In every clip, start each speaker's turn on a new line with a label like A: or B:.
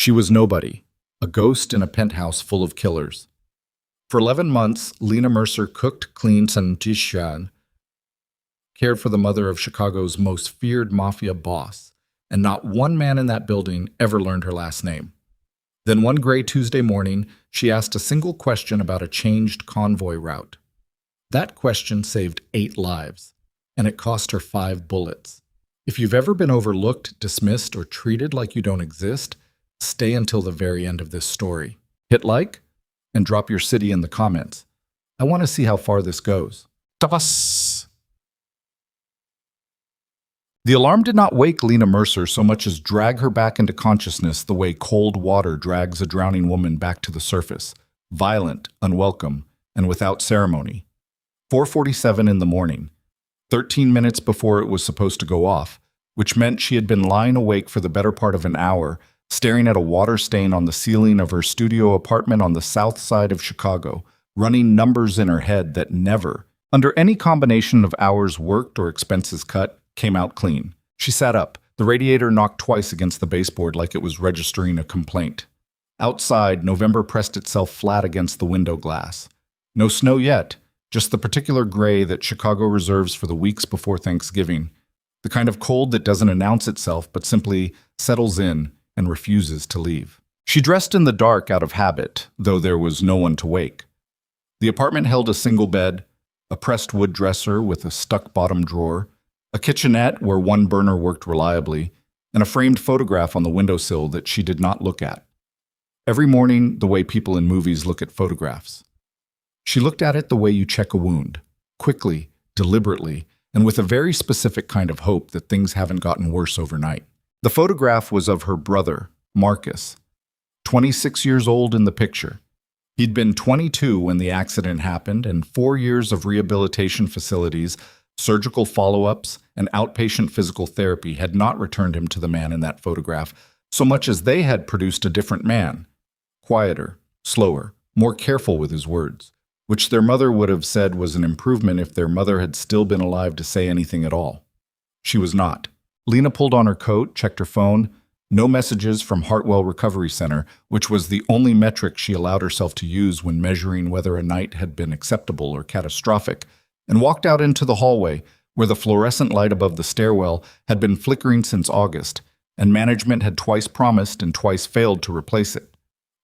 A: She was nobody, a ghost in a penthouse full of killers. For 11 months, Lena Mercer cooked, cleaned, and cared for the mother of Chicago's most feared mafia boss, and not one man in that building ever learned her last name. Then one gray Tuesday morning, she asked a single question about a changed convoy route. That question saved 8 lives, and it cost her 5 bullets. If you've ever been overlooked, dismissed, or treated like you don't exist, stay until the very end of this story. Hit like and drop your city in the comments. I want to see how far this goes. Tavas! The alarm did not wake Lena Mercer so much as drag her back into consciousness the way cold water drags a drowning woman back to the surface, violent, unwelcome, and without ceremony. 4:47 in the morning, 13 minutes before it was supposed to go off, which meant she had been lying awake for the better part of an hour, staring at a water stain on the ceiling of her studio apartment on the south side of Chicago, running numbers in her head that never, under any combination of hours worked or expenses cut, came out clean. She sat up. The radiator knocked twice against the baseboard like it was registering a complaint. Outside, November pressed itself flat against the window glass. No snow yet, just the particular gray that Chicago reserves for the weeks before Thanksgiving, the kind of cold that doesn't announce itself but simply settles in and refuses to leave. She dressed in the dark out of habit, though there was no one to wake. The apartment held a single bed, a pressed wood dresser with a stuck bottom drawer, a kitchenette where one burner worked reliably, and a framed photograph on the windowsill that she did not look at. Every morning, the way people in movies look at photographs. She looked at it the way you check a wound, quickly, deliberately, and with a very specific kind of hope that things haven't gotten worse overnight. The photograph was of her brother, Marcus, 26 years old in the picture. He'd been 22 when the accident happened, and 4 years of rehabilitation facilities, surgical follow-ups, and outpatient physical therapy had not returned him to the man in that photograph, so much as they had produced a different man, quieter, slower, more careful with his words, which their mother would have said was an improvement if their mother had still been alive to say anything at all. She was not. Lena pulled on her coat, checked her phone. No messages from Hartwell Recovery Center, which was the only metric she allowed herself to use when measuring whether a night had been acceptable or catastrophic, and walked out into the hallway, where the fluorescent light above the stairwell had been flickering since August, and management had twice promised and twice failed to replace it.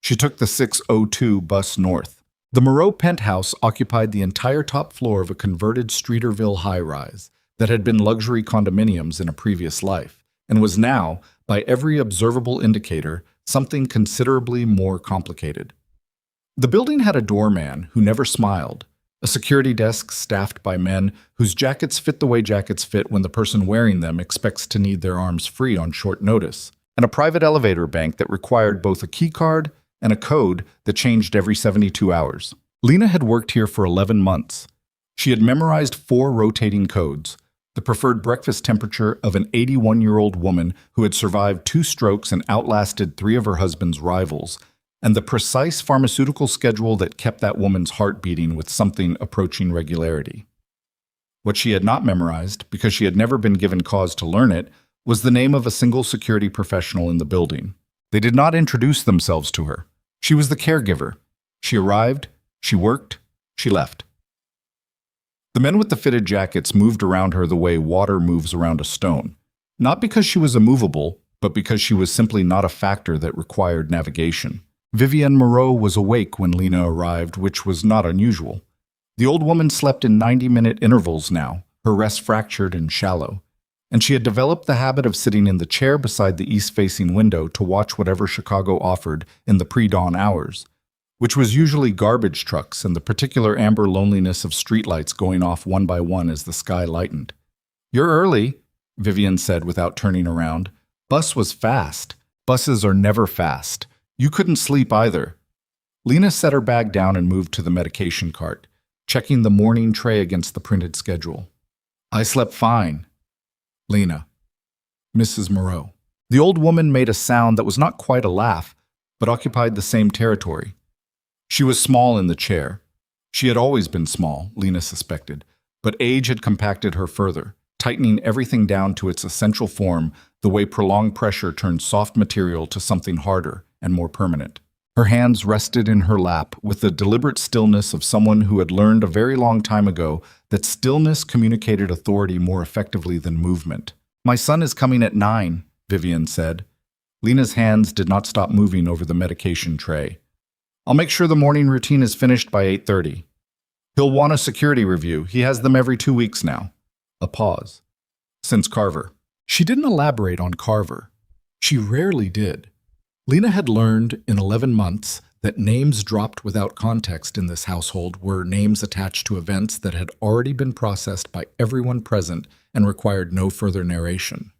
A: She took the 6:02 bus north. The Moreau penthouse occupied the entire top floor of a converted Streeterville high-rise that had been luxury condominiums in a previous life, and was now, by every observable indicator, something considerably more complicated. The building had a doorman who never smiled, a security desk staffed by men whose jackets fit the way jackets fit when the person wearing them expects to need their arms free on short notice, and a private elevator bank that required both a key card and a code that changed every 72 hours. Lena had worked here for 11 months. She had memorized 4 rotating codes, the preferred breakfast temperature of an 81-year-old woman who had survived 2 strokes and outlasted 3 of her husband's rivals, and the precise pharmaceutical schedule that kept that woman's heart beating with something approaching regularity. What she had not memorized, because she had never been given cause to learn it, was the name of a single security professional in the building. They did not introduce themselves to her. She was the caregiver. She arrived, she worked, she left. The men with the fitted jackets moved around her the way water moves around a stone, not because she was immovable, but because she was simply not a factor that required navigation. Vivienne Moreau was awake when Lena arrived, which was not unusual. The old woman slept in 90-minute intervals now, her rest fractured and shallow, and she had developed the habit of sitting in the chair beside the east-facing window to watch whatever Chicago offered in the pre-dawn hours, which was usually garbage trucks and the particular amber loneliness of streetlights going off one by one as the sky lightened. "You're early," Vivienne said without turning around. "Bus was fast. Buses are never fast. You couldn't sleep either." Lena set her bag down and moved to the medication cart, checking the morning tray against the printed schedule. "I slept fine." Lena. Mrs. Moreau. The old woman made a sound that was not quite a laugh, but occupied the same territory. She was small in the chair. She had always been small, Lena suspected, but age had compacted her further, tightening everything down to its essential form the way prolonged pressure turns soft material to something harder and more permanent. Her hands rested in her lap with the deliberate stillness of someone who had learned a very long time ago that stillness communicated authority more effectively than movement. "My son is coming at 9, Vivian said. Lena's hands did not stop moving over the medication tray. "I'll make sure the morning routine is finished by 8:30. He'll want a security review. He has them every 2 weeks now." A pause. "Since Carver." She didn't elaborate on Carver. She rarely did. Lena had learned in 11 months that names dropped without context in this household were names attached to events that had already been processed by everyone present and required no further narration.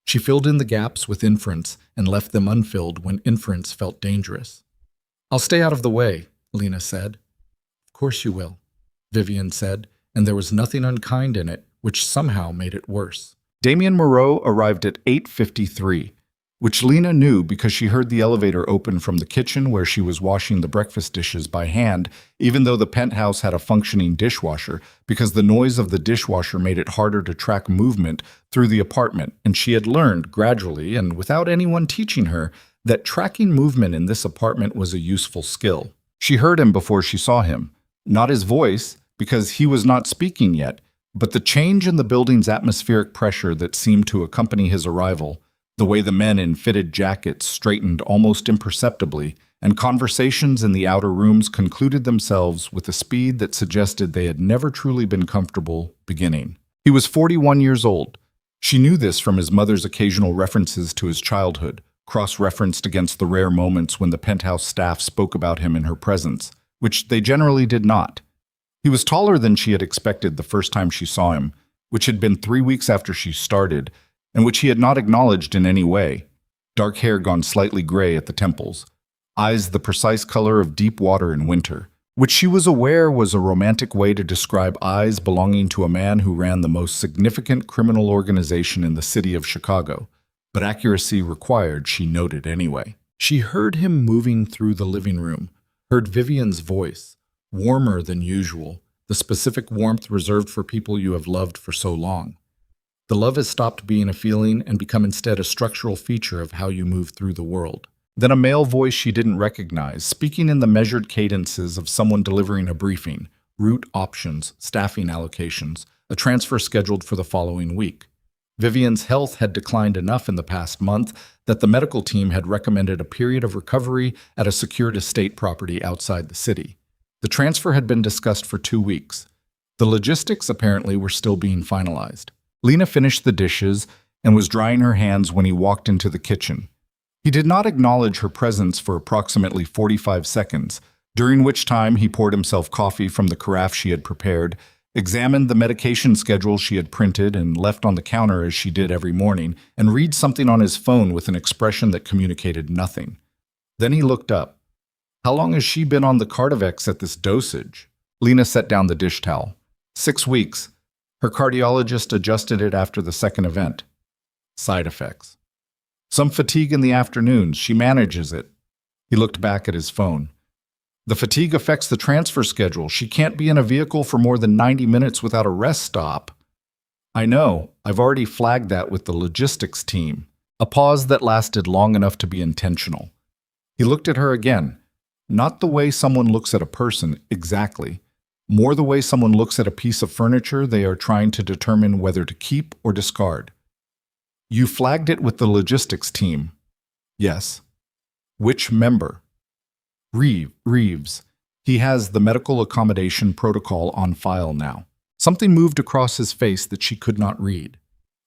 A: She filled in the gaps with inference and left them unfilled when inference felt dangerous. "I'll stay out of the way," Lena said. "Of course you will," Vivian said, and there was nothing unkind in it, which somehow made it worse. Damien Moreau arrived at 8:53, which Lena knew because she heard the elevator open from the kitchen where she was washing the breakfast dishes by hand, even though the penthouse had a functioning dishwasher, because the noise of the dishwasher made it harder to track movement through the apartment, and she had learned gradually, and without anyone teaching her, that tracking movement in this apartment was a useful skill. She heard him before she saw him. Not his voice, because he was not speaking yet, but the change in the building's atmospheric pressure that seemed to accompany his arrival, the way the men in fitted jackets straightened almost imperceptibly, and conversations in the outer rooms concluded themselves with a speed that suggested they had never truly been comfortable beginning. He was 41 years old. She knew this from his mother's occasional references to his childhood, cross-referenced against the rare moments when the penthouse staff spoke about him in her presence, which they generally did not. He was taller than she had expected the first time she saw him, which had been 3 weeks after she started, and which he had not acknowledged in any way. Dark hair gone slightly gray at the temples, eyes the precise color of deep water in winter, which she was aware was a romantic way to describe eyes belonging to a man who ran the most significant criminal organization in the city of Chicago, but accuracy required she noted anyway. She heard him moving through the living room, heard Vivian's voice, warmer than usual, the specific warmth reserved for people you have loved for so long. The love has stopped being a feeling and become instead a structural feature of how you move through the world. Then a male voice she didn't recognize, speaking in the measured cadences of someone delivering a briefing, route options, staffing allocations, a transfer scheduled for the following week. Vivian's health had declined enough in the past month that the medical team had recommended a period of recovery at a secured estate property outside the city. The transfer had been discussed for 2 weeks. The logistics apparently were still being finalized. Lena finished the dishes and was drying her hands when he walked into the kitchen. He did not acknowledge her presence for approximately 45 seconds, during which time he poured himself coffee from the carafe she had prepared, examined the medication schedule she had printed and left on the counter as she did every morning, and read something on his phone with an expression that communicated nothing. Then he looked up. "How long has she been on the Cardivex at this dosage?" Lena set down the dish towel. 6 weeks. Her cardiologist adjusted it after the second event. Side effects. Some fatigue in the afternoons. She manages it. He looked back at his phone. The fatigue affects the transfer schedule. She can't be in a vehicle for more than 90 minutes without a rest stop. I know. I've already flagged that with the logistics team. A pause that lasted long enough to be intentional. He looked at her again. Not the way someone looks at a person, exactly. More the way someone looks at a piece of furniture they are trying to determine whether to keep or discard. "You flagged it with the logistics team." "Yes." "Which member?" Reeves. He has the medical accommodation protocol on file now." Something moved across his face that she could not read.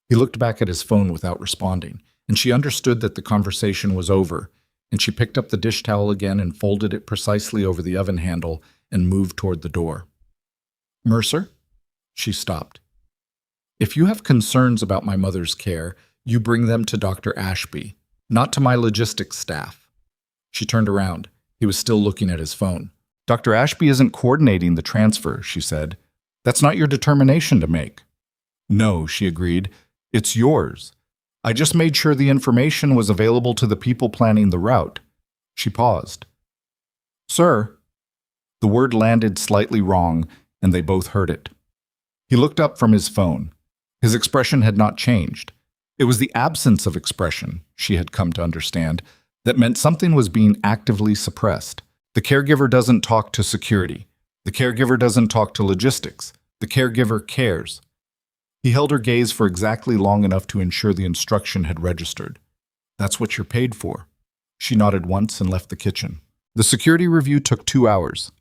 A: He looked back at his phone without responding, and she understood that the conversation was over, and she picked up the dish towel again and folded it precisely over the oven handle and moved toward the door. "Mercer?" She stopped. "If you have concerns about my mother's care, you bring them to Dr. Ashby, not to my logistics staff." She turned around. He was still looking at his phone. "Dr. Ashby isn't coordinating the transfer," she said. "That's not your determination to make." "No," she agreed. "It's yours. I just made sure the information was available to the people planning the route." She paused. "Sir?" The word landed slightly wrong, and they both heard it. He looked up from his phone. His expression had not changed. It was the absence of expression, she had come to understand, That meant something was being actively suppressed. The caregiver doesn't talk to security. The caregiver doesn't talk to logistics. The caregiver cares. He held her gaze for exactly long enough to ensure the instruction had registered. That's what you're paid for. She nodded once and left the kitchen. The security review took 2 hours.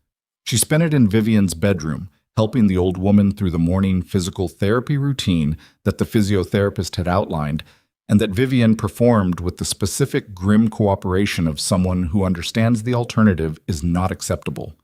A: She spent it in Vivian's bedroom, helping the old woman through the morning physical therapy routine that the physiotherapist had outlined, and that Vivian performed with the specific grim cooperation of someone who understands the alternative is not acceptable.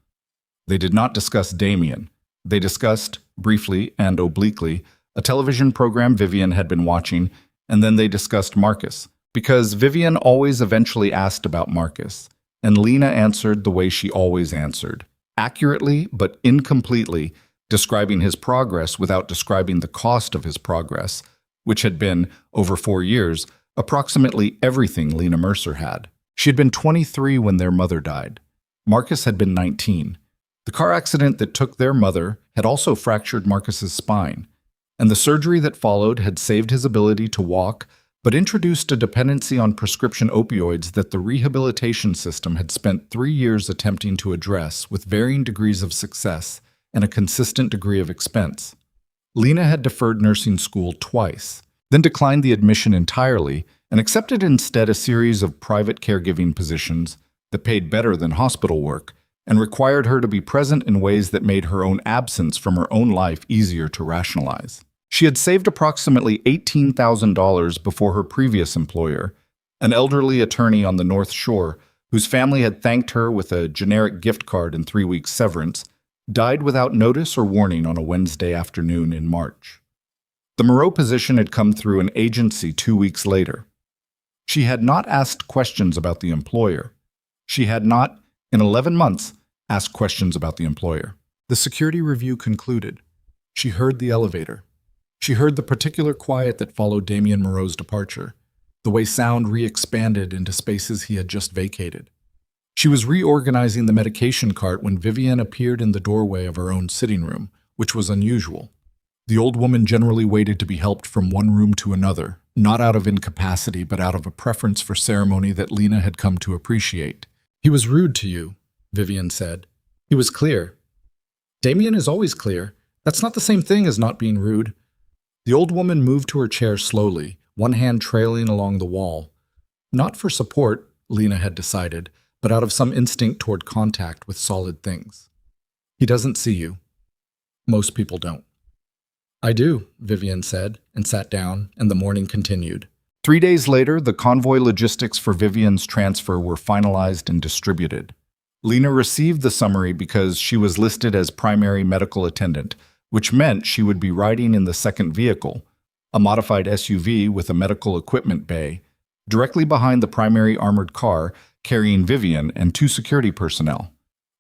A: They did not discuss Damien. They discussed, briefly and obliquely, a television program Vivian had been watching, and then they discussed Marcus, because Vivian always eventually asked about Marcus, and Lena answered the way she always answered, accurately but incompletely, describing his progress without describing the cost of his progress, which had been, over 4 years, approximately everything Lena Mercer had. She had been 23 when their mother died. Marcus had been 19. The car accident that took their mother had also fractured Marcus's spine, and the surgery that followed had saved his ability to walk, but introduced a dependency on prescription opioids that the rehabilitation system had spent 3 years attempting to address with varying degrees of success and a consistent degree of expense. Lena had deferred nursing school twice, then declined the admission entirely and accepted instead a series of private caregiving positions that paid better than hospital work and required her to be present in ways that made her own absence from her own life easier to rationalize. She had saved approximately $18,000 before her previous employer, an elderly attorney on the North Shore whose family had thanked her with a generic gift card and 3 weeks severance, died without notice or warning on a Wednesday afternoon in March. The Moreau position had come through an agency 2 weeks later. She had not asked questions about the employer. She had not, in 11 months, asked questions about the employer. The security review concluded. She heard the elevator. She heard the particular quiet that followed Damien Moreau's departure, the way sound re-expanded into spaces he had just vacated. She was reorganizing the medication cart when Vivian appeared in the doorway of her own sitting room, which was unusual. The old woman generally waited to be helped from one room to another, not out of incapacity but out of a preference for ceremony that Lena had come to appreciate. "He was rude to you," Vivian said. "He was clear." "Damien is always clear. That's not the same thing as not being rude." The old woman moved to her chair slowly, one hand trailing along the wall. Not for support, Lena had decided, but out of some instinct toward contact with solid things. "He doesn't see you. Most people don't." "I do," Vivian said, and sat down, and the morning continued. 3 days later, the convoy logistics for Vivian's transfer were finalized and distributed. Lena received the summary because she was listed as primary medical attendant, which meant she would be riding in the second vehicle, a modified SUV with a medical equipment bay, directly behind the primary armored car, carrying Vivian and 2 security personnel.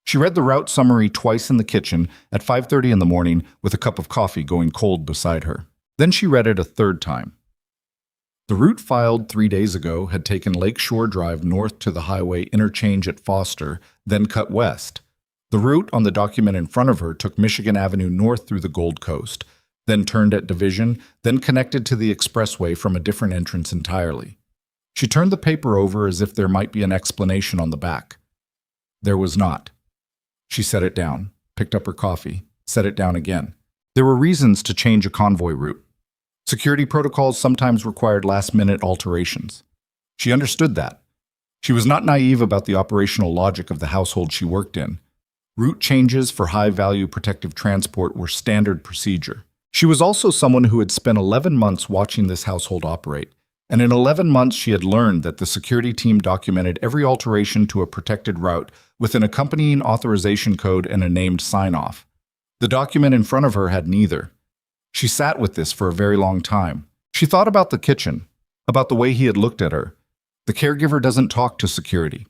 A: She read the route summary twice in the kitchen at 5:30 in the morning with a cup of coffee going cold beside her. Then she read it a third time. The route filed 3 days ago had taken Lakeshore Drive north to the highway interchange at Foster, then cut west. The route on the document in front of her took Michigan Avenue north through the Gold Coast, then turned at Division, then connected to the expressway from a different entrance entirely. She turned the paper over as if there might be an explanation on the back. There was not. She set it down, picked up her coffee, set it down again. There were reasons to change a convoy route. Security protocols sometimes required last-minute alterations. She understood that. She was not naive about the operational logic of the household she worked in. Route changes for high-value protective transport were standard procedure. She was also someone who had spent 11 months watching this household operate, and in 11 months she had learned that the security team documented every alteration to a protected route with an accompanying authorization code and a named sign-off. The document in front of her had neither. She sat with this for a very long time. She thought about the kitchen, about the way he had looked at her. The caregiver doesn't talk to security.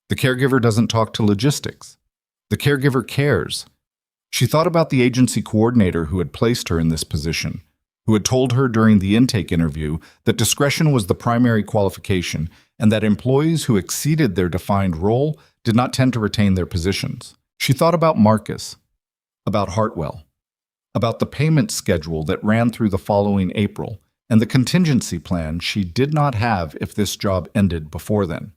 A: The caregiver doesn't talk to logistics. The caregiver cares. She thought about the agency coordinator who had placed her in this position, who had told her during the intake interview that discretion was the primary qualification and that employees who exceeded their defined role did not tend to retain their positions. She thought about Marcus, about Hartwell, about the payment schedule that ran through the following April, and the contingency plan she did not have if this job ended before then.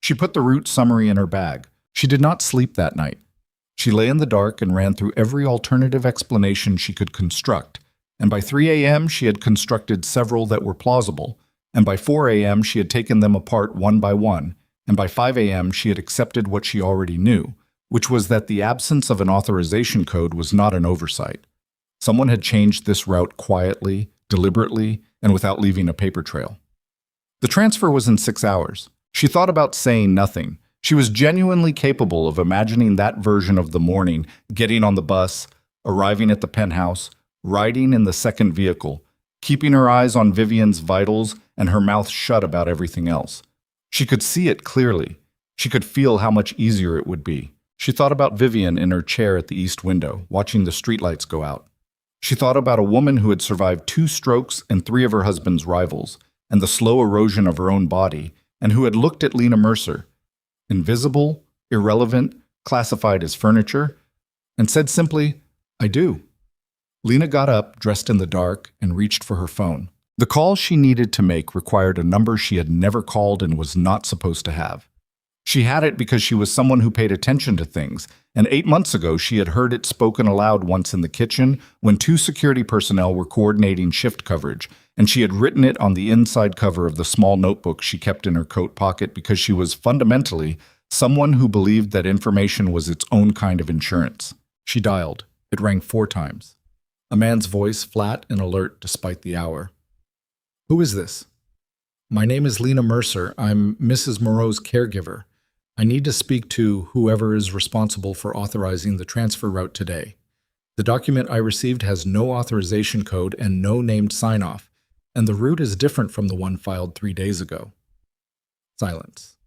A: She put the route summary in her bag. She did not sleep that night. She lay in the dark and ran through every alternative explanation she could construct, and by 3 a.m. she had constructed several that were plausible, and by 4 a.m. she had taken them apart one by one, and by 5 a.m. she had accepted what she already knew, which was that the absence of an authorization code was not an oversight. Someone had changed this route quietly, deliberately, and without leaving a paper trail. The transfer was in 6 hours. She thought about saying nothing. She was genuinely capable of imagining that version of the morning, getting on the bus, arriving at the penthouse, riding in the second vehicle, keeping her eyes on Vivian's vitals and her mouth shut about everything else. She could see it clearly. She could feel how much easier it would be. She thought about Vivian in her chair at the east window, watching the streetlights go out. She thought about a woman who had survived 2 strokes and 3 of her husband's rivals, and the slow erosion of her own body, and who had looked at Lena Mercer, invisible, irrelevant, classified as furniture, and said simply, "I do." Lena got up, dressed in the dark, and reached for her phone. The call she needed to make required a number she had never called and was not supposed to have. She had it because she was someone who paid attention to things, and 8 months ago she had heard it spoken aloud once in the kitchen when 2 security personnel were coordinating shift coverage, and she had written it on the inside cover of the small notebook she kept in her coat pocket because she was fundamentally someone who believed that information was its own kind of insurance. She dialed. It rang 4 times. A man's voice, flat and alert despite the hour. "Who is this?" "My name is Lena Mercer. I'm Mrs. Moreau's caregiver. I need to speak to whoever is responsible for authorizing the transfer route today. The document I received has no authorization code and no named sign-off, and the route is different from the one filed 3 days ago." Silence.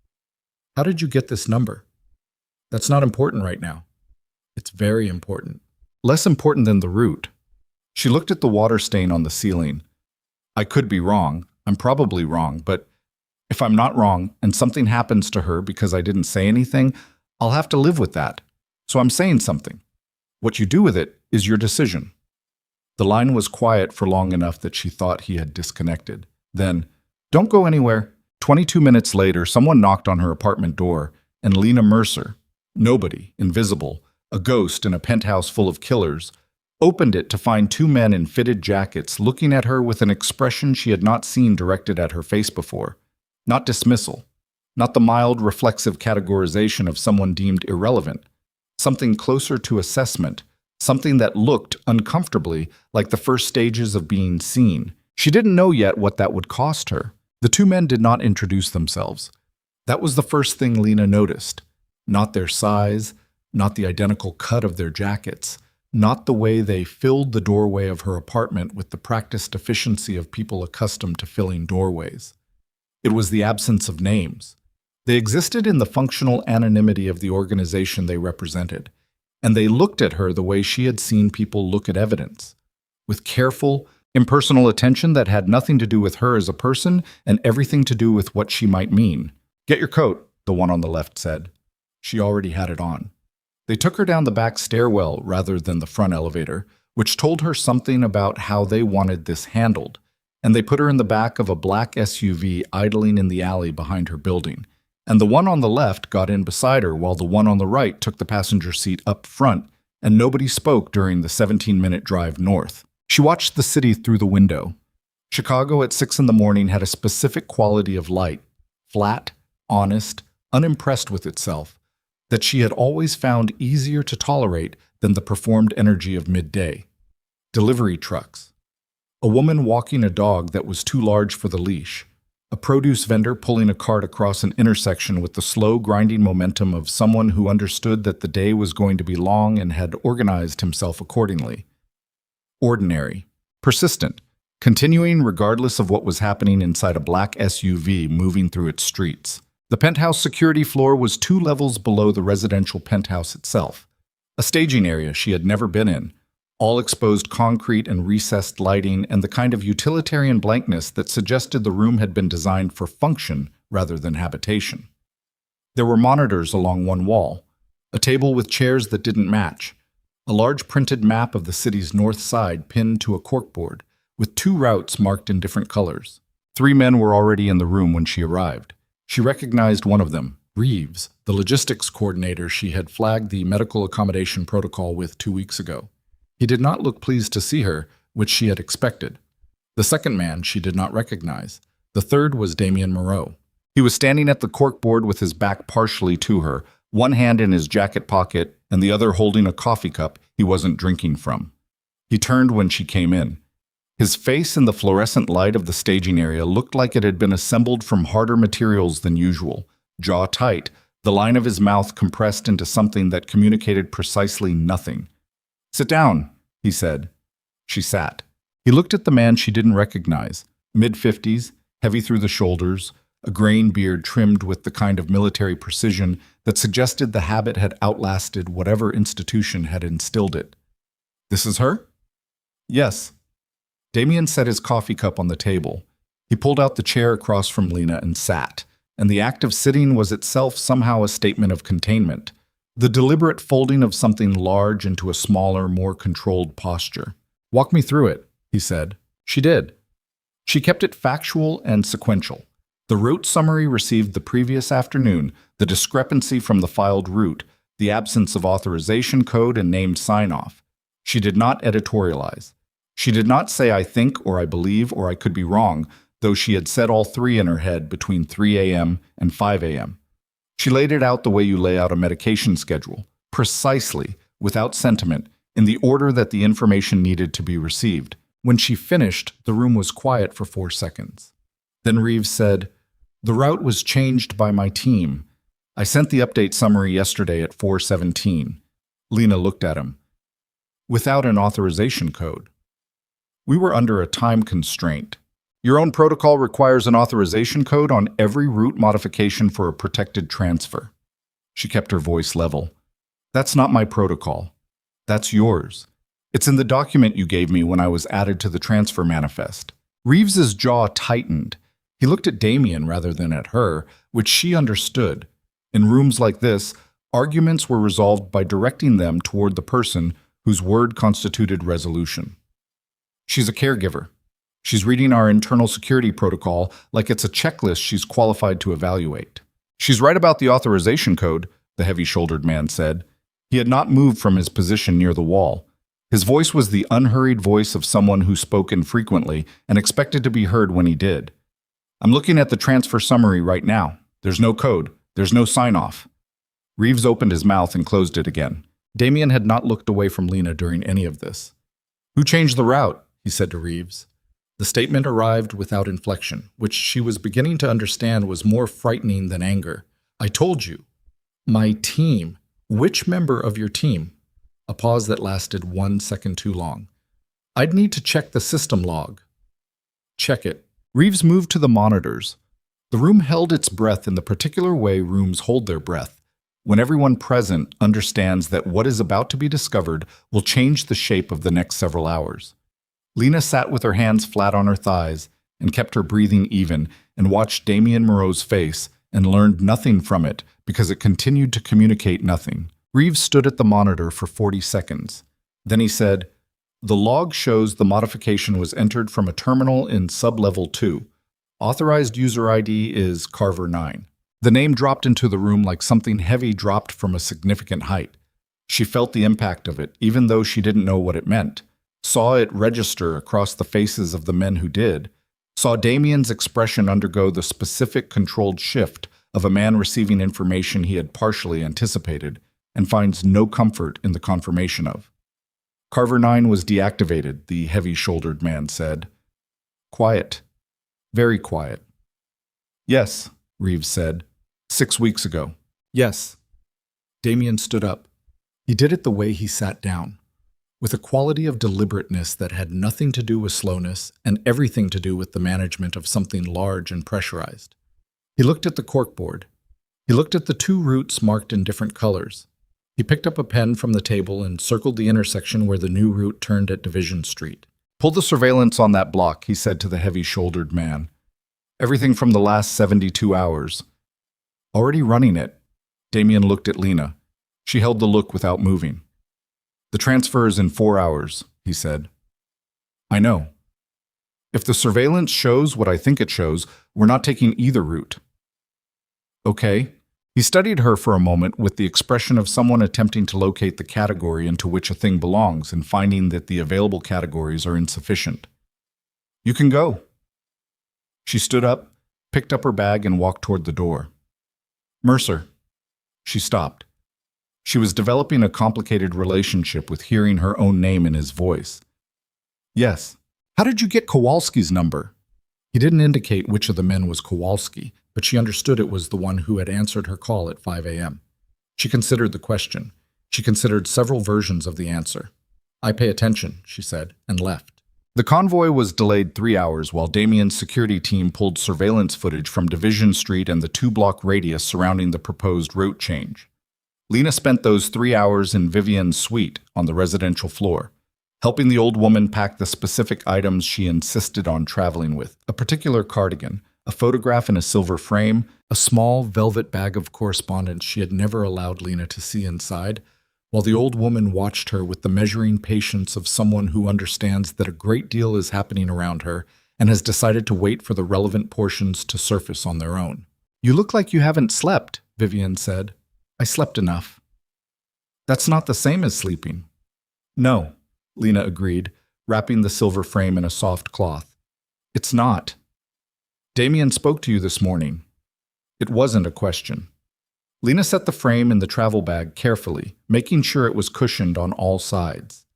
A: "How did you get this number?" "That's not important right now." "It's very important." "Less important than the route." She looked at the water stain on the ceiling. "I could be wrong. I'm probably wrong, but if I'm not wrong and something happens to her because I didn't say anything, I'll have to live with that. So I'm saying something. What you do with it is your decision." The line was quiet for long enough that she thought he had disconnected. Then, "Don't go anywhere." 22 minutes later, someone knocked on her apartment door, and Lena Mercer, nobody, invisible, a ghost in a penthouse full of killers, opened it to find 2 men in fitted jackets looking at her with an expression she had not seen directed at her face before. Not dismissal, not the mild, reflexive categorization of someone deemed irrelevant, something closer to assessment, something that looked uncomfortably like the first stages of being seen. She didn't know yet what that would cost her. The 2 men did not introduce themselves. That was the first thing Lena noticed. Not their size, not the identical cut of their jackets, not the way they filled the doorway of her apartment with the practiced efficiency of people accustomed to filling doorways. It was the absence of names. They existed in the functional anonymity of the organization they represented, and they looked at her the way she had seen people look at evidence, with careful, impersonal attention that had nothing to do with her as a person and everything to do with what she might mean. "Get your coat," the one on the left said. She already had it on. They took her down the back stairwell rather than the front elevator, which told her something about how they wanted this handled, and they put her in the back of a black SUV idling in the alley behind her building, and the one on the left got in beside her while the one on the right took the passenger seat up front, and nobody spoke during the 17-minute drive north. She watched the city through the window. Chicago at 6 in the morning had a specific quality of light, flat, honest, unimpressed with itself, that she had always found easier to tolerate than the performed energy of midday. Delivery trucks. A woman walking a dog that was too large for the leash. A produce vendor pulling a cart across an intersection with the slow, grinding momentum of someone who understood that the day was going to be long and had organized himself accordingly. Ordinary. Persistent. Continuing regardless of what was happening inside a black SUV moving through its streets. The penthouse security floor was 2 levels below the residential penthouse itself, a staging area she had never been in, all exposed concrete and recessed lighting and the kind of utilitarian blankness that suggested the room had been designed for function rather than habitation. There were monitors along one wall, a table with chairs that didn't match, a large printed map of the city's north side pinned to a corkboard, with 2 routes marked in different colors. 3 men were already in the room when she arrived. She recognized one of them, Reeves, the logistics coordinator she had flagged the medical accommodation protocol with 2 weeks ago. He did not look pleased to see her, which she had expected. The second man she did not recognize. The third was Damien Moreau. He was standing at the corkboard with his back partially to her, one hand in his jacket pocket and the other holding a coffee cup he wasn't drinking from. He turned when she came in. His face in the fluorescent light of the staging area looked like it had been assembled from harder materials than usual. Jaw tight, the line of his mouth compressed into something that communicated precisely nothing. "Sit down," he said. She sat. He looked at the man she didn't recognize, mid-50s, heavy through the shoulders, a graying beard trimmed with the kind of military precision that suggested the habit had outlasted whatever institution had instilled it. "This is her?" "Yes." Damien set his coffee cup on the table. He pulled out the chair across from Lena and sat, and the act of sitting was itself somehow a statement of containment, the deliberate folding of something large into a smaller, more controlled posture. "Walk me through it," he said. She did. She kept it factual and sequential. The route summary received the previous afternoon, the discrepancy from the filed route, the absence of authorization code and named sign-off. She did not editorialize. She did not say "I think" or "I believe" or "I could be wrong," though she had said all three in her head between 3 a.m. and 5 a.m. She laid it out the way you lay out a medication schedule, precisely, without sentiment, in the order that the information needed to be received. When she finished, the room was quiet for 4 seconds. Then Reeves said, "The route was changed by my team. I sent the update summary yesterday at 4:17. Lena looked at him. "Without an authorization code. We were under a time constraint. Your own protocol requires an authorization code on every route modification for a protected transfer." She kept her voice level. "That's not my protocol. That's yours. It's in the document you gave me when I was added to the transfer manifest." Reeves's jaw tightened. He looked at Damien rather than at her, which she understood. In rooms like this, arguments were resolved by directing them toward the person whose word constituted resolution. "She's a caregiver. She's reading our internal security protocol like it's a checklist she's qualified to evaluate." "She's right about the authorization code," the heavy-shouldered man said. He had not moved from his position near the wall. His voice was the unhurried voice of someone who spoke infrequently and expected to be heard when he did. "I'm looking at the transfer summary right now. There's no code. There's no sign-off." Reeves opened his mouth and closed it again. Damien had not looked away from Lena during any of this. "Who changed the route?" he said to Reeves. The statement arrived without inflection, which she was beginning to understand was more frightening than anger. "I told you." "My team." "Which member of your team?" A pause that lasted 1 second too long. "I'd need to check the system log." "Check it." Reeves moved to the monitors. The room held its breath in the particular way rooms hold their breath, when everyone present understands that what is about to be discovered will change the shape of the next several hours. Lena sat with her hands flat on her thighs and kept her breathing even and watched Damien Moreau's face and learned nothing from it because it continued to communicate nothing. Reeves stood at the monitor for 40 seconds. Then he said, "The log shows the modification was entered from a terminal in sublevel 2. Authorized user ID is Carver 9. The name dropped into the room like something heavy dropped from a significant height. She felt the impact of it, even though she didn't know what it meant. Saw it register across the faces of the men who did. Saw Damien's expression undergo the specific controlled shift of a man receiving information he had partially anticipated and finds no comfort in the confirmation of. Carver 9 was deactivated, the heavy-shouldered man said. Quiet. Very quiet. Yes, Reeves said. 6 weeks ago. Yes. Damien stood up. He did it the way he sat down, with a quality of deliberateness that had nothing to do with slowness and everything to do with the management of something large and pressurized. He looked at the corkboard. He looked at the 2 routes marked in different colors. He picked up a pen from the table and circled the intersection where the new route turned at Division Street. Pull the surveillance on that block, he said to the heavy-shouldered man. Everything from the last 72 hours. Already running it. Damien looked at Lena. She held the look without moving. The transfer is in 4 hours, he said. I know. If the surveillance shows what I think it shows, we're not taking either route. Okay. He studied her for a moment with the expression of someone attempting to locate the category into which a thing belongs and finding that the available categories are insufficient. "You can go." She stood up, picked up her bag, and walked toward the door. "Mercer." She stopped. She was developing a complicated relationship with hearing her own name in his voice. "Yes. How did you get Kowalski's number?" He didn't indicate which of the men was Kowalski, but she understood it was the one who had answered her call at 5 a.m. She considered the question. She considered several versions of the answer. "I pay attention," she said, and left. The convoy was delayed 3 hours while Damien's security team pulled surveillance footage from Division Street and the 2-block radius surrounding the proposed route change. Lena spent those 3 hours in Vivian's suite on the residential floor, helping the old woman pack the specific items she insisted on traveling with: a particular cardigan, a photograph in a silver frame, a small velvet bag of correspondence she had never allowed Lena to see inside, while the old woman watched her with the measuring patience of someone who understands that a great deal is happening around her and has decided to wait for the relevant portions to surface on their own. "You look like you haven't slept," Vivian said. "I slept enough." "That's not the same as sleeping." "No," Lena agreed, wrapping the silver frame in a soft cloth. "It's not. Damien spoke to you this morning." It wasn't a question. Lena set the frame in the travel bag carefully, making sure it was cushioned on all sides.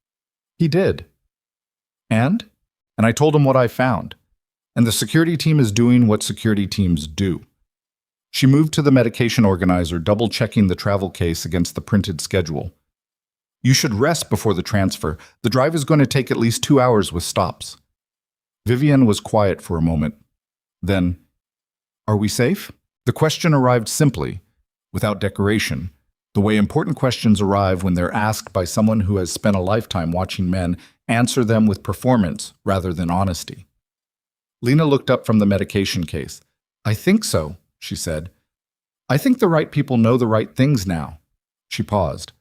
A: "He did." And I told him what I found. And the security team is doing what security teams do." She moved to the medication organizer, double-checking the travel case against the printed schedule. "You should rest before the transfer. The drive is going to take at least 2 hours with stops." Vivian was quiet for a moment. Then, "Are we safe?" The question arrived simply, without decoration, the way important questions arrive when they're asked by someone who has spent a lifetime watching men answer them with performance rather than honesty. Lena looked up from the medication case. "I think so," she said. "I think the right people know the right things now." She paused.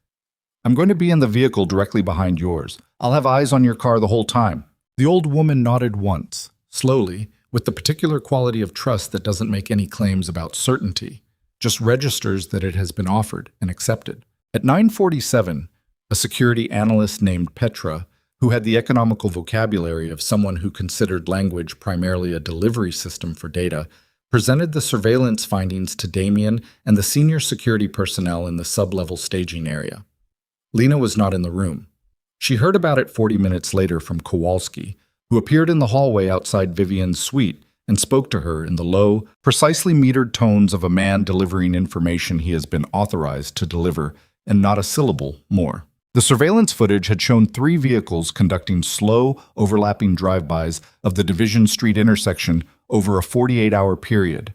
A: "I'm going to be in the vehicle directly behind yours. I'll have eyes on your car the whole time." The old woman nodded once, slowly, with the particular quality of trust that doesn't make any claims about certainty, just registers that it has been offered and accepted. At 9:47, a security analyst named Petra, who had the economical vocabulary of someone who considered language primarily a delivery system for data, presented the surveillance findings to Damien and the senior security personnel in the sub-level staging area. Lena was not in the room. She heard about it 40 minutes later from Kowalski, who appeared in the hallway outside Vivian's suite and spoke to her in the low, precisely metered tones of a man delivering information he has been authorized to deliver, and not a syllable more. The surveillance footage had shown 3 vehicles conducting slow, overlapping drive-bys of the Division Street intersection over a 48-hour period.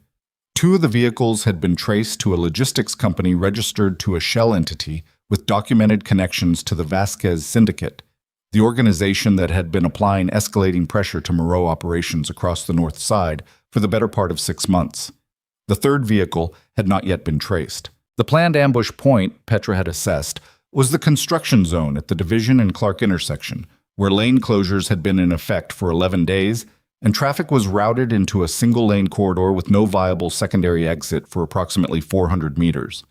A: 2 of the vehicles had been traced to a logistics company registered to a shell entity with documented connections to the Vasquez Syndicate, the organization that had been applying escalating pressure to Moreau operations across the North Side for the better part of 6 months. The 3rd vehicle had not yet been traced. The planned ambush point, Petra had assessed, was the construction zone at the Division and Clark intersection, where lane closures had been in effect for 11 days, and traffic was routed into a single-lane corridor with no viable secondary exit for approximately 400 meters.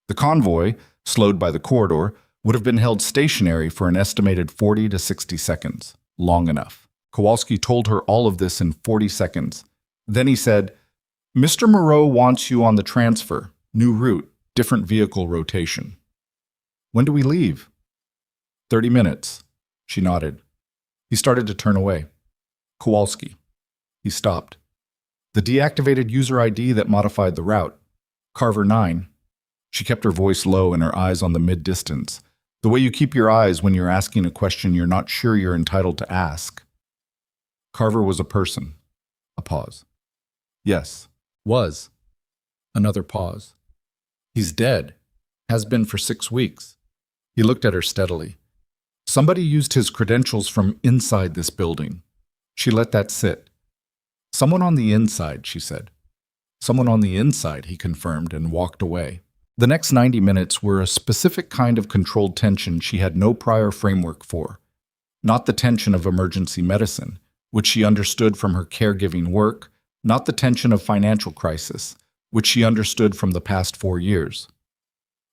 A: The convoy, slowed by the corridor, would have been held stationary for an estimated 40 to 60 seconds. Long enough. Kowalski told her all of this in 40 seconds. Then he said, "Mr. Moreau wants you on the transfer. New route, different vehicle rotation." "When do we leave?" 30 minutes. She nodded. He started to turn away. "Kowalski." He stopped. "The deactivated user ID that modified the route. Carver 9. She kept her voice low and her eyes on the mid-distance. The way you keep your eyes when you're asking a question you're not sure you're entitled to ask. "Carver was a person." A pause. "Yes." "Was." Another pause. "He's dead. Has been for 6 weeks. He looked at her steadily. "Somebody used his credentials from inside this building." She let that sit. "Someone on the inside," she said. "Someone on the inside," he confirmed and walked away. The next 90 minutes were a specific kind of controlled tension she had no prior framework for. Not the tension of emergency medicine, which she understood from her caregiving work, not the tension of financial crisis, which she understood from the past 4 years.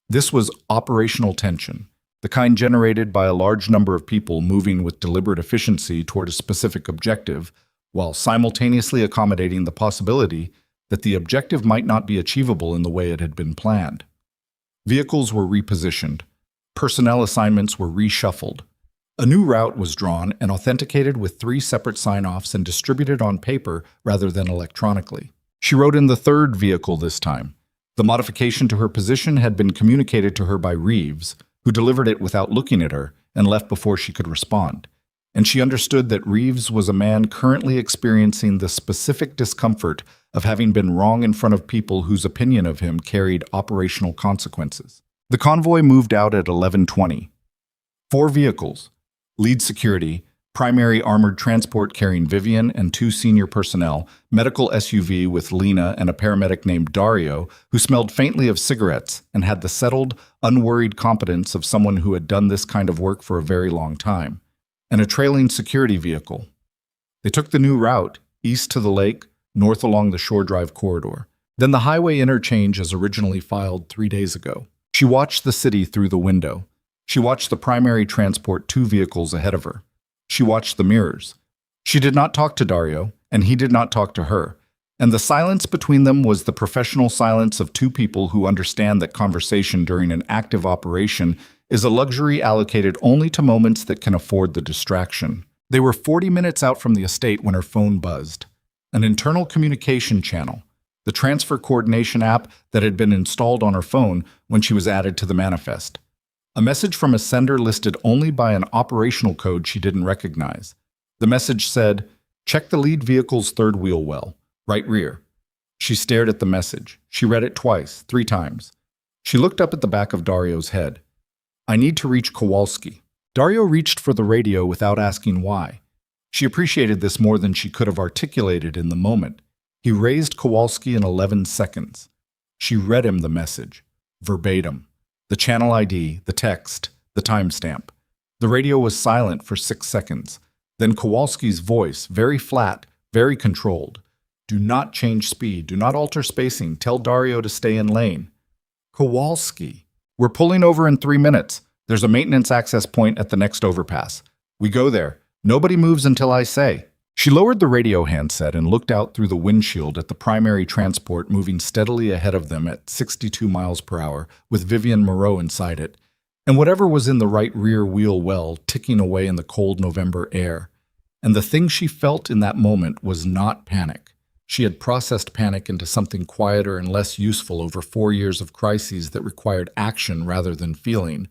A: This was operational tension, the kind generated by a large number of people moving with deliberate efficiency toward a specific objective, while simultaneously accommodating the possibility that the objective might not be achievable in the way it had been planned. Vehicles were repositioned. Personnel assignments were reshuffled. A new route was drawn and authenticated with 3 separate sign-offs and distributed on paper rather than electronically. She rode in the 3rd vehicle this time. The modification to her position had been communicated to her by Reeves, who delivered it without looking at her and left before she could respond. And she understood that Reeves was a man currently experiencing the specific discomfort of having been wrong in front of people whose opinion of him carried operational consequences. The convoy moved out at 11:20. 4 vehicles, lead security, primary armored transport carrying Vivian and 2 senior personnel, medical SUV with Lena and a paramedic named Dario, who smelled faintly of cigarettes and had the settled, unworried competence of someone who had done this kind of work for a very long time, and a trailing security vehicle. They took the new route, east to the lake, north along the Shore Drive corridor, then the highway interchange as originally filed 3 days ago. She watched the city through the window. She watched the primary transport 2 vehicles ahead of her. She watched the mirrors. She did not talk to Dario, and he did not talk to her, and the silence between them was the professional silence of 2 people who understand that conversation during an active operation is a luxury allocated only to moments that can afford the distraction. They were 40 minutes out from the estate when her phone buzzed. An internal communication channel, the transfer coordination app that had been installed on her phone when she was added to the manifest. A message from a sender listed only by an operational code she didn't recognize. The message said, "Check the lead vehicle's 3rd wheel well, right rear." She stared at the message. She read it twice, 3 times. She looked up at the back of Dario's head. "I need to reach Kowalski." Dario reached for the radio without asking why. She appreciated this more than she could have articulated in the moment. He raised Kowalski in 11 seconds. She read him the message, verbatim. The channel ID, the text, the timestamp. The radio was silent for 6 seconds. Then Kowalski's voice, very flat, very controlled. "Do not change speed. Do not alter spacing. Tell Dario to stay in lane." Kowalski. "We're pulling over in 3 minutes. There's a maintenance access point at the next overpass. We go there. Nobody moves until I say." She lowered the radio handset and looked out through the windshield at the primary transport moving steadily ahead of them at 62 miles per hour, with Vivian Moreau inside it, and whatever was in the right rear wheel well ticking away in the cold November air. And the thing she felt in that moment was not panic. She had processed panic into something quieter and less useful over 4 years of crises that required action rather than feeling,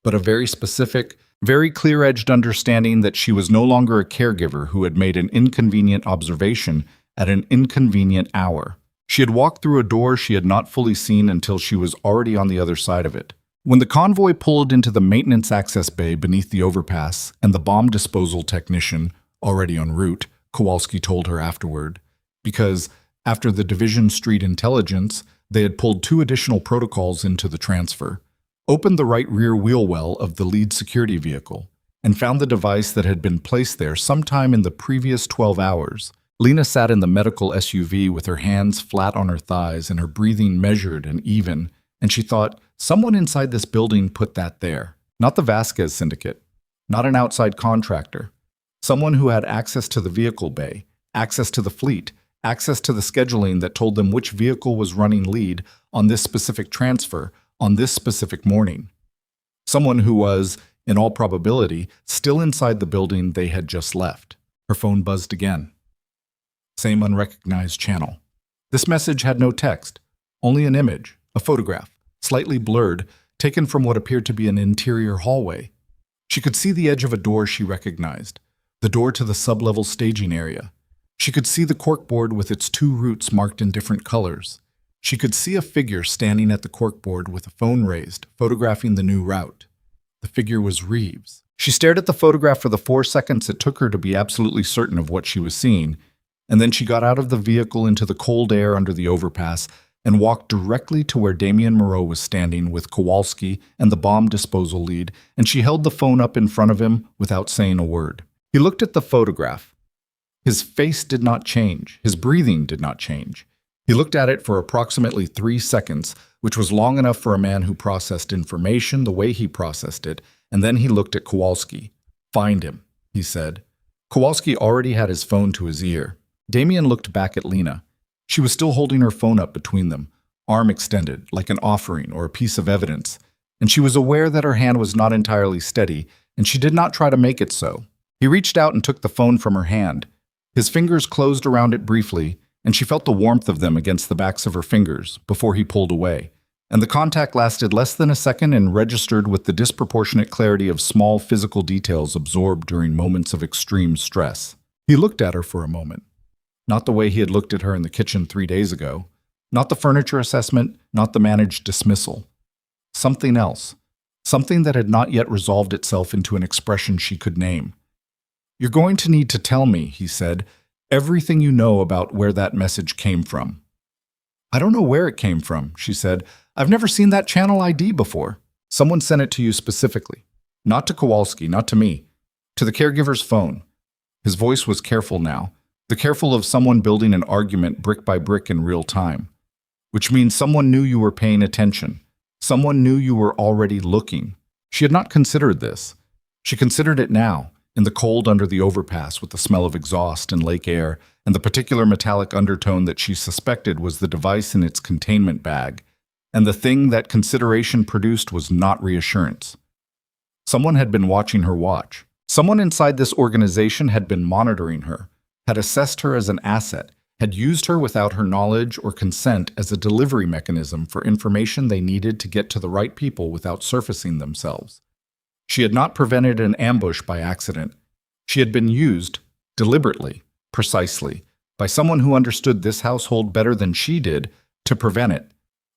A: but a very specific, very clear-edged understanding that she was no longer a caregiver who had made an inconvenient observation at an inconvenient hour. She had walked through a door she had not fully seen until she was already on the other side of it. When the convoy pulled into the maintenance access bay beneath the overpass and the bomb disposal technician, already en route, Kowalski told her afterward, because after the Division Street intelligence, they had pulled 2 additional protocols into the transfer, opened the right rear wheel well of the lead security vehicle, and found the device that had been placed there sometime in the previous 12 hours. Lena sat in the medical SUV with her hands flat on her thighs and her breathing measured and even, and she thought, someone inside this building put that there. Not the Vasquez syndicate, not an outside contractor. Someone who had access to the vehicle bay, access to the fleet, access to the scheduling that told them which vehicle was running lead on this specific transfer, on this specific morning. Someone who was, in all probability, still inside the building they had just left. Her phone buzzed again. Same unrecognized channel. This message had no text, only an image, a photograph, slightly blurred, taken from what appeared to be an interior hallway. She could see the edge of a door she recognized, the door to the sub-level staging area. She could see the corkboard with its 2 routes marked in different colors. She could see a figure standing at the corkboard with a phone raised, photographing the new route. The figure was Reeves. She stared at the photograph for the 4 seconds it took her to be absolutely certain of what she was seeing, and then she got out of the vehicle into the cold air under the overpass and walked directly to where Damien Moreau was standing with Kowalski and the bomb disposal lead, and she held the phone up in front of him without saying a word. He looked at the photograph. His face did not change. His breathing did not change. He looked at it for approximately 3 seconds, which was long enough for a man who processed information the way he processed it, and then he looked at Kowalski. "Find him," he said. Kowalski already had his phone to his ear. Damien looked back at Lena. She was still holding her phone up between them, arm extended, like an offering or a piece of evidence, and she was aware that her hand was not entirely steady, and she did not try to make it so. He reached out and took the phone from her hand. His fingers closed around it briefly, and she felt the warmth of them against the backs of her fingers before he pulled away. And the contact lasted less than a second and registered with the disproportionate clarity of small physical details absorbed during moments of extreme stress. He looked at her for a moment. Not the way he had looked at her in the kitchen 3 days ago. Not the furniture assessment, not the managed dismissal. Something else. Something that had not yet resolved itself into an expression she could name. "You're going to need to tell me," he said, "everything you know about where that message came from." "I don't know where it came from," she said. "I've never seen that channel ID before." "Someone sent it to you specifically. Not to Kowalski, not to me. To the caregiver's phone." His voice was careful now, the careful of someone building an argument brick by brick in real time. "Which means someone knew you were paying attention. Someone knew you were already looking." She had not considered this. She considered it now, in the cold under the overpass with the smell of exhaust and lake air, and the particular metallic undertone that she suspected was the device in its containment bag. And the thing that consideration produced was not reassurance. Someone had been watching her watch. Someone inside this organization had been monitoring her, had assessed her as an asset, had used her without her knowledge or consent as a delivery mechanism for information they needed to get to the right people without surfacing themselves. She had not prevented an ambush by accident. She had been used, deliberately, precisely, by someone who understood this household better than she did, to prevent it.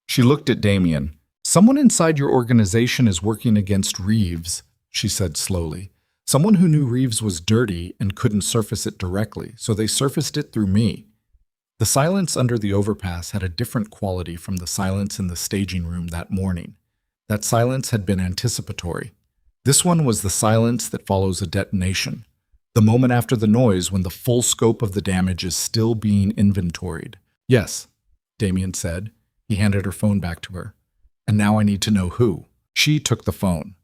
A: She looked at Damien. "Someone inside your organization is working against Reeves," she said slowly. "Someone who knew Reeves was dirty and couldn't surface it directly, so they surfaced it through me." The silence under the overpass had a different quality from the silence in the staging room that morning. That silence had been anticipatory. This one was the silence that follows a detonation, the moment after the noise when the full scope of the damage is still being inventoried. "Yes," Damien said. He handed her phone back to her. "And now I need to know who." She took the phone.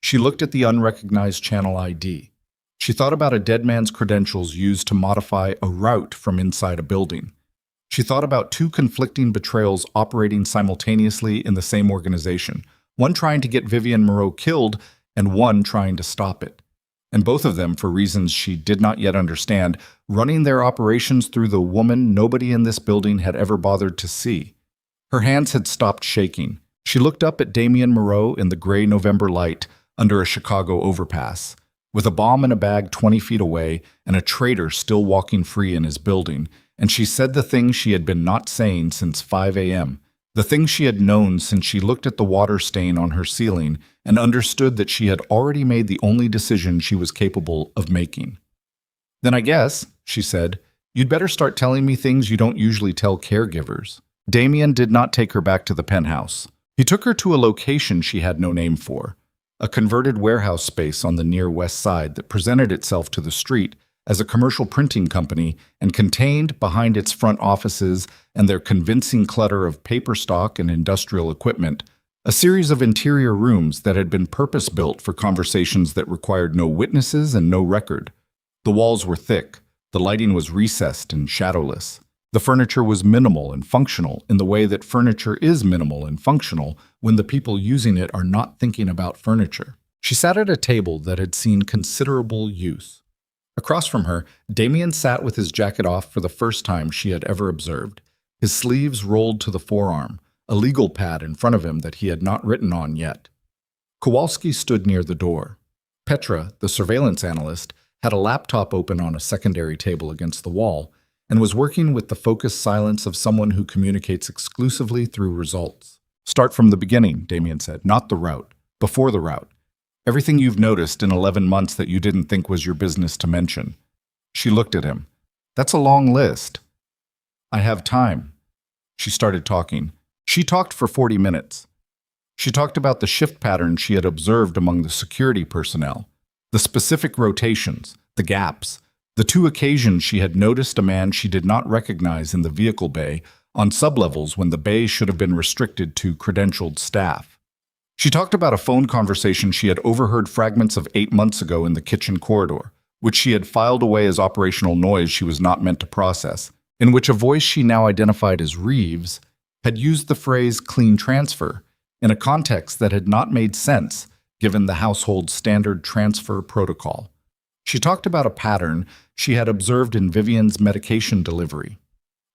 A: She looked at the unrecognized channel ID. She thought about a dead man's credentials used to modify a route from inside a building. She thought about 2 conflicting betrayals operating simultaneously in the same organization, one trying to get Vivian Moreau killed and one trying to stop it. And both of them, for reasons she did not yet understand, running their operations through the woman nobody in this building had ever bothered to see. Her hands had stopped shaking. She looked up at Damien Moreau in the gray November light under a Chicago overpass, with a bomb in a bag 20 feet away and a traitor still walking free in his building, and she said the thing she had been not saying since 5 a.m., the thing she had known since she looked at the water stain on her ceiling and understood that she had already made the only decision she was capable of making. "Then I guess," she said, "you'd better start telling me things you don't usually tell caregivers." Damien did not take her back to the penthouse. He took her to a location she had no name for, a converted warehouse space on the near west side that presented itself to the street as a commercial printing company and contained, behind its front offices and their convincing clutter of paper stock and industrial equipment, a series of interior rooms that had been purpose-built for conversations that required no witnesses and no record. The walls were thick, the lighting was recessed and shadowless. The furniture was minimal and functional in the way that furniture is minimal and functional when the people using it are not thinking about furniture. She sat at a table that had seen considerable use. Across from her, Damien sat with his jacket off for the first time she had ever observed, his sleeves rolled to the forearm, a legal pad in front of him that he had not written on yet. Kowalski stood near the door. Petra, the surveillance analyst, had a laptop open on a secondary table against the wall and was working with the focused silence of someone who communicates exclusively through results. "Start from the beginning," Damien said, "not the route, before the route. Everything you've noticed in 11 months that you didn't think was your business to mention." She looked at him. "That's a long list." "I have time." She started talking. She talked for 40 minutes. She talked about the shift pattern she had observed among the security personnel, the specific rotations, the gaps, the 2 occasions she had noticed a man she did not recognize in the vehicle bay on sublevels when the bay should have been restricted to credentialed staff. She talked about a phone conversation she had overheard fragments of 8 months ago in the kitchen corridor, which she had filed away as operational noise she was not meant to process, in which a voice she now identified as Reeves had used the phrase clean transfer in a context that had not made sense given the household's standard transfer protocol. She talked about a pattern she had observed in Vivian's medication delivery.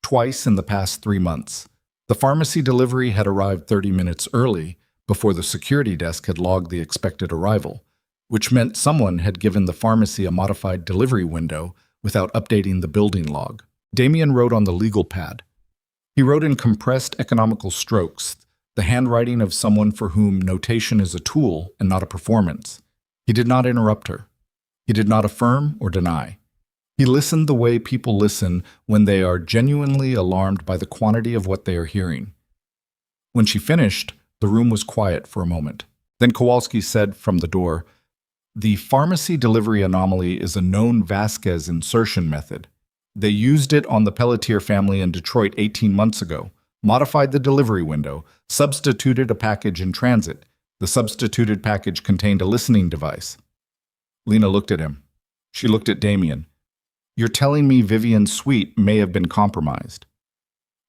A: Twice in the past 3 months, the pharmacy delivery had arrived 30 minutes early before the security desk had logged the expected arrival, which meant someone had given the pharmacy a modified delivery window without updating the building log. Damien wrote on the legal pad. He wrote in compressed economical strokes, the handwriting of someone for whom notation is a tool and not a performance. He did not interrupt her. He did not affirm or deny. He listened the way people listen when they are genuinely alarmed by the quantity of what they are hearing. When she finished, the room was quiet for a moment. Then Kowalski said from the door, "The pharmacy delivery anomaly is a known Vasquez insertion method. They used it on the Pelletier family in Detroit 18 months ago, modified the delivery window, substituted a package in transit. The substituted package contained a listening device." Lena looked at him. She looked at Damien. "You're telling me Vivian's suite may have been compromised?"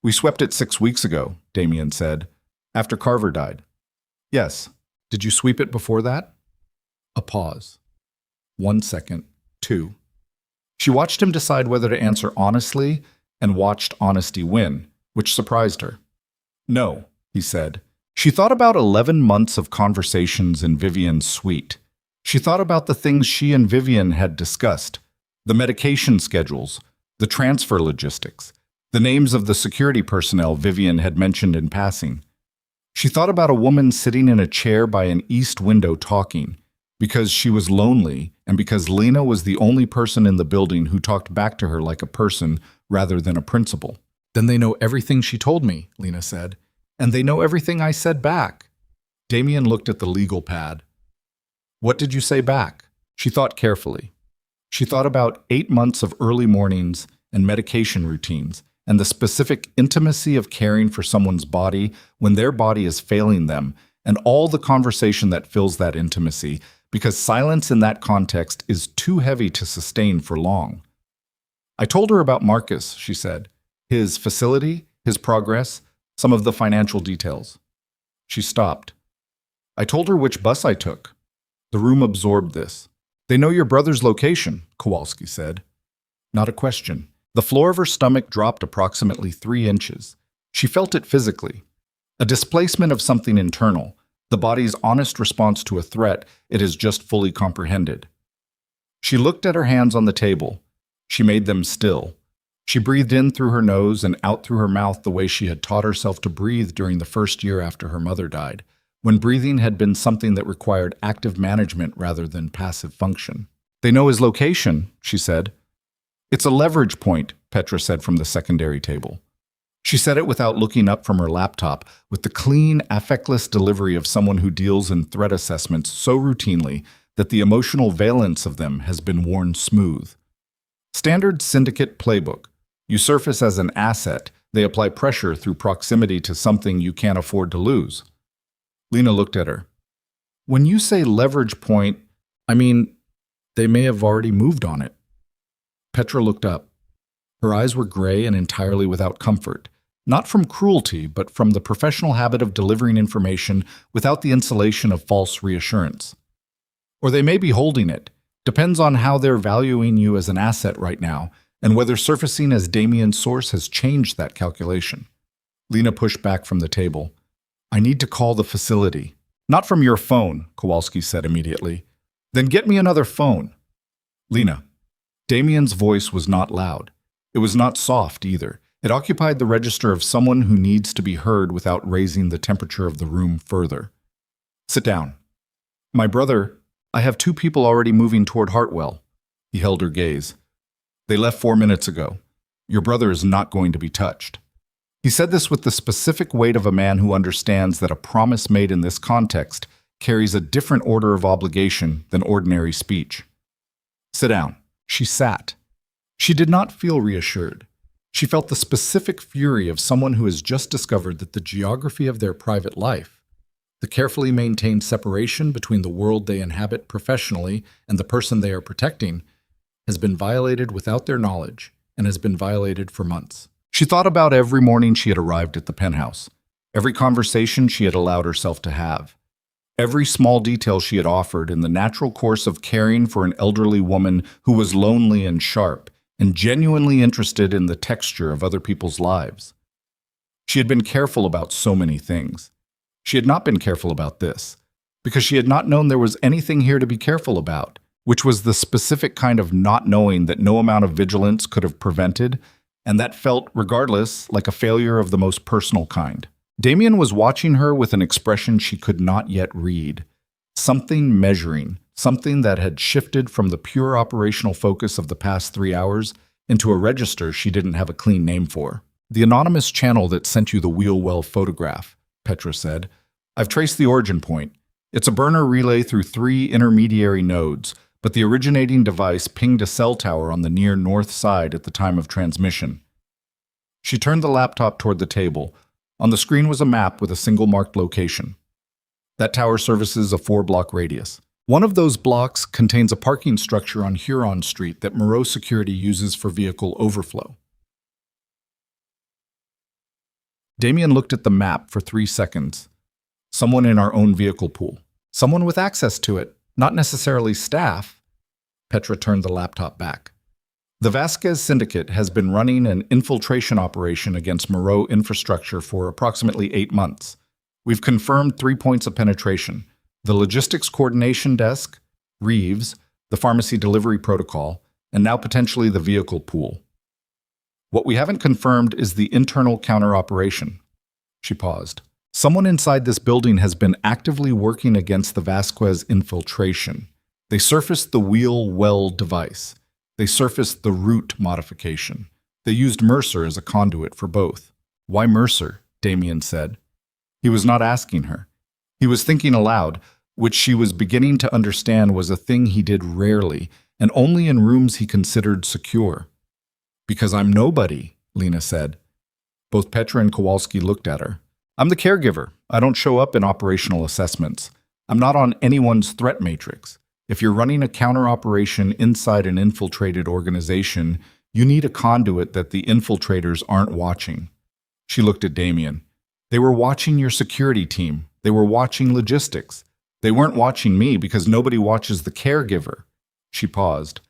A: "We swept it 6 weeks ago," Damien said, "after Carver died." "Yes. Did you sweep it before that?" A pause. 1 second. 2. She watched him decide whether to answer honestly and watched honesty win, which surprised her. "No," he said. She thought about 11 months of conversations in Vivian's suite. She thought about the things she and Vivian had discussed, the medication schedules, the transfer logistics, the names of the security personnel Vivian had mentioned in passing. She thought about a woman sitting in a chair by an east window talking, because she was lonely and because Lena was the only person in the building who talked back to her like a person rather than a principal. "Then they know everything she told me," Lena said, "and they know everything I said back." Damien looked at the legal pad. "What did you say back?" She thought carefully. She thought about 8 months of early mornings and medication routines, and the specific intimacy of caring for someone's body when their body is failing them, and all the conversation that fills that intimacy, because silence in that context is too heavy to sustain for long. "I told her about Marcus," she said. "His facility, his progress, some of the financial details." She stopped. "I told her which bus I took." The room absorbed this. "They know your brother's location," Kowalski said. Not a question. The floor of her stomach dropped approximately 3 inches. She felt it physically. A displacement of something internal, the body's honest response to a threat it has just fully comprehended. She looked at her hands on the table. She made them still. She breathed in through her nose and out through her mouth the way she had taught herself to breathe during the first year after her mother died, when breathing had been something that required active management rather than passive function. "They know his location," she said. "It's a leverage point," Petra said from the secondary table. She said it without looking up from her laptop, with the clean, affectless delivery of someone who deals in threat assessments so routinely that the emotional valence of them has been worn smooth. Standard syndicate playbook. You surface as an asset, they apply pressure through proximity to something you can't afford to lose. Lena looked at her. "When you say leverage point, I mean, they may have already moved on it." Petra looked up. Her eyes were gray and entirely without comfort, not from cruelty, but from the professional habit of delivering information without the insulation of false reassurance. "Or they may be holding it. Depends on how they're valuing you as an asset right now, and whether surfacing as Damien's source has changed that calculation." Lena pushed back from the table. "I need to call the facility." "Not from your phone," Kowalski said immediately. "Then get me another phone." "Lena." Damien's voice was not loud. It was not soft either. It occupied the register of someone who needs to be heard without raising the temperature of the room further. "Sit down." "My brother, I have 2 people already moving toward Hartwell." He held her gaze. "They left 4 minutes ago. Your brother is not going to be touched." He said this with the specific weight of a man who understands that a promise made in this context carries a different order of obligation than ordinary speech. "Sit down." She sat. She did not feel reassured. She felt the specific fury of someone who has just discovered that the geography of their private life, the carefully maintained separation between the world they inhabit professionally and the person they are protecting, has been violated without their knowledge and has been violated for months. She thought about every morning she had arrived at the penthouse, every conversation she had allowed herself to have, every small detail she had offered in the natural course of caring for an elderly woman who was lonely and sharp and genuinely interested in the texture of other people's lives. She had been careful about so many things. She had not been careful about this, because she had not known there was anything here to be careful about, which was the specific kind of not knowing that no amount of vigilance could have prevented, and that felt, regardless, like a failure of the most personal kind. Damien was watching her with an expression she could not yet read. Something measuring, something that had shifted from the pure operational focus of the past 3 hours into a register she didn't have a clean name for. "The anonymous channel that sent you the wheel-well photograph," Petra said. "I've traced the origin point. It's a burner relay through 3 intermediary nodes, but the originating device pinged a cell tower on the near north side at the time of transmission." She turned the laptop toward the table. On the screen was a map with a single marked location. That tower services a 4-block radius. One of those blocks contains a parking structure on Huron Street that Moreau Security uses for vehicle overflow. Damien looked at the map for 3 seconds. Someone in our own vehicle pool. Someone with access to it, not necessarily staff. Petra turned the laptop back. "The Vasquez Syndicate has been running an infiltration operation against Moreau infrastructure for approximately 8 months. We've confirmed 3 points of penetration: the Logistics Coordination Desk, Reeves, the Pharmacy Delivery Protocol, and now potentially the vehicle pool. What we haven't confirmed is the internal counter-operation." She paused. "Someone inside this building has been actively working against the Vasquez infiltration. They surfaced the wheel-well device. They surfaced the route modification. They used Mercer as a conduit for both." "Why Mercer?" Damien said. He was not asking her. He was thinking aloud, which she was beginning to understand was a thing he did rarely, and only in rooms he considered secure. "Because I'm nobody," Lena said. Both Petra and Kowalski looked at her. "I'm the caregiver. I don't show up in operational assessments. I'm not on anyone's threat matrix. If you're running a counter-operation inside an infiltrated organization, you need a conduit that the infiltrators aren't watching." She looked at Damien. "They were watching your security team. They were watching logistics. They weren't watching me because nobody watches the caregiver." She paused.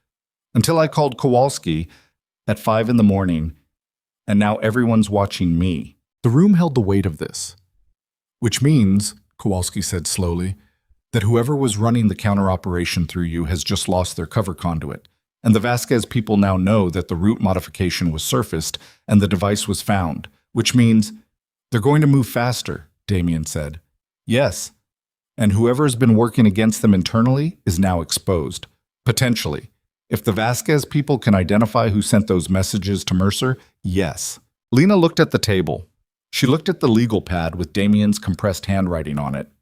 A: "Until I called Kowalski at 5 in the morning, and now everyone's watching me." The room held the weight of this. "Which means," Kowalski said slowly, "that whoever was running the counter-operation through you has just lost their cover conduit, and the Vasquez people now know that the route modification was surfaced and the device was found, which means they're going to move faster," Damien said. "Yes, and whoever has been working against them internally is now exposed. Potentially. If the Vasquez people can identify who sent those messages to Mercer, yes." Lena looked at the table. She looked at the legal pad with Damien's compressed handwriting on it.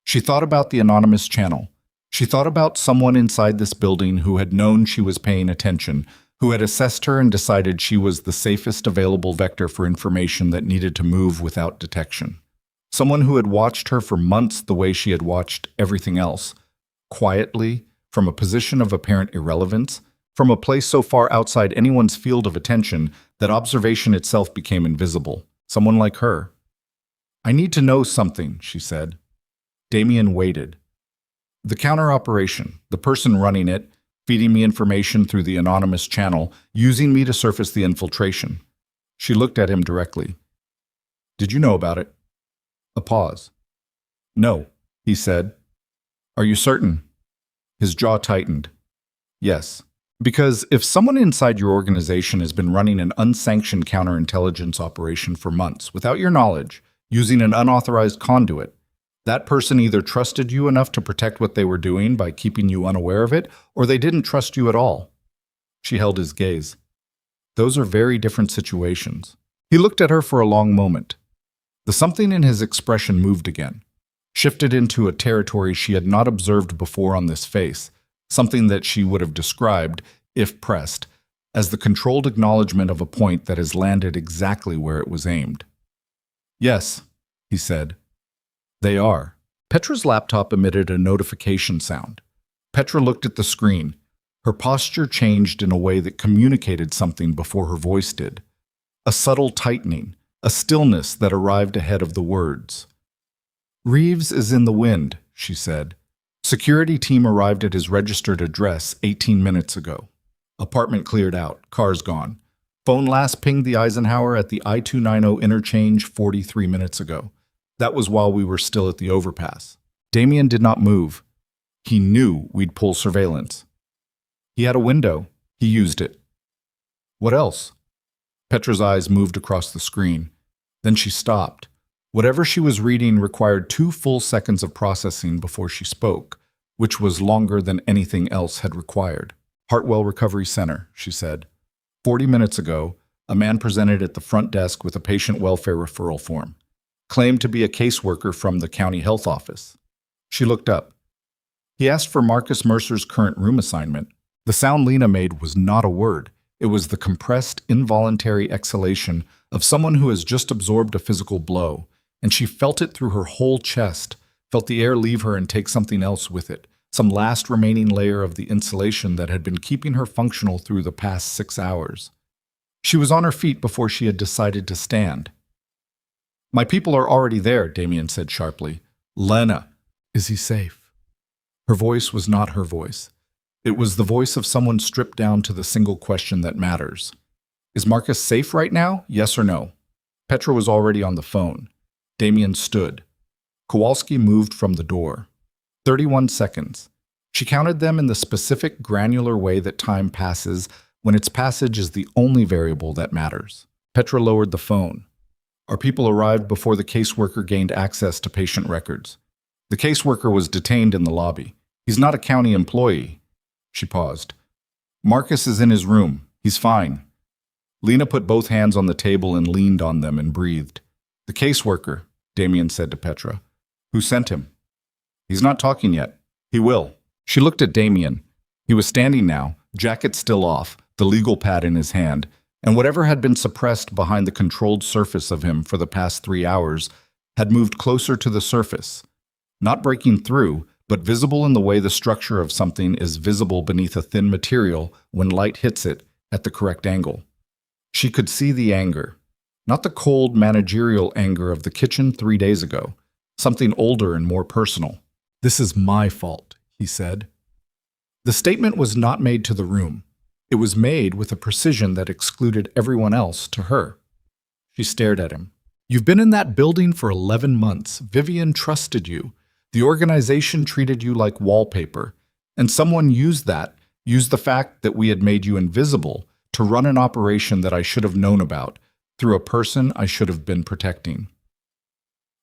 A: She thought about the anonymous channel. She thought about someone inside this building who had known she was paying attention, who had assessed her and decided she was the safest available vector for information that needed to move without detection. Someone who had watched her for months the way she had watched everything else, quietly, from a position of apparent irrelevance, from a place so far outside anyone's field of attention that observation itself became invisible. Someone like her. "I need to know something," she said. Damien waited. "The counter-operation, the person running it, feeding me information through the anonymous channel, using me to surface the infiltration." She looked at him directly. "Did you know about it?" A pause. "No," he said. "Are you certain?" His jaw tightened. "Yes. Because if someone inside your organization has been running an unsanctioned counterintelligence operation for months, without your knowledge, using an unauthorized conduit, that person either trusted you enough to protect what they were doing by keeping you unaware of it, or they didn't trust you at all." She held his gaze. "Those are very different situations." He looked at her for a long moment. The something in his expression moved again, shifted into a territory she had not observed before on this face, something that she would have described, if pressed, as the controlled acknowledgement of a point that has landed exactly where it was aimed. "Yes," he said. "They are." Petra's laptop emitted a notification sound. Petra looked at the screen. Her posture changed in a way that communicated something before her voice did. A subtle tightening, a stillness that arrived ahead of the words. "Reeves is in the wind," she said. "Security team arrived at his registered address 18 minutes ago. Apartment cleared out, cars gone. Phone last pinged the Eisenhower at the I-290 interchange 43 minutes ago. That was while we were still at the overpass." Damien did not move. He knew we'd pull surveillance. He had a window. He used it. "What else?" Petra's eyes moved across the screen. Then she stopped. Whatever she was reading required 2 full seconds of processing before she spoke, which was longer than anything else had required. "Hartwell Recovery Center," she said. 40 minutes ago, a man presented at the front desk with a patient welfare referral form. Claimed to be a caseworker from the county health office. She looked up. He asked for Marcus Mercer's current room assignment. The sound Lena made was not a word. It was the compressed, involuntary exhalation of someone who has just absorbed a physical blow, and she felt it through her whole chest, felt the air leave her and take something else with it, some last remaining layer of the insulation that had been keeping her functional through the past 6 hours. She was on her feet before she had decided to stand. "My people are already there," Damien said sharply. "Lena, is he safe?" Her voice was not her voice. It was the voice of someone stripped down to the single question that matters. "Is Marcus safe right now? Yes or no?" Petra was already on the phone. Damien stood. Kowalski moved from the door. 31 seconds. She counted them in the specific, granular way that time passes when its passage is the only variable that matters. Petra lowered the phone. Our people arrived before the caseworker gained access to patient records. The caseworker was detained in the lobby. He's not a county employee. She paused. "Marcus is in his room. He's fine." Lena put both hands on the table and leaned on them and breathed. "The caseworker," Damien said to Petra. "Who sent him?" "He's not talking yet. He will." She looked at Damien. He was standing now, jacket still off, the legal pad in his hand, and whatever had been suppressed behind the controlled surface of him for the past 3 hours had moved closer to the surface. Not breaking through, but visible in the way the structure of something is visible beneath a thin material when light hits it at the correct angle. She could see the anger. Not the cold, managerial anger of the kitchen 3 days ago. Something older and more personal. "This is my fault," he said. The statement was not made to the room. It was made with a precision that excluded everyone else to her. She stared at him. "You've been in that building for 11 months. Vivian trusted you. The organization treated you like wallpaper. And someone used the fact that we had made you invisible, to run an operation that I should have known about, through a person I should have been protecting."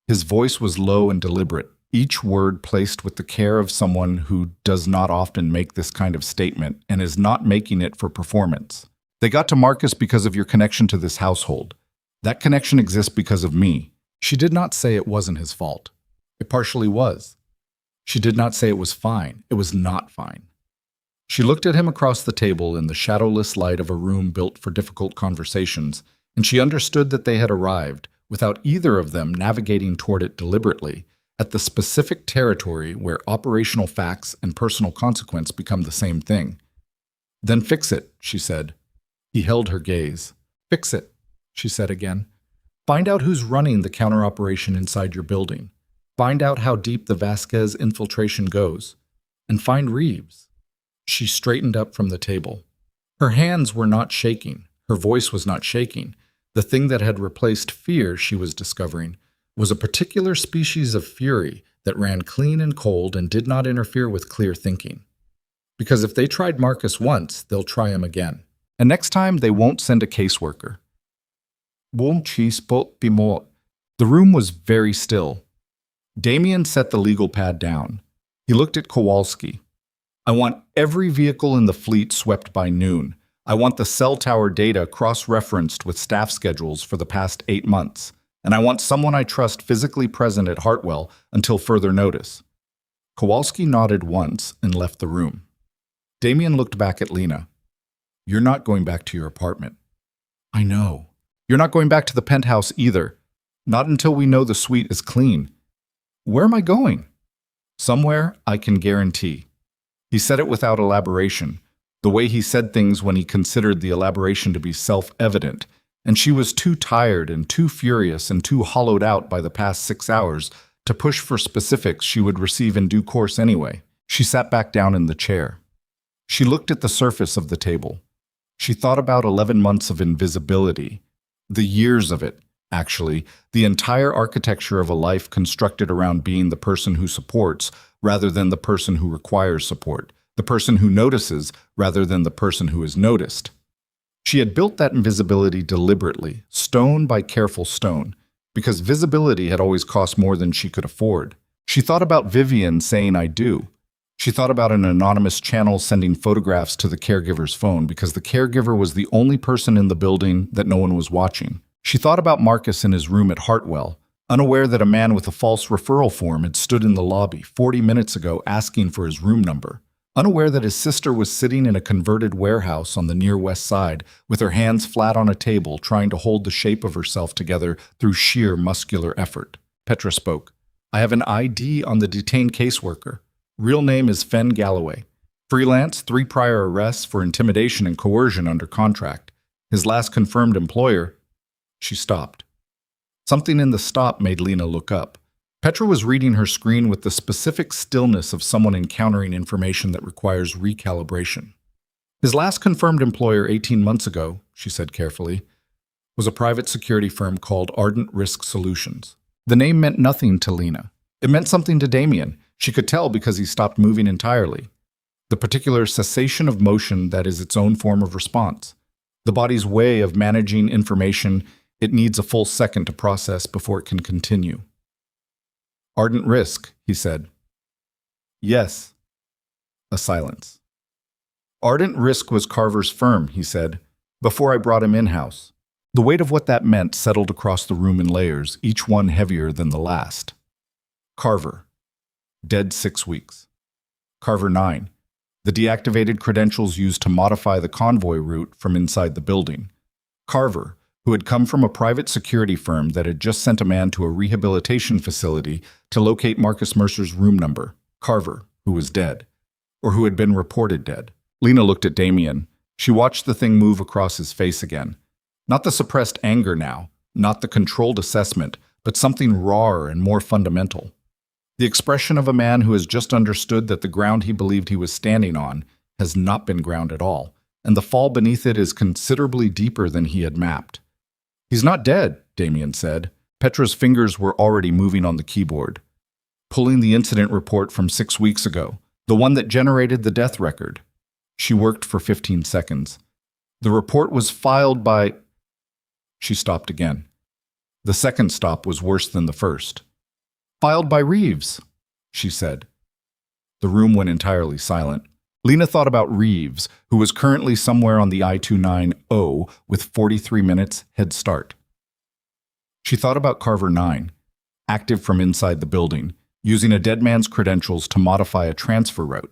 A: His voice was low and deliberate, each word placed with the care of someone who does not often make this kind of statement and is not making it for performance. "They got to Marcus because of your connection to this household. That connection exists because of me." She did not say it wasn't his fault. It partially was. She did not say it was fine. It was not fine. She looked at him across the table in the shadowless light of a room built for difficult conversations, and she understood that they had arrived, without either of them navigating toward it deliberately, at the specific territory where operational facts and personal consequence become the same thing. "Then fix it," she said. He held her gaze. "Fix it," she said again. "Find out who's running the counter-operation inside your building. Find out how deep the Vasquez infiltration goes. And find Reeves." She straightened up from the table. Her hands were not shaking. Her voice was not shaking. The thing that had replaced fear, she was discovering, was a particular species of fury that ran clean and cold and did not interfere with clear thinking. Because if they tried Marcus once, they'll try him again. And next time, they won't send a caseworker. The room was very still. Damien set the legal pad down. He looked at Kowalski. "I want every vehicle in the fleet swept by noon. I want the cell tower data cross-referenced with staff schedules for the past 8 months. And I want someone I trust physically present at Hartwell until further notice." Kowalski nodded once and left the room. Damien looked back at Lena. You're not going back to your apartment. I know. You're not going back to the penthouse either. Not until we know the suite is clean. Where am I going? Somewhere I can guarantee. He said it without elaboration, the way he said things when he considered the elaboration to be self-evident, and she was too tired and too furious and too hollowed out by the past 6 hours to push for specifics she would receive in due course anyway. She sat back down in the chair. She looked at the surface of the table. She thought about 11 months of invisibility. The years of it, actually, the entire architecture of a life constructed around being the person who supports rather than the person who requires support, the person who notices rather than the person who is noticed. She had built that invisibility deliberately, stone by careful stone, because visibility had always cost more than she could afford. She thought about Vivian saying "I do." She thought about an anonymous channel sending photographs to the caregiver's phone because the caregiver was the only person in the building that no one was watching. She thought about Marcus in his room at Hartwell, unaware that a man with a false referral form had stood in the lobby 40 minutes ago asking for his room number. Unaware that his sister was sitting in a converted warehouse on the near west side with her hands flat on a table trying to hold the shape of herself together through sheer muscular effort. Petra spoke. I have an ID on the detained caseworker. Real name is Fen Galloway. Freelance, 3 prior arrests for intimidation and coercion under contract. His last confirmed employer. She stopped. Something in the stop made Lena look up. Petra was reading her screen with the specific stillness of someone encountering information that requires recalibration. His last confirmed employer 18 months ago, she said carefully, was a private security firm called Ardent Risk Solutions. The name meant nothing to Lena. It meant something to Damien. She could tell because he stopped moving entirely. The particular cessation of motion that is its own form of response. The body's way of managing information it needs a full second to process before it can continue. Ardent Risk, he said. Yes. A silence. Ardent Risk was Carver's firm, he said, before I brought him in-house. The weight of what that meant settled across the room in layers, each one heavier than the last. Carver. Dead 6 weeks. Carver 9. The deactivated credentials used to modify the convoy route from inside the building. Carver, who had come from a private security firm that had just sent a man to a rehabilitation facility to locate Marcus Mercer's room number. Carver, who was dead, or who had been reported dead. Lena looked at Damien. She watched the thing move across his face again. Not the suppressed anger now, not the controlled assessment, but something rawer and more fundamental. The expression of a man who has just understood that the ground he believed he was standing on has not been ground at all, and the fall beneath it is considerably deeper than he had mapped. He's not dead, Damien said. Petra's fingers were already moving on the keyboard, pulling the incident report from 6 weeks ago, the one that generated the death record. She worked for 15 seconds. The report was filed by... She stopped again. The second stop was worse than the first. Filed by Reeves, she said. The room went entirely silent. Lena thought about Reeves, who was currently somewhere on the I-290 with 43 minutes head start. She thought about Carver 9, active from inside the building, using a dead man's credentials to modify a transfer route.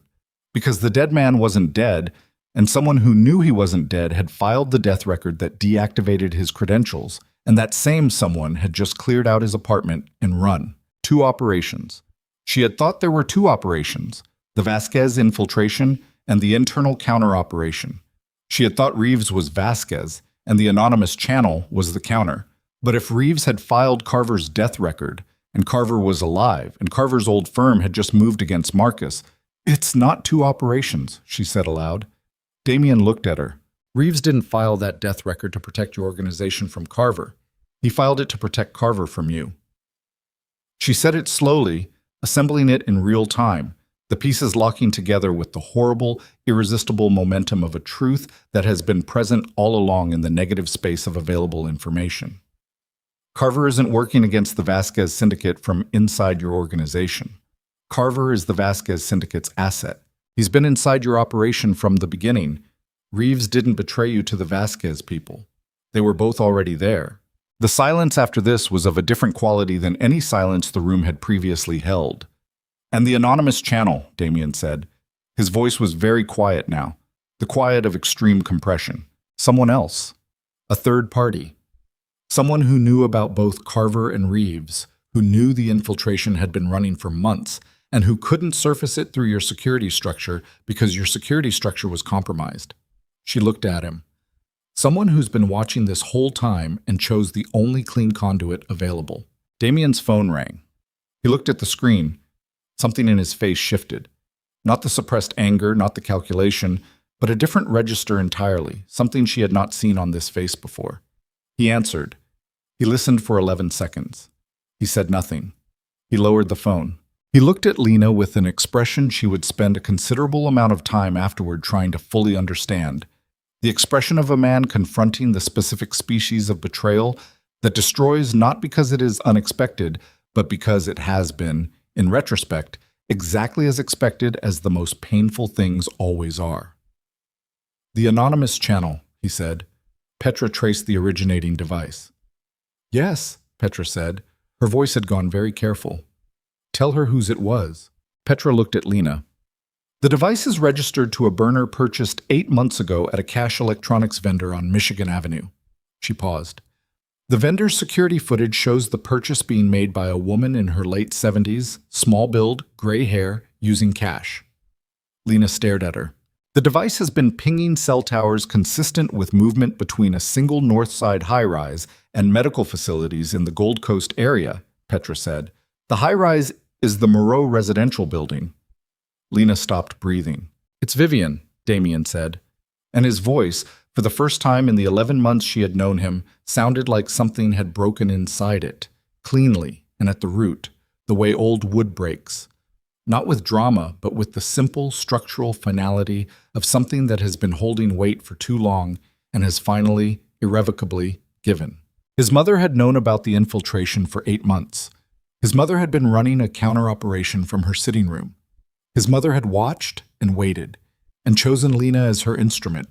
A: Because the dead man wasn't dead, and someone who knew he wasn't dead had filed the death record that deactivated his credentials, and that same someone had just cleared out his apartment and run. 2 operations. She had thought there were 2 operations, the Vasquez infiltration and the internal counter-operation. She had thought Reeves was Vasquez, and the anonymous channel was the counter. But if Reeves had filed Carver's death record, and Carver was alive, and Carver's old firm had just moved against Marcus, it's not 2 operations, she said aloud. Damien looked at her. Reeves didn't file that death record to protect your organization from Carver. He filed it to protect Carver from you. She said it slowly, assembling it in real time, the pieces locking together with the horrible, irresistible momentum of a truth that has been present all along in the negative space of available information. Carver isn't working against the Vasquez syndicate from inside your organization. Carver is the Vasquez syndicate's asset. He's been inside your operation from the beginning. Reeves didn't betray you to the Vasquez people. They were both already there. The silence after this was of a different quality than any silence the room had previously held. And the anonymous channel, Damien said. His voice was very quiet now. The quiet of extreme compression. Someone else. A third party. Someone who knew about both Carver and Reeves, who knew the infiltration had been running for months, and who couldn't surface it through your security structure because your security structure was compromised. She looked at him. Someone who's been watching this whole time and chose the only clean conduit available. Damien's phone rang. He looked at the screen. Something in his face shifted. Not the suppressed anger, not the calculation, but a different register entirely, something she had not seen on this face before. He answered. He listened for 11 seconds. He said nothing. He lowered the phone. He looked at Lena with an expression she would spend a considerable amount of time afterward trying to fully understand. The expression of a man confronting the specific species of betrayal that destroys not because it is unexpected, but because it has been, in retrospect, exactly as expected as the most painful things always are. The anonymous channel, he said. Petra traced the originating device. Yes, Petra said. Her voice had gone very careful. Tell her whose it was. Petra looked at Lena. The device is registered to a burner purchased 8 months ago at a cash electronics vendor on Michigan Avenue. She paused. The vendor's security footage shows the purchase being made by a woman in her late 70s, small build, gray hair, using cash. Lena stared at her. The device has been pinging cell towers consistent with movement between a single north side high-rise and medical facilities in the Gold Coast area, Petra said. The high-rise is the Moreau residential building. Lena stopped breathing. It's Vivian, Damien said. And his voice, for the first time in the 11 months she had known him, sounded like something had broken inside it, cleanly and at the root, the way old wood breaks. Not with drama, but with the simple structural finality of something that has been holding weight for too long and has finally, irrevocably, given. His mother had known about the infiltration for 8 months. His mother had been running a counter-operation from her sitting room. His mother had watched and waited, and chosen Lena as her instrument,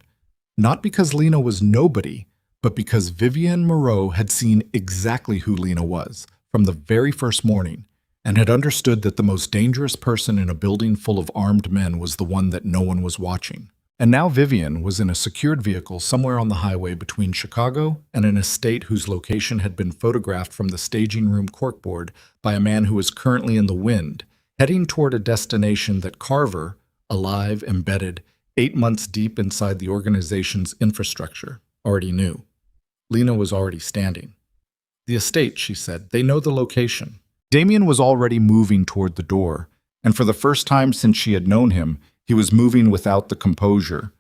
A: not because Lena was nobody, but because Vivian Moreau had seen exactly who Lena was from the very first morning, and had understood that the most dangerous person in a building full of armed men was the one that no one was watching. And now Vivian was in a secured vehicle somewhere on the highway between Chicago and an estate whose location had been photographed from the staging room corkboard by a man who was currently in the wind, heading toward a destination that Carver, alive, embedded, 8 months deep inside the organization's infrastructure, already knew. Lena was already standing. The estate, she said, they know the location. Damien was already moving toward the door, and for the first time since she had known him, he was moving without the composure,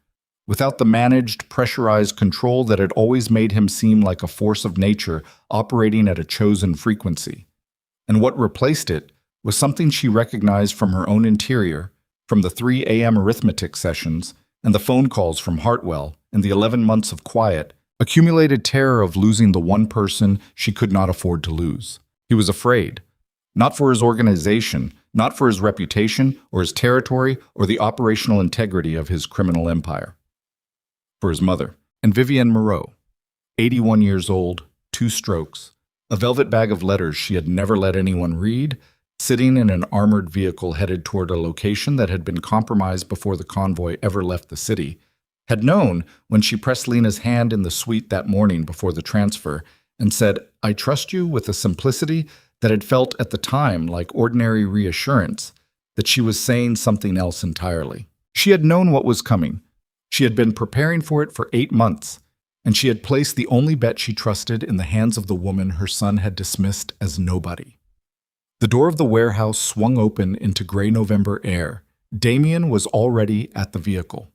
A: without the managed, pressurized control that had always made him seem like a force of nature operating at a chosen frequency. And what replaced it was something she recognized from her own interior, from the 3 a.m. arithmetic sessions and the phone calls from Hartwell and the 11 months of quiet, accumulated terror of losing the one person she could not afford to lose. He was afraid. Not for his organization, not for his reputation or his territory or the operational integrity of his criminal empire. For his mother. And Vivian Moreau, 81 years old, 2 strokes, a velvet bag of letters she had never let anyone read, sitting in an armored vehicle headed toward a location that had been compromised before the convoy ever left the city, had known when she pressed Lena's hand in the suite that morning before the transfer and said, "I trust you," with a simplicity that had felt at the time like ordinary reassurance, that she was saying something else entirely. She had known what was coming. She had been preparing for it for 8 months, and she had placed the only bet she trusted in the hands of the woman her son had dismissed as nobody. The door of the warehouse swung open into gray November air. Damien was already at the vehicle.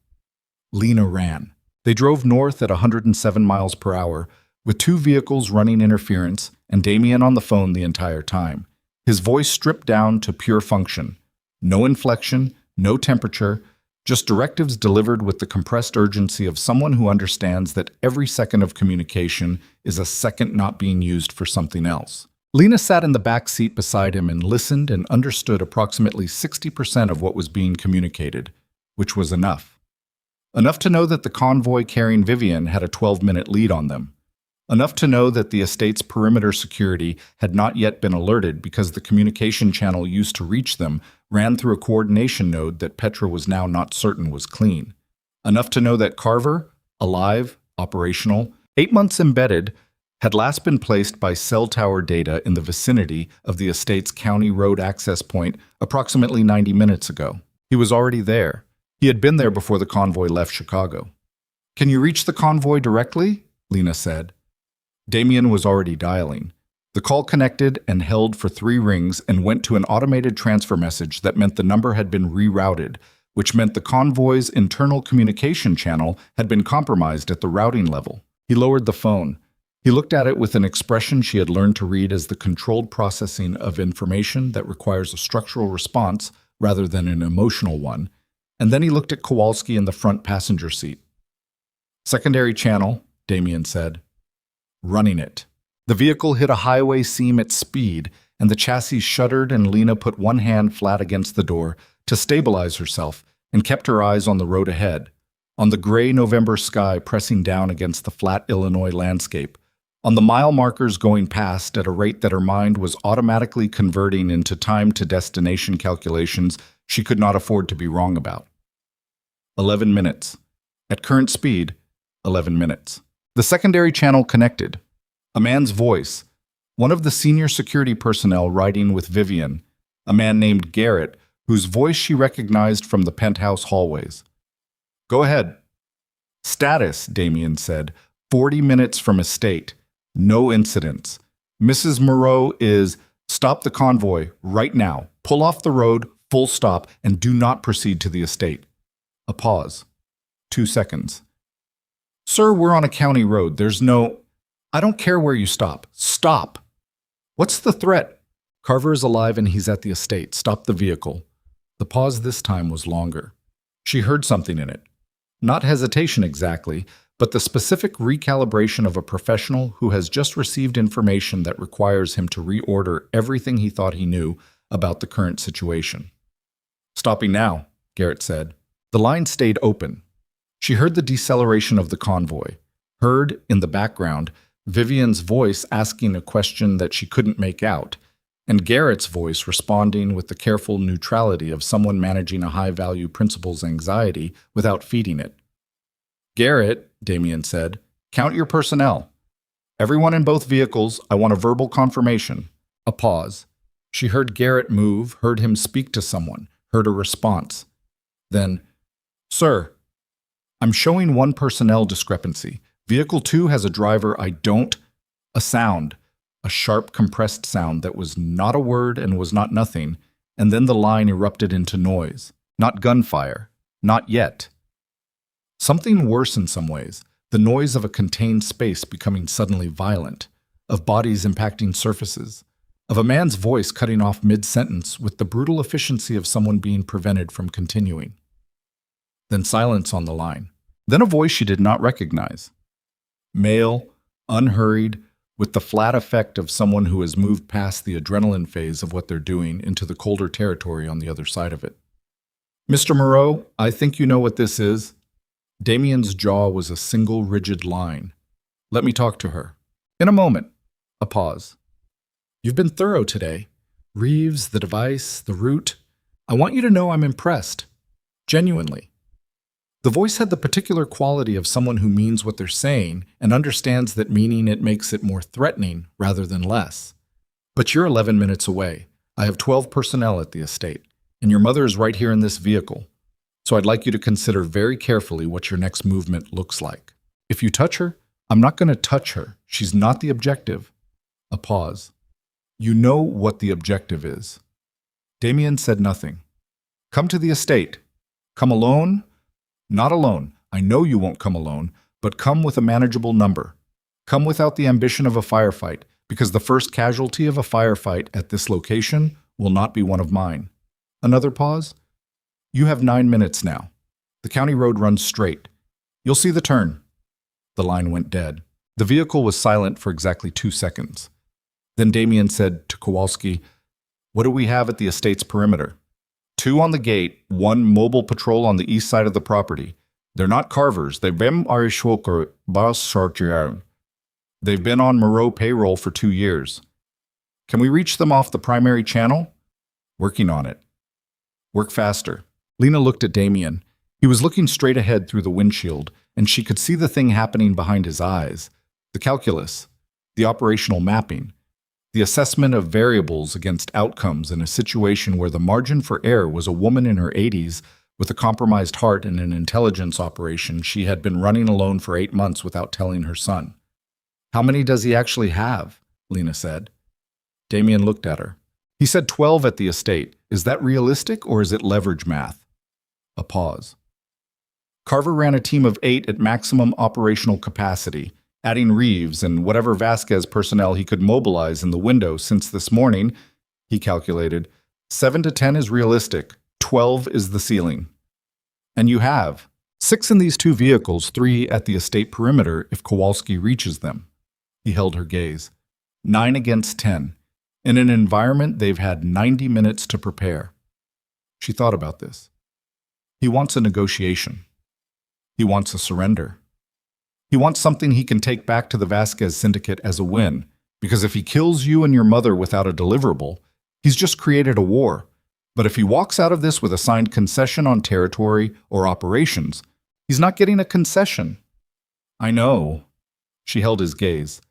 A: Lena ran. They drove north at 107 miles per hour, with 2 vehicles running interference, and Damien on the phone the entire time. His voice stripped down to pure function. No inflection, no temperature, just directives delivered with the compressed urgency of someone who understands that every second of communication is a second not being used for something else. Lena sat in the back seat beside him and listened and understood approximately 60% of what was being communicated, which was enough. Enough to know that the convoy carrying Vivian had a 12-minute lead on them. Enough to know that the estate's perimeter security had not yet been alerted because the communication channel used to reach them ran through a coordination node that Petra was now not certain was clean. Enough to know that Carver, alive, operational, 8 months embedded, had last been placed by cell tower data in the vicinity of the estate's county road access point approximately 90 minutes ago. He was already there. He had been there before the convoy left Chicago. "Can you reach the convoy directly?" Lena said. Damien was already dialing. The call connected and held for 3 rings and went to an automated transfer message that meant the number had been rerouted, which meant the convoy's internal communication channel had been compromised at the routing level. He lowered the phone. He looked at it with an expression she had learned to read as the controlled processing of information that requires a structural response rather than an emotional one, and then he looked at Kowalski in the front passenger seat. "Secondary channel," Damien said. "Running it." The vehicle hit a highway seam at speed, and the chassis shuddered, and Lena put one hand flat against the door to stabilize herself and kept her eyes on the road ahead, on the gray November sky pressing down against the flat Illinois landscape, on the mile markers going past at a rate that her mind was automatically converting into time-to-destination calculations she could not afford to be wrong about. 11 minutes. At current speed, 11 minutes. The secondary channel connected. A man's voice, one of the senior security personnel riding with Vivian, a man named Garrett, whose voice she recognized from the penthouse hallways. "Go ahead." "Status," Damien said. 40 minutes from estate. No incidents. Mrs. Moreau is, stop the convoy right now. Pull off the road, full stop, and do not proceed to the estate." A pause. 2 seconds. "Sir, we're on a county road. There's no—" "I don't care where you stop. Stop." "What's the threat?" "Carver is alive and he's at the estate. Stop the vehicle." The pause this time was longer. She heard something in it. Not hesitation exactly, but the specific recalibration of a professional who has just received information that requires him to reorder everything he thought he knew about the current situation. "Stopping now," Garrett said. The line stayed open. She heard the deceleration of the convoy, heard, in the background, Vivian's voice asking a question that she couldn't make out, and Garrett's voice responding with the careful neutrality of someone managing a high-value principal's anxiety without feeding it. "Garrett," Damien said, "count your personnel. Everyone in both vehicles, I want a verbal confirmation." A pause. She heard Garrett move, heard him speak to someone, heard a response. Then, "Sir, I'm showing one personnel discrepancy. Vehicle 2 has a driver I don't—" A sound, a sharp compressed sound that was not a word and was not nothing, and then the line erupted into noise. Not gunfire. Not yet. Something worse in some ways, the noise of a contained space becoming suddenly violent, of bodies impacting surfaces, of a man's voice cutting off mid-sentence with the brutal efficiency of someone being prevented from continuing. Then silence on the line. Then a voice she did not recognize. Male, unhurried, with the flat effect of someone who has moved past the adrenaline phase of what they're doing into the colder territory on the other side of it. "Mr. Moreau, I think you know what this is." Damien's jaw was a single rigid line. "Let me talk to her." "In a moment." A pause. "You've been thorough today. Reeves, the device, the route. I want you to know I'm impressed. Genuinely." The voice had the particular quality of someone who means what they're saying and understands that meaning it makes it more threatening rather than less. "But you're 11 minutes away. I have 12 personnel at the estate, and your mother is right here in this vehicle. So I'd like you to consider very carefully what your next movement looks like. If you touch her, I'm not going to touch her. She's not the objective." A pause. "You know what the objective is." Damien said nothing. "Come to the estate. Come alone? Not alone. I know you won't come alone, but come with a manageable number. Come without the ambition of a firefight, because the first casualty of a firefight at this location will not be one of mine." Another pause. "You have 9 minutes now. The county road runs straight. You'll see the turn." The line went dead. The vehicle was silent for exactly 2 seconds. Then Damien said to Kowalski, "What do we have at the estate's perimeter?" 2 on the gate, 1 mobile patrol on the east side of the property. They're not Carvers. They've been on Moreau payroll for 2 years. Can we reach them off the primary channel? Working on it. Work faster. Lena looked at Damien. He was looking straight ahead through the windshield, and she could see the thing happening behind his eyes. The calculus, the operational mapping, the assessment of variables against outcomes in a situation where the margin for error was a woman in her 80s with a compromised heart and an intelligence operation she had been running alone for 8 months without telling her son. "How many does he actually have?" Lena said. Damien looked at her. "He said 12 at the estate. Is that realistic or is it leverage math?" A pause. Carver ran a team of 8 at maximum operational capacity, adding Reeves and whatever Vasquez personnel he could mobilize in the window since this morning. He calculated, 7 to 10 is realistic, 12 is the ceiling. "And you have 6 in these 2 vehicles, 3 at the estate perimeter if Kowalski reaches them." He held her gaze. 9 against 10. In an environment they've had 90 minutes to prepare. She thought about this. He wants a negotiation. He wants a surrender. He wants something he can take back to the Vasquez syndicate as a win, because if he kills you and your mother without a deliverable, he's just created a war. But if he walks out of this with a signed concession on territory or operations, he's not getting a concession. "I know." She held his gaze.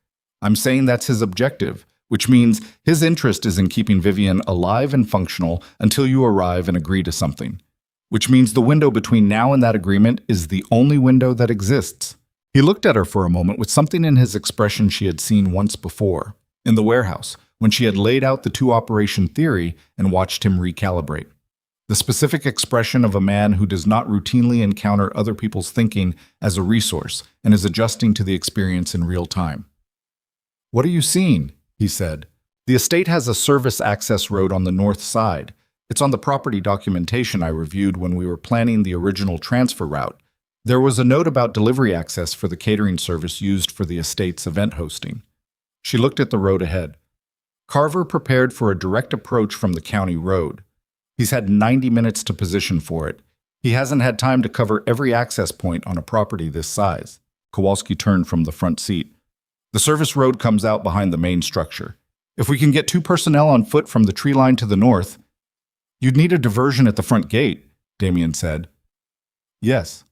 A: "I'm saying that's his objective, which means his interest is in keeping Vivian alive and functional until you arrive and agree to something. Which means the window between now and that agreement is the only window that exists." He looked at her for a moment with something in his expression she had seen once before, in the warehouse, when she had laid out the 2-operation theory and watched him recalibrate. The specific expression of a man who does not routinely encounter other people's thinking as a resource and is adjusting to the experience in real time. "What are you seeing?" he said. "The estate has a service access road on the north side. It's on the property documentation I reviewed when we were planning the original transfer route. There was a note about delivery access for the catering service used for the estate's event hosting." She looked at the road ahead. Carver prepared for a direct approach from the county road. He's had 90 minutes to position for it. He hasn't had time to cover every access point on a property this size. Kowalski turned from the front seat. "The service road comes out behind the main structure. If we can get 2 personnel on foot from the tree line to the north..." "You'd need a diversion at the front gate," Damien said. "Yes.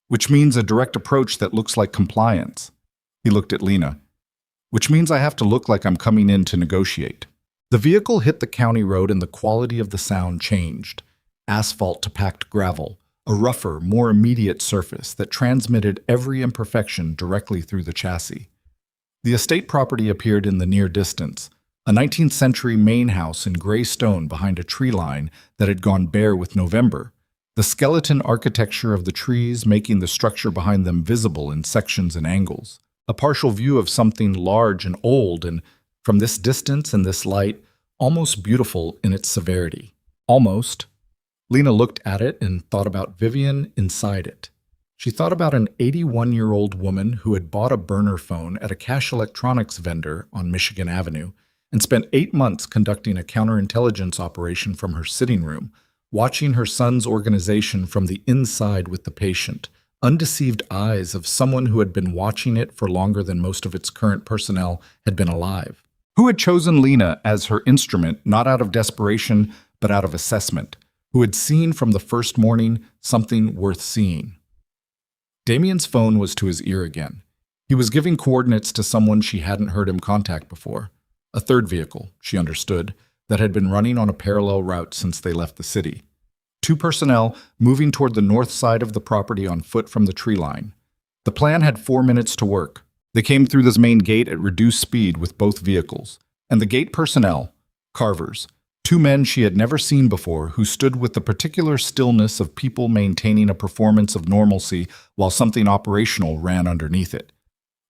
A: Which means a direct approach that looks like compliance." He looked at Lena. "Which means I have to look like I'm coming in to negotiate." The vehicle hit the county road and the quality of the sound changed. Asphalt to packed gravel, a rougher, more immediate surface that transmitted every imperfection directly through the chassis. The estate property appeared in the near distance, a 19th century main house in gray stone behind a tree line that had gone bare with November, the skeleton architecture of the trees making the structure behind them visible in sections and angles. A partial view of something large and old and, from this distance and this light, almost beautiful in its severity. Almost. Lena looked at it and thought about Vivian inside it. She thought about an 81-year-old woman who had bought a burner phone at a cash electronics vendor on Michigan Avenue and spent 8 months conducting a counterintelligence operation from her sitting room, watching her son's organization from the inside with the patient, undeceived eyes of someone who had been watching it for longer than most of its current personnel had been alive. Who had chosen Lena as her instrument not out of desperation but out of assessment, who had seen from the first morning something worth seeing. Damien's phone was to his ear again. He was giving coordinates to someone she hadn't heard him contact before. A third vehicle, she understood, that had been running on a parallel route since they left the city. 2 personnel moving toward the north side of the property on foot from the tree line. The plan had 4 minutes to work. They came through this main gate at reduced speed with both vehicles. And the gate personnel, Carver's, 2 men she had never seen before who stood with the particular stillness of people maintaining a performance of normalcy while something operational ran underneath it.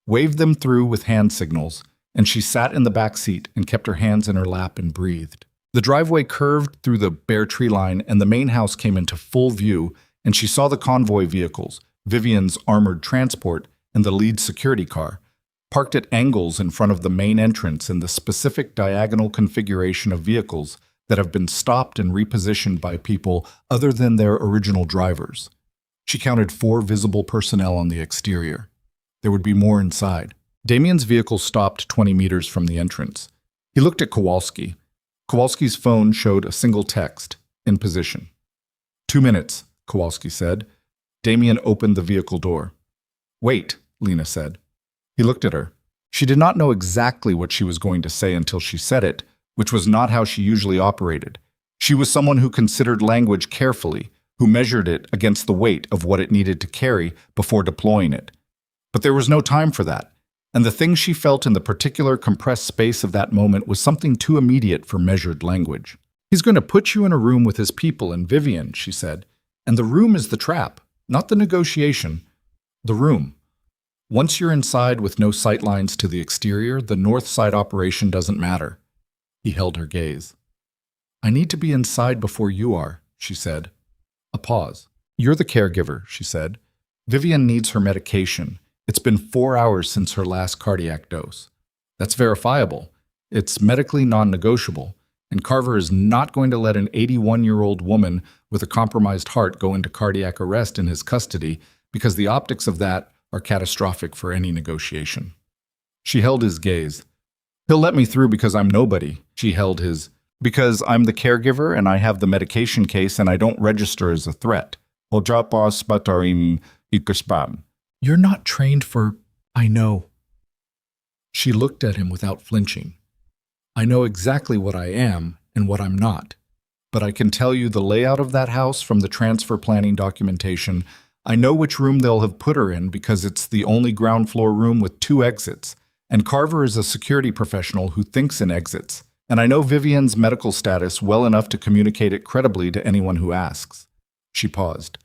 A: Waved them through with hand signals, and she sat in the back seat and kept her hands in her lap and breathed. The driveway curved through the bare tree line and the main house came into full view, and she saw the convoy vehicles, Vivian's armored transport, and the lead security car, parked at angles in front of the main entrance in the specific diagonal configuration of vehicles that have been stopped and repositioned by people other than their original drivers. She counted 4 visible personnel on the exterior. There would be more inside. Damien's vehicle stopped 20 meters from the entrance. He looked at Kowalski. Kowalski's phone showed a single text, in position. 2 minutes, Kowalski said. Damien opened the vehicle door. "Wait," Lena said. He looked at her. She did not know exactly what she was going to say until she said it, which was not how she usually operated. She was someone who considered language carefully, who measured it against the weight of what it needed to carry before deploying it. But there was no time for that, and the thing she felt in the particular compressed space of that moment was something too immediate for measured language. "He's going to put you in a room with his people and Vivian," she said. "And the room is the trap, not the negotiation. The room. Once you're inside with no sightlines to the exterior, the north side operation doesn't matter." He held her gaze. "I need to be inside before you are," she said. A pause. "You're the caregiver," she said. "Vivian needs her medication. It's been 4 hours since her last cardiac dose. That's verifiable. It's medically non-negotiable, and Carver is not going to let an 81-year-old woman with a compromised heart go into cardiac arrest in his custody because the optics of that are catastrophic for any negotiation." She held his gaze. "He'll let me through because I'm nobody." She held his. "Because I'm the caregiver and I have the medication case and I don't register as a threat. You're not trained for... I know." She looked at him without flinching. "I know exactly what I am and what I'm not. But I can tell you the layout of that house from the transfer planning documentation. I know which room they'll have put her in because it's the only ground floor room with 2 exits. And Carver is a security professional who thinks in exits. And I know Vivian's medical status well enough to communicate it credibly to anyone who asks." She paused.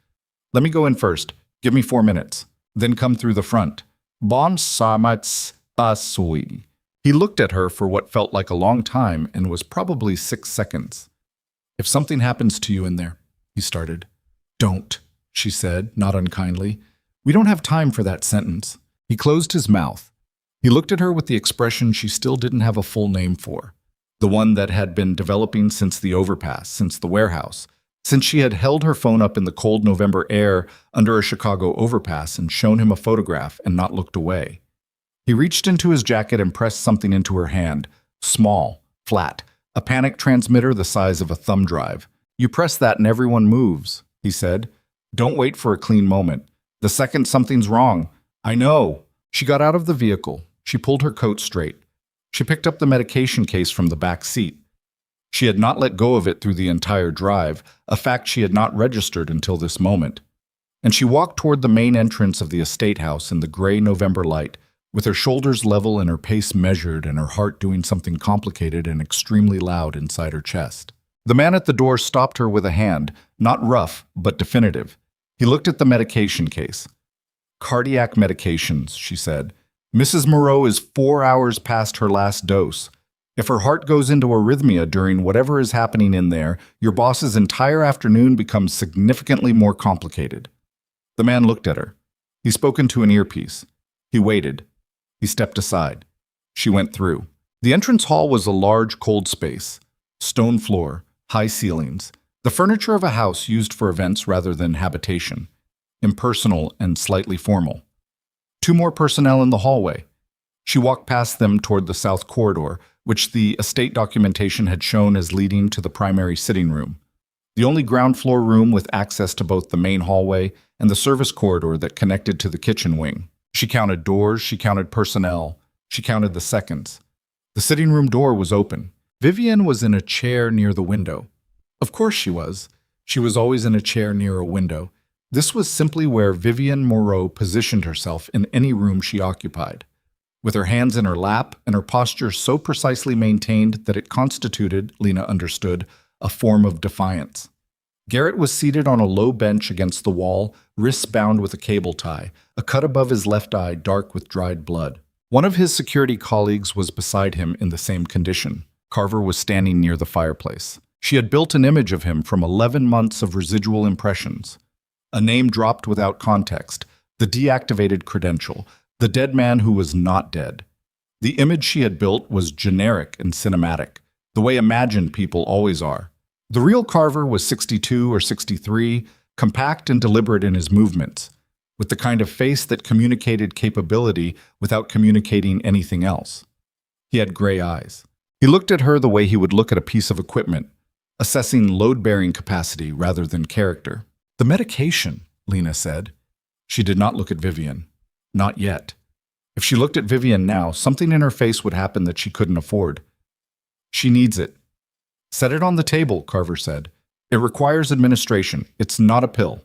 A: "Let me go in first. Give me 4 minutes. Then come through the front." Bon samats pasui. He looked at her for what felt like a long time and was probably 6 seconds. "If something happens to you in there," he started. "Don't," she said, not unkindly. "We don't have time for that sentence." He closed his mouth. He looked at her with the expression she still didn't have a full name for. The one that had been developing since the overpass, since the warehouse, since she had held her phone up in the cold November air under a Chicago overpass and shown him a photograph and not looked away. He reached into his jacket and pressed something into her hand, small, flat, a panic transmitter the size of a thumb drive. "You press that and everyone moves," he said. "Don't wait for a clean moment. The second something's wrong." "I know." She got out of the vehicle. She pulled her coat straight. She picked up the medication case from the back seat. She had not let go of it through the entire drive, a fact she had not registered until this moment. And she walked toward the main entrance of the estate house in the gray November light, with her shoulders level and her pace measured and her heart doing something complicated and extremely loud inside her chest. The man at the door stopped her with a hand, not rough, but definitive. He looked at the medication case. "Cardiac medications," she said. "Mrs. Moreau is 4 hours past her last dose. If her heart goes into arrhythmia during whatever is happening in there, your boss's entire afternoon becomes significantly more complicated." The man looked at her. He spoke into an earpiece. He waited. He stepped aside. She went through. The entrance hall was a large, cold space. Stone floor, high ceilings. The furniture of a house used for events rather than habitation. Impersonal and slightly formal. 2 more personnel in the hallway. She walked past them toward the south corridor, which the estate documentation had shown as leading to the primary sitting room. The only ground floor room with access to both the main hallway and the service corridor that connected to the kitchen wing. She counted doors, she counted personnel, she counted the seconds. The sitting room door was open. Vivian was in a chair near the window. Of course she was. She was always in a chair near a window. This was simply where Vivian Moreau positioned herself in any room she occupied, with her hands in her lap and her posture so precisely maintained that it constituted, Lena understood, a form of defiance. Garrett was seated on a low bench against the wall, wrists bound with a cable tie, a cut above his left eye dark with dried blood. One of his security colleagues was beside him in the same condition. Carver was standing near the fireplace. She had built an image of him from 11 months of residual impressions. A name dropped without context, the deactivated credential, the dead man who was not dead. The image she had built was generic and cinematic, the way imagined people always are. The real Carver was 62 or 63, compact and deliberate in his movements, with the kind of face that communicated capability without communicating anything else. He had gray eyes. He looked at her the way he would look at a piece of equipment, assessing load-bearing capacity rather than character. "The medication," Lena said. She did not look at Vivian. Not yet. If she looked at Vivian now, something in her face would happen that she couldn't afford. She needs it. Set it on the table, Carver said. It requires administration. It's not a pill.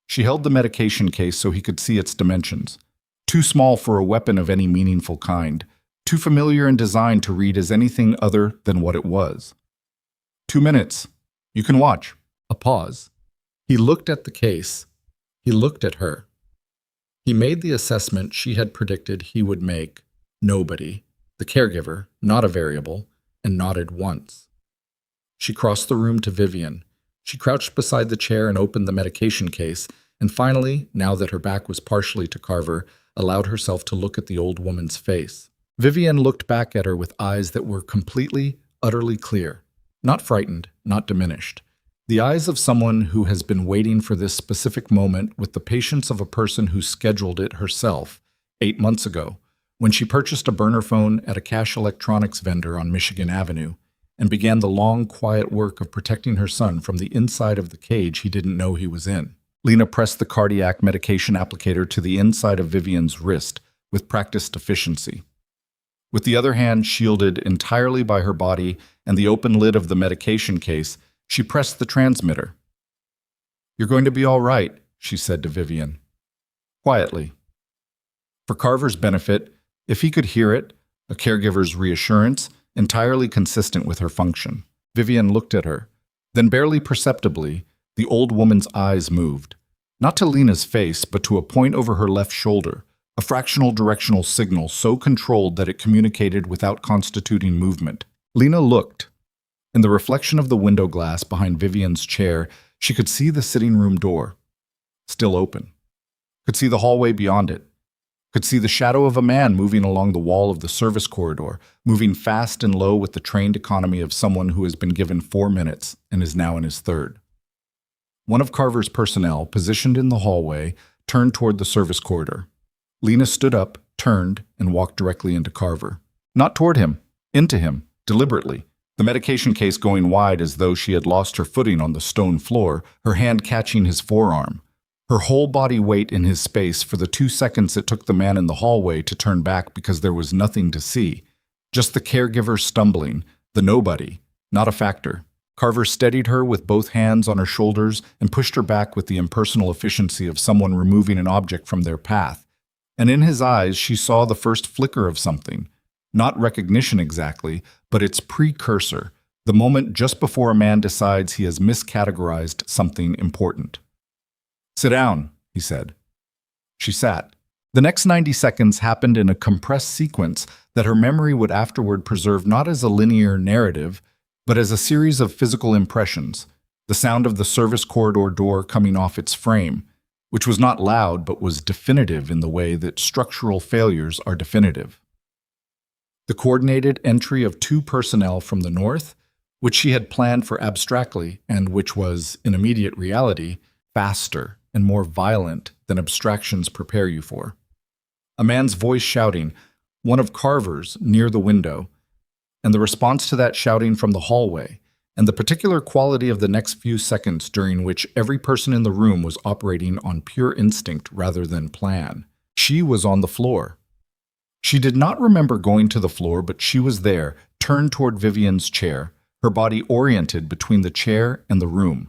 A: She held the medication case so he could see its dimensions. Too small for a weapon of any meaningful kind. Too familiar in design to read as anything other than what it was. 2 minutes. You can watch. A pause. He looked at the case. He looked at her. He made the assessment she had predicted he would make. Nobody. The caregiver, not a variable, and nodded once. She crossed the room to Vivian. She crouched beside the chair and opened the medication case, and finally, now that her back was partially to Carver, allowed herself to look at the old woman's face. Vivian looked back at her with eyes that were completely, utterly clear. Not frightened, not diminished. The eyes of someone who has been waiting for this specific moment with the patience of a person who scheduled it herself 8 months ago, when she purchased a burner phone at a cash electronics vendor on Michigan Avenue and began the long, quiet work of protecting her son from the inside of the cage he didn't know he was in. Lena pressed the cardiac medication applicator to the inside of Vivian's wrist with practiced efficiency. With the other hand shielded entirely by her body and the open lid of the medication case, she pressed the transmitter. "You're going to be all right," she said to Vivian. Quietly. For Carver's benefit, if he could hear it, a caregiver's reassurance, entirely consistent with her function. Vivian looked at her. Then barely perceptibly, the old woman's eyes moved. Not to Lena's face, but to a point over her left shoulder, a fractional directional signal so controlled that it communicated without constituting movement. Lena looked. In the reflection of the window glass behind Vivian's chair, she could see the sitting room door, still open. Could see the hallway beyond it. Could see the shadow of a man moving along the wall of the service corridor, moving fast and low with the trained economy of someone who has been given 4 minutes and is now in his third. One of Carver's personnel, positioned in the hallway, turned toward the service corridor. Lena stood up, turned, and walked directly into Carver. Not toward him, into him, deliberately. The medication case going wide as though she had lost her footing on the stone floor, her hand catching his forearm. Her whole body weight in his space for the 2 seconds it took the man in the hallway to turn back because there was nothing to see. Just the caregiver stumbling, the nobody, not a factor. Carver steadied her with both hands on her shoulders and pushed her back with the impersonal efficiency of someone removing an object from their path. And in his eyes she saw the first flicker of something. Not recognition exactly, but its precursor, the moment just before a man decides he has miscategorized something important. "Sit down," he said. She sat. The next 90 seconds happened in a compressed sequence that her memory would afterward preserve not as a linear narrative, but as a series of physical impressions, the sound of the service corridor door coming off its frame, which was not loud but was definitive in the way that structural failures are definitive. The coordinated entry of 2 personnel from the north, which she had planned for abstractly and which was, in immediate reality, faster and more violent than abstractions prepare you for. A man's voice shouting, one of Carver's, near the window, and the response to that shouting from the hallway, and the particular quality of the next few seconds during which every person in the room was operating on pure instinct rather than plan. She was on the floor. She did not remember going to the floor, but she was there, turned toward Vivian's chair, her body oriented between the chair and the room.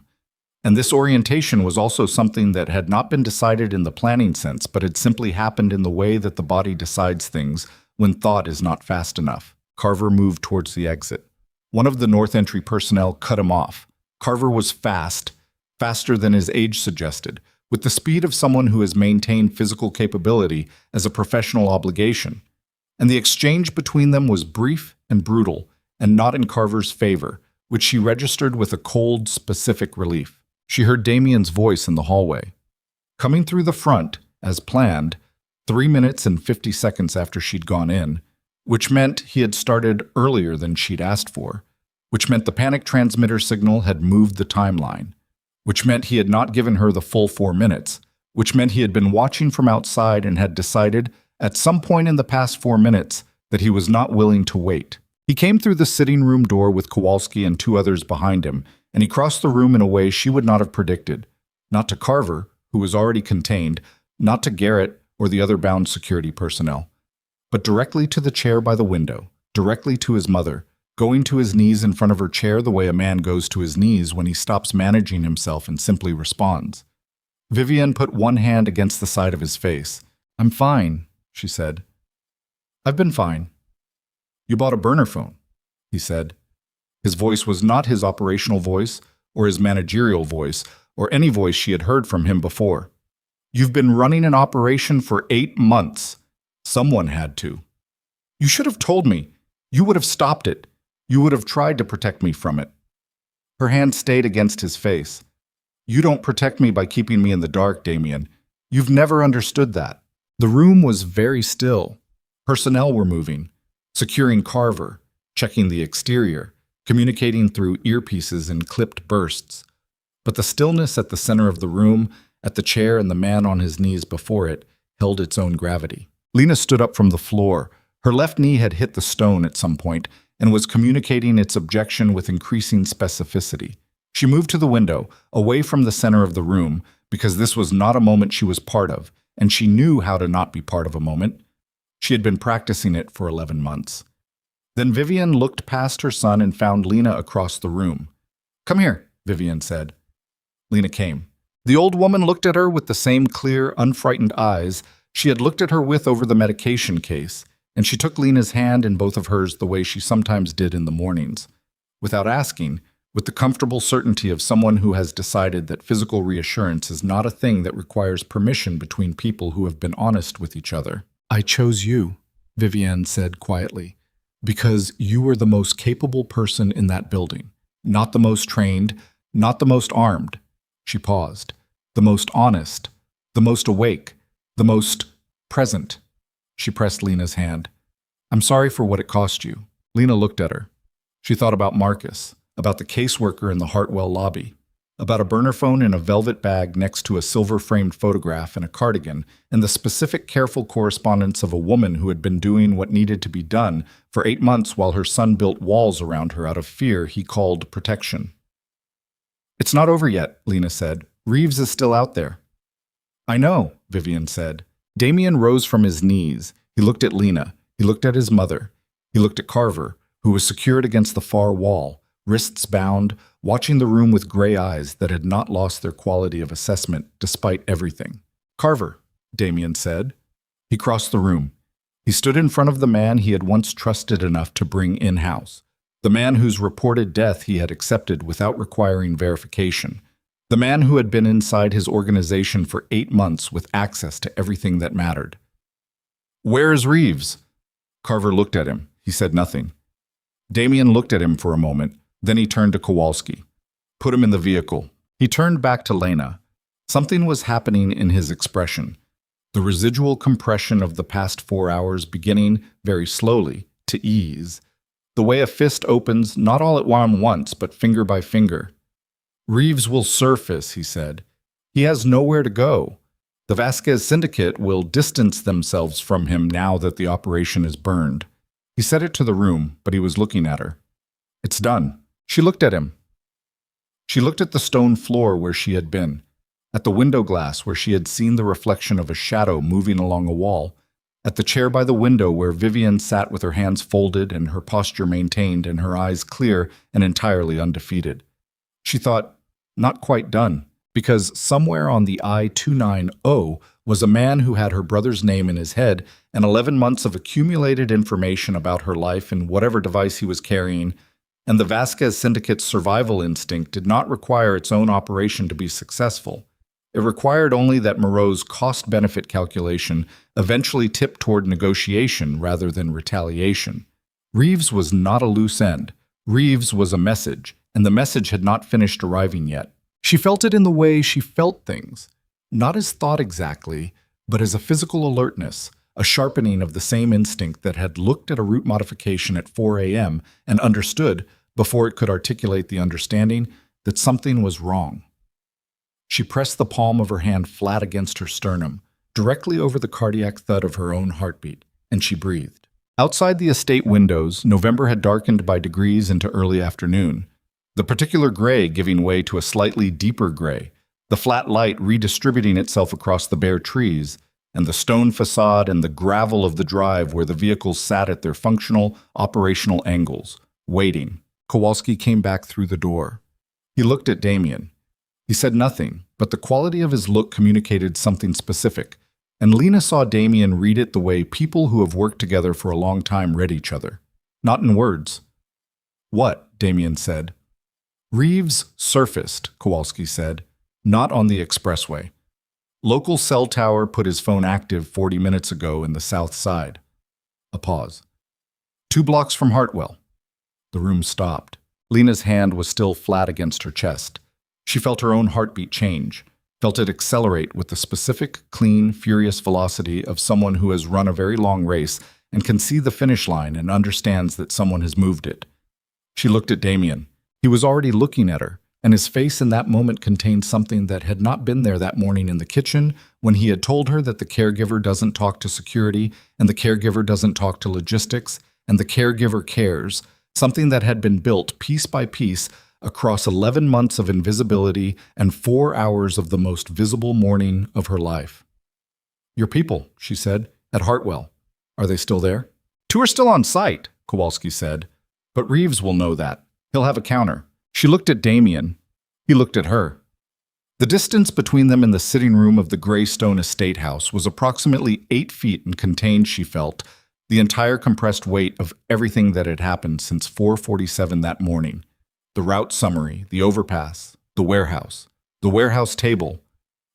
A: And this orientation was also something that had not been decided in the planning sense, but had simply happened in the way that the body decides things when thought is not fast enough. Carver moved towards the exit. One of the North Entry personnel cut him off. Carver was fast, faster than his age suggested, with the speed of someone who has maintained physical capability as a professional obligation. And the exchange between them was brief and brutal, and not in Carver's favor, which she registered with a cold, specific relief. She heard Damien's voice in the hallway. Coming through the front, as planned, 3 minutes and 50 seconds after she'd gone in, which meant he had started earlier than she'd asked for, which meant the panic transmitter signal had moved the timeline, which meant he had not given her the full 4 minutes, which meant he had been watching from outside and had decided, at some point in the past 4 minutes, that he was not willing to wait. He came through the sitting room door with Kowalski and 2 others behind him, and he crossed the room in a way she would not have predicted, not to Carver, who was already contained, not to Garrett or the other bound security personnel, but directly to the chair by the window, directly to his mother, going to his knees in front of her chair the way a man goes to his knees when he stops managing himself and simply responds. Vivian put one hand against the side of his face. "I'm fine," she said. "I've been fine." "You bought a burner phone," he said. His voice was not his operational voice, or his managerial voice, or any voice she had heard from him before. "You've been running an operation for 8 months. Someone had to. You should have told me. You would have stopped it. You would have tried to protect me from it." Her hand stayed against his face. "You don't protect me by keeping me in the dark, Damien. You've never understood that." The room was very still. Personnel were moving, securing Carver, checking the exterior, communicating through earpieces in clipped bursts. But the stillness at the center of the room, at the chair and the man on his knees before it, held its own gravity. Lena stood up from the floor. Her left knee had hit the stone at some point and was communicating its objection with increasing specificity. She moved to the window, away from the center of the room, because this was not a moment she was part of, and she knew how to not be part of a moment. She had been practicing it for 11 months. Then Vivian looked past her son and found Lena across the room. "Come here," Vivian said. Lena came. The old woman looked at her with the same clear, unfrightened eyes she had looked at her with over the medication case, and she took Lena's hand in both of hers the way she sometimes did in the mornings. Without asking, with the comfortable certainty of someone who has decided that physical reassurance is not a thing that requires permission between people who have been honest with each other. "I chose you," Vivian said quietly, "because you were the most capable person in that building. Not the most trained, not the most armed." She paused. "The most honest, the most awake, the most present." She pressed Lena's hand. "I'm sorry for what it cost you." Lena looked at her. She thought about Marcus, about the caseworker in the Hartwell lobby, about a burner phone in a velvet bag next to a silver-framed photograph and a cardigan, and the specific careful correspondence of a woman who had been doing what needed to be done for 8 months while her son built walls around her out of fear he called protection. "It's not over yet," Lena said. "Reeves is still out there." "I know," Vivian said. Damien rose from his knees. He looked at Lena. He looked at his mother. He looked at Carver, who was secured against the far wall, wrists bound, watching the room with gray eyes that had not lost their quality of assessment despite everything. "Carver," Damien said. He crossed the room. He stood in front of the man he had once trusted enough to bring in-house, the man whose reported death he had accepted without requiring verification, the man who had been inside his organization for 8 months with access to everything that mattered. "Where is Reeves?" Carver looked at him. He said nothing. Damien looked at him for a moment. Then he turned to Kowalski. "Put him in the vehicle." He turned back to Lena. Something was happening in his expression. The residual compression of the past 4 hours beginning, very slowly, to ease. The way a fist opens, not all at once, but finger by finger. "Reeves will surface," he said. "He has nowhere to go. The Vasquez Syndicate will distance themselves from him now that the operation is burned." He said it to the room, but he was looking at her. "It's done." She looked at him. She looked at the stone floor where she had been, at the window glass where she had seen the reflection of a shadow moving along a wall, at the chair by the window where Vivian sat with her hands folded and her posture maintained and her eyes clear and entirely undefeated. She thought, not quite done, because somewhere on the I-290 was a man who had her brother's name in his head and 11 months of accumulated information about her life in whatever device he was carrying, and the Vasquez Syndicate's survival instinct did not require its own operation to be successful. It required only that Moreau's cost-benefit calculation eventually tipped toward negotiation rather than retaliation. Reeves was not a loose end. Reeves was a message, and the message had not finished arriving yet. She felt it in the way she felt things, not as thought exactly, but as a physical alertness, a sharpening of the same instinct that had looked at a route modification at 4 a.m. and understood, before it could articulate the understanding, that something was wrong. She pressed the palm of her hand flat against her sternum, directly over the cardiac thud of her own heartbeat, and she breathed. Outside the estate windows, November had darkened by degrees into early afternoon, the particular gray giving way to a slightly deeper gray, the flat light redistributing itself across the bare trees, and the stone facade and the gravel of the drive where the vehicles sat at their functional, operational angles, waiting. Kowalski came back through the door. He looked at Damien. He said nothing, but the quality of his look communicated something specific, and Lena saw Damien read it the way people who have worked together for a long time read each other. Not in words. "What?" Damien said. "Reeves surfaced," Kowalski said. "Not on the expressway. Local cell tower put his phone active 40 minutes ago in the south side." A pause. "2 blocks from Hartwell." The room stopped. Lena's hand was still flat against her chest. She felt her own heartbeat change, felt it accelerate with the specific, clean, furious velocity of someone who has run a very long race and can see the finish line and understands that someone has moved it. She looked at Damien. He was already looking at her, and his face in that moment contained something that had not been there that morning in the kitchen when he had told her that the caregiver doesn't talk to security, and the caregiver doesn't talk to logistics, and the caregiver cares, something that had been built piece by piece across 11 months of invisibility and 4 hours of the most visible morning of her life. "Your people," she said, "at Hartwell. Are they still there?" "2 are still on site," Kowalski said. "But Reeves will know that. He'll have a counter." She looked at Damien. He looked at her. The distance between them in the sitting room of the gray stone estate house was approximately 8 feet and contained, she felt, the entire compressed weight of everything that had happened since 4:47 that morning. The route summary, the overpass, the warehouse table.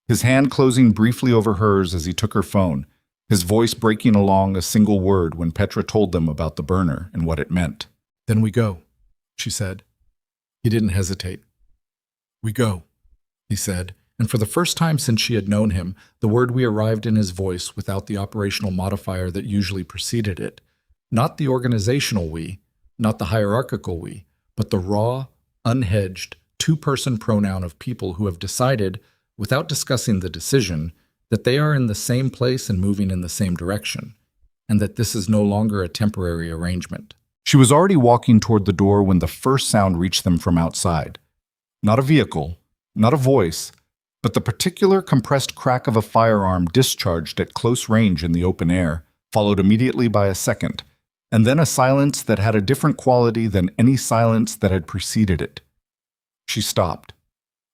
A: His hand closing briefly over hers as he took her phone, his voice breaking along a single word when Petra told them about the burner and what it meant. "Then we go," she said. He didn't hesitate. "We go," he said, and for the first time since she had known him, the word "we" arrived in his voice without the operational modifier that usually preceded it. Not the organizational "we," not the hierarchical "we," but the raw, unhedged, two-person pronoun of people who have decided, without discussing the decision, that they are in the same place and moving in the same direction, and that this is no longer a temporary arrangement. She was already walking toward the door when the first sound reached them from outside. Not a vehicle, not a voice, but the particular compressed crack of a firearm discharged at close range in the open air, followed immediately by a second, and then a silence that had a different quality than any silence that had preceded it. She stopped.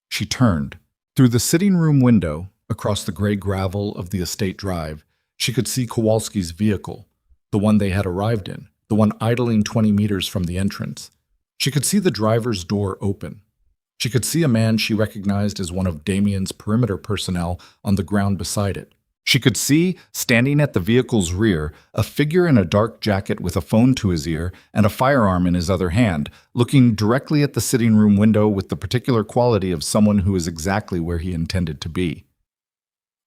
A: She turned. Through the sitting room window, across the gray gravel of the estate drive, she could see Kowalski's vehicle, the one they had arrived in, the one idling 20 meters from the entrance. She could see the driver's door open. She could see a man she recognized as one of Damien's perimeter personnel on the ground beside it. She could see, standing at the vehicle's rear, a figure in a dark jacket with a phone to his ear and a firearm in his other hand, looking directly at the sitting room window with the particular quality of someone who is exactly where he intended to be.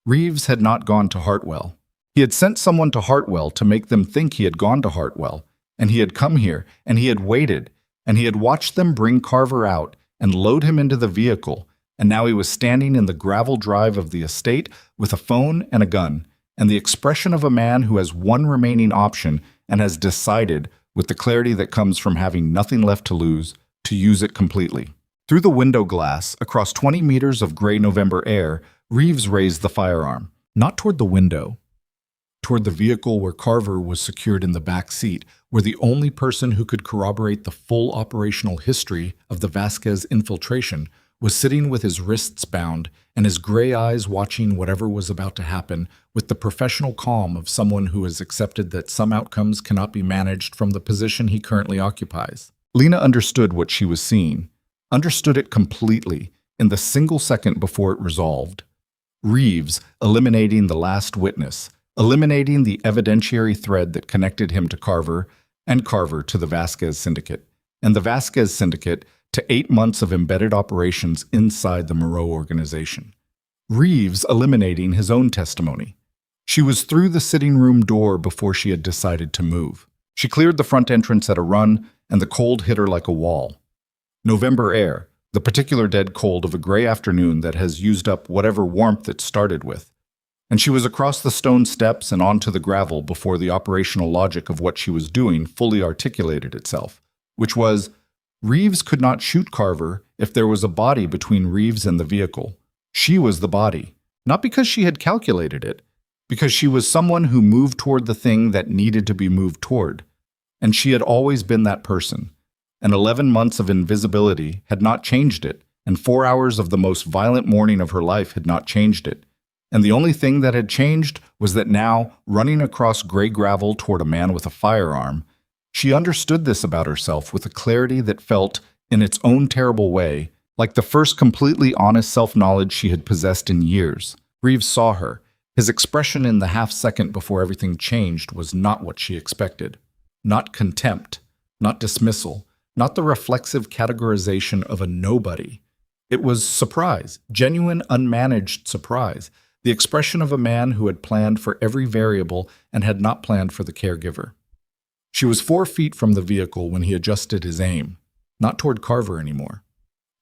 A: Reeves had not gone to Hartwell. He had sent someone to Hartwell to make them think he had gone to Hartwell, and he had come here, and he had waited, and he had watched them bring Carver out and load him into the vehicle, and now he was standing in the gravel drive of the estate with a phone and a gun, and the expression of a man who has one remaining option and has decided, with the clarity that comes from having nothing left to lose, to use it completely. Through the window glass, across 20 meters of gray November air, Reeves raised the firearm, not toward the window, toward the vehicle where Carver was secured in the back seat, where the only person who could corroborate the full operational history of the Vasquez infiltration was sitting with his wrists bound and his gray eyes watching whatever was about to happen with the professional calm of someone who has accepted that some outcomes cannot be managed from the position he currently occupies. Lena understood what she was seeing, understood it completely in the single second before it resolved. Reeves eliminating the last witness, eliminating the evidentiary thread that connected him to Carver, and Carver to the Vasquez syndicate, and the Vasquez syndicate to 8 months of embedded operations inside the Moreau organization. Reeves eliminating his own testimony. She was through the sitting room door before she had decided to move. She cleared the front entrance at a run, and the cold hit her like a wall. November air, the particular dead cold of a gray afternoon that has used up whatever warmth it started with. And she was across the stone steps and onto the gravel before the operational logic of what she was doing fully articulated itself, which was, Reeves could not shoot Carver if there was a body between Reeves and the vehicle, She was the body, not because she had calculated it, because she was someone who moved toward the thing that needed to be moved toward. And she had always been that person. And 11 months of invisibility had not changed it, and 4 hours of the most violent morning of her life had not changed it. And the only thing that had changed was that now, running across gray gravel toward a man with a firearm, she understood this about herself with a clarity that felt, in its own terrible way, like the first completely honest self-knowledge she had possessed in years. Reeves saw her. His expression in the half-second before everything changed was not what she expected. Not contempt, not dismissal, not the reflexive categorization of a nobody. It was surprise, genuine, unmanaged surprise, the expression of a man who had planned for every variable and had not planned for the caregiver. She was 4 feet from the vehicle when he adjusted his aim, not toward Carver anymore,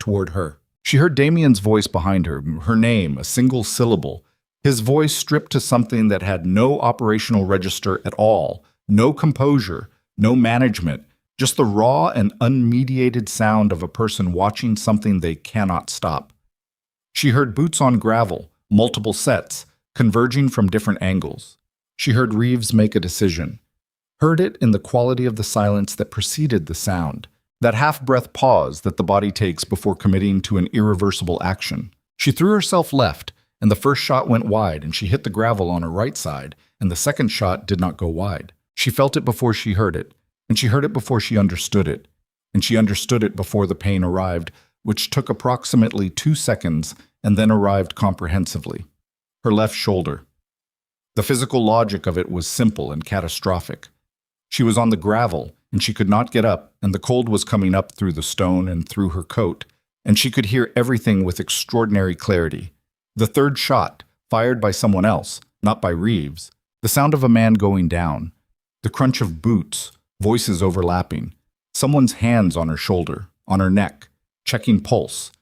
A: toward her. She heard Damien's voice behind her, her name, a single syllable, his voice stripped to something that had no operational register at all, no composure, no management, just the raw and unmediated sound of a person watching something they cannot stop. She heard boots on gravel, multiple sets, converging from different angles. She heard Reeves make a decision, heard it in the quality of the silence that preceded the sound, that half-breath pause that the body takes before committing to an irreversible action. She threw herself left, and the first shot went wide, and she hit the gravel on her right side, and the second shot did not go wide. She felt it before she heard it, and she heard it before she understood it, and she understood it before the pain arrived, which took approximately 2 seconds and then arrived comprehensively. Her left shoulder. The physical logic of it was simple and catastrophic. She was on the gravel, and she could not get up, and the cold was coming up through the stone and through her coat, and she could hear everything with extraordinary clarity. The third shot, fired by someone else, not by Reeves, the sound of a man going down, the crunch of boots, voices overlapping, someone's hands on her shoulder, on her neck, checking pulse,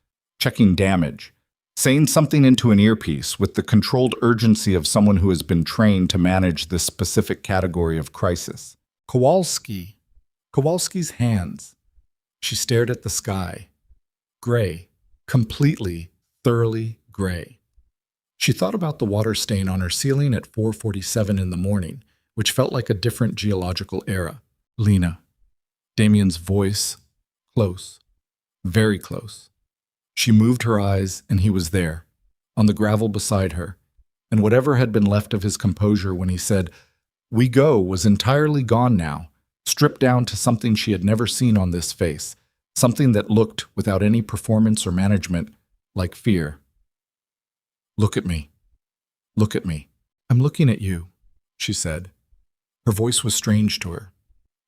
A: checking damage, saying something into an earpiece with the controlled urgency of someone who has been trained to manage this specific category of crisis. Kowalski's hands. She stared at the sky. Gray, completely, thoroughly gray. She thought about the water stain on her ceiling at 4:47 in the morning, which felt like a different geological era. Lena. Damien's voice. Close. Very close. She moved her eyes, and he was there, on the gravel beside her, and whatever had been left of his composure when he said, "We go," was entirely gone now, stripped down to something she had never seen on this face, something that looked, without any performance or management, like fear. "Look at me. Look at me." "I'm looking at you," she said. Her voice was strange to her.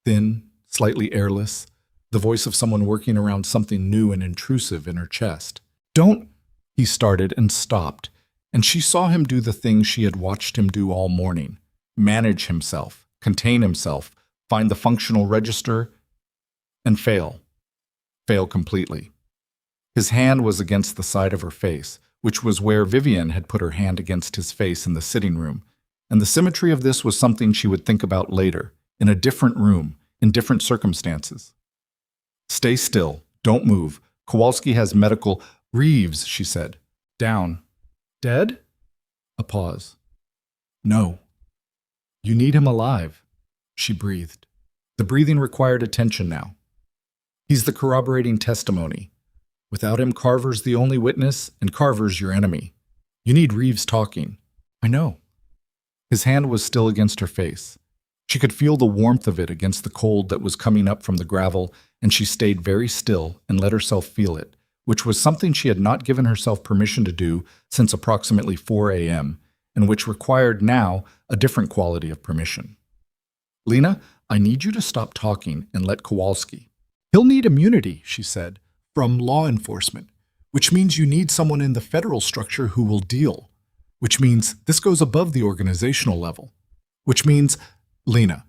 A: Thin, slightly airless, the voice of someone working around something new and intrusive in her chest. "Don't," he started and stopped, and she saw him do the thing she had watched him do all morning. Manage himself, contain himself, find the functional register, and fail. Fail completely. His hand was against the side of her face, which was where Vivian had put her hand against his face in the sitting room, and the symmetry of this was something she would think about later, in a different room, in different circumstances. "Stay still. Don't move. Kowalski has medical—" "Reeves," she said. "Down." "Dead?" A pause. "No." "You need him alive," she breathed. The breathing required attention now. "He's the corroborating testimony. Without him, Carver's the only witness, and Carver's your enemy. You need Reeves talking." "I know." His hand was still against her face. She could feel the warmth of it against the cold that was coming up from the gravel, and she stayed very still and let herself feel it, which was something she had not given herself permission to do since approximately 4 a.m., and which required now a different quality of permission. "Lena, I need you to stop talking and let Kowalski." "He'll need immunity," she said, "from law enforcement, which means you need someone in the federal structure who will deal, which means this goes above the organizational level, which means, Lena,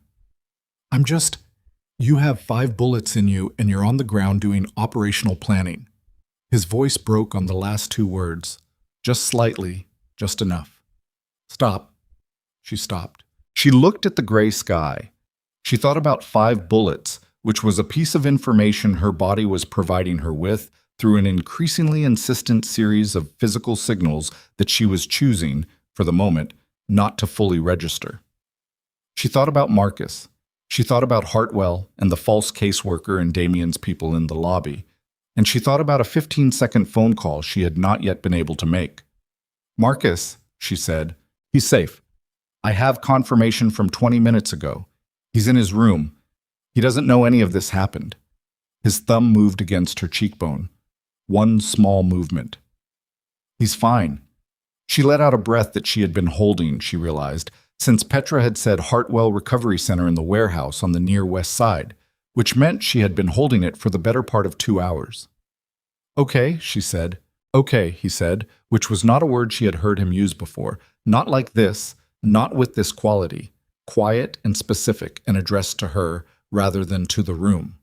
A: you have 5 bullets in you and you're on the ground doing operational planning." His voice broke on the last 2 words, just slightly, just enough. "Stop." She stopped. She looked at the gray sky. She thought about 5 bullets, which was a piece of information her body was providing her with, through an increasingly insistent series of physical signals that she was choosing, for the moment, not to fully register. She thought about Marcus. She thought about Hartwell and the false caseworker and Damien's people in the lobby. And she thought about a 15-second phone call she had not yet been able to make. "Marcus," she said, "he's safe. I have confirmation from 20 minutes ago. He's in his room. He doesn't know any of this happened." His thumb moved against her cheekbone. One small movement. "He's fine." She let out a breath that she had been holding, she realized, since Petra had said Hartwell Recovery Center in the warehouse on the near west side, which meant she had been holding it for the better part of 2 hours. "Okay," she said. "Okay," he said, which was not a word she had heard him use before. Not like this, not with this quality. Quiet and specific and addressed to her rather than to the room.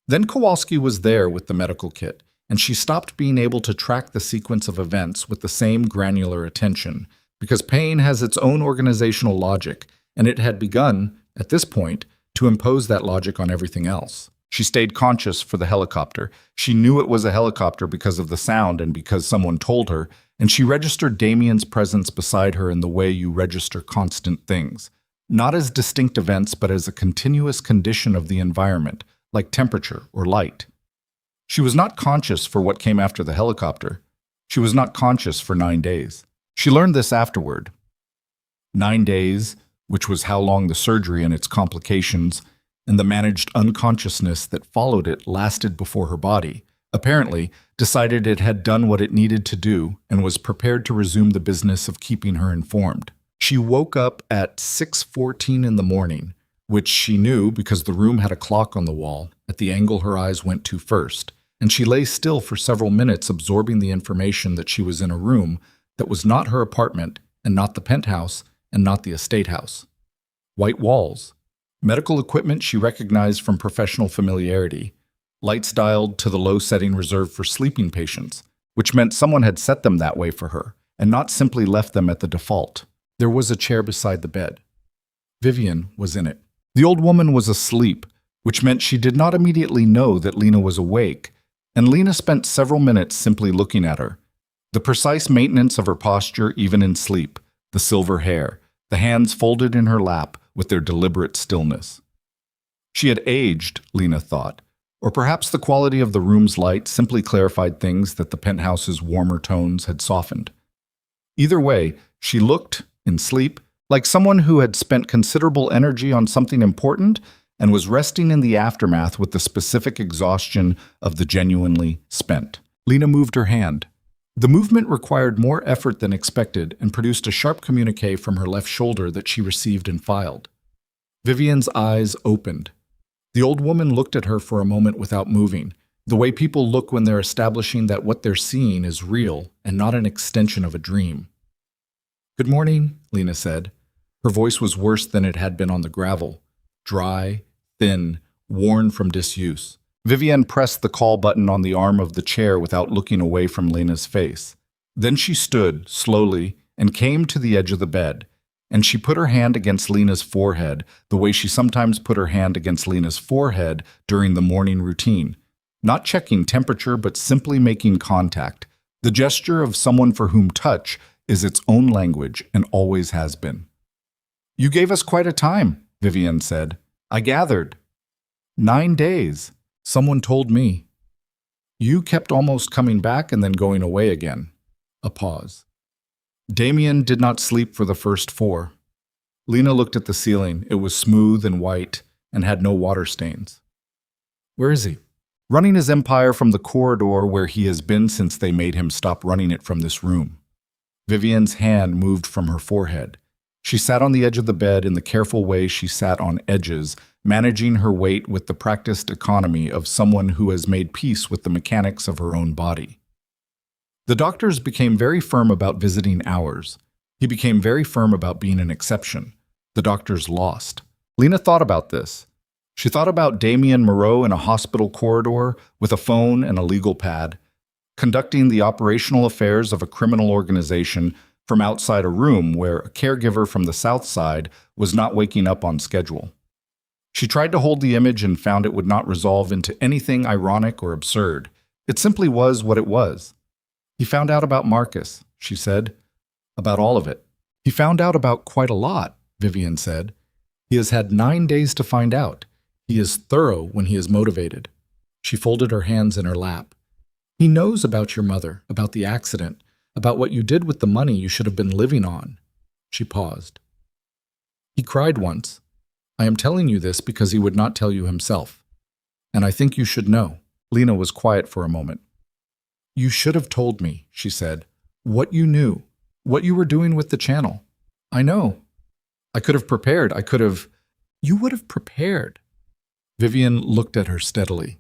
A: Then Kowalski was there with the medical kit, and she stopped being able to track the sequence of events with the same granular attention, because pain has its own organizational logic, and it had begun, at this point, to impose that logic on everything else. She stayed conscious for the helicopter. She knew it was a helicopter because of the sound and because someone told her, and she registered Damien's presence beside her in the way you register constant things. Not as distinct events, but as a continuous condition of the environment, like temperature or light. She was not conscious for what came after the helicopter. She was not conscious for 9 days. She learned this afterward. 9 days, which was how long the surgery and its complications and the managed unconsciousness that followed it lasted before her body, apparently, decided it had done what it needed to do and was prepared to resume the business of keeping her informed. She woke up at 6:14 in the morning, which she knew because the room had a clock on the wall at the angle her eyes went to first, and she lay still for several minutes absorbing the information that she was in a room that was not her apartment and not the penthouse and not the estate house. White walls. Medical equipment she recognized from professional familiarity. Lights dialed to the low setting reserved for sleeping patients, which meant someone had set them that way for her and not simply left them at the default. There was a chair beside the bed. Vivian was in it. The old woman was asleep, which meant she did not immediately know that Lena was awake, and Lena spent several minutes simply looking at her. The precise maintenance of her posture even in sleep, the silver hair, the hands folded in her lap with their deliberate stillness. She had aged, Lena thought, or perhaps the quality of the room's light simply clarified things that the penthouse's warmer tones had softened. Either way, she looked, in sleep, like someone who had spent considerable energy on something important and was resting in the aftermath with the specific exhaustion of the genuinely spent. Lena moved her hand. The movement required more effort than expected and produced a sharp communique from her left shoulder that she received and filed. Vivian's eyes opened. The old woman looked at her for a moment without moving, the way people look when they're establishing that what they're seeing is real and not an extension of a dream. "Good morning," Lena said. Her voice was worse than it had been on the gravel, dry, thin, worn from disuse. Vivian pressed the call button on the arm of the chair without looking away from Lena's face. Then she stood, slowly, and came to the edge of the bed, and she put her hand against Lena's forehead, the way she sometimes put her hand against Lena's forehead during the morning routine, not checking temperature but simply making contact, the gesture of someone for whom touch is its own language and always has been. "You gave us quite a time," Vivian said. "I gathered." 9 days. Someone told me. You kept almost coming back and then going away again. A pause. Damien did not sleep for the first 4. Lena looked at the ceiling. It was smooth and white and had no water stains. "Where is he?" "Running his empire from the corridor where he has been since they made him stop running it from this room." Vivian's hand moved from her forehead. She sat on the edge of the bed in the careful way she sat on edges, managing her weight with the practiced economy of someone who has made peace with the mechanics of her own body. The doctors became very firm about visiting hours. He became very firm about being an exception. The doctors lost. Lena thought about this. She thought about Damien Moreau in a hospital corridor with a phone and a legal pad, conducting the operational affairs of a criminal organization from outside a room where a caregiver from the South Side was not waking up on schedule. She tried to hold the image and found it would not resolve into anything ironic or absurd. It simply was what it was. He found out about Marcus, she said. About all of it. He found out about quite a lot, Vivian said. He has had 9 days to find out. He is thorough when he is motivated. She folded her hands in her lap. He knows about your mother, about the accident, about what you did with the money you should have been living on. She paused. He cried once. I am telling you this because he would not tell you himself. And I think you should know. Lena was quiet for a moment. You should have told me, she said, what you knew, what you were doing with the channel. I know. I could have prepared. You would have prepared. Vivian looked at her steadily.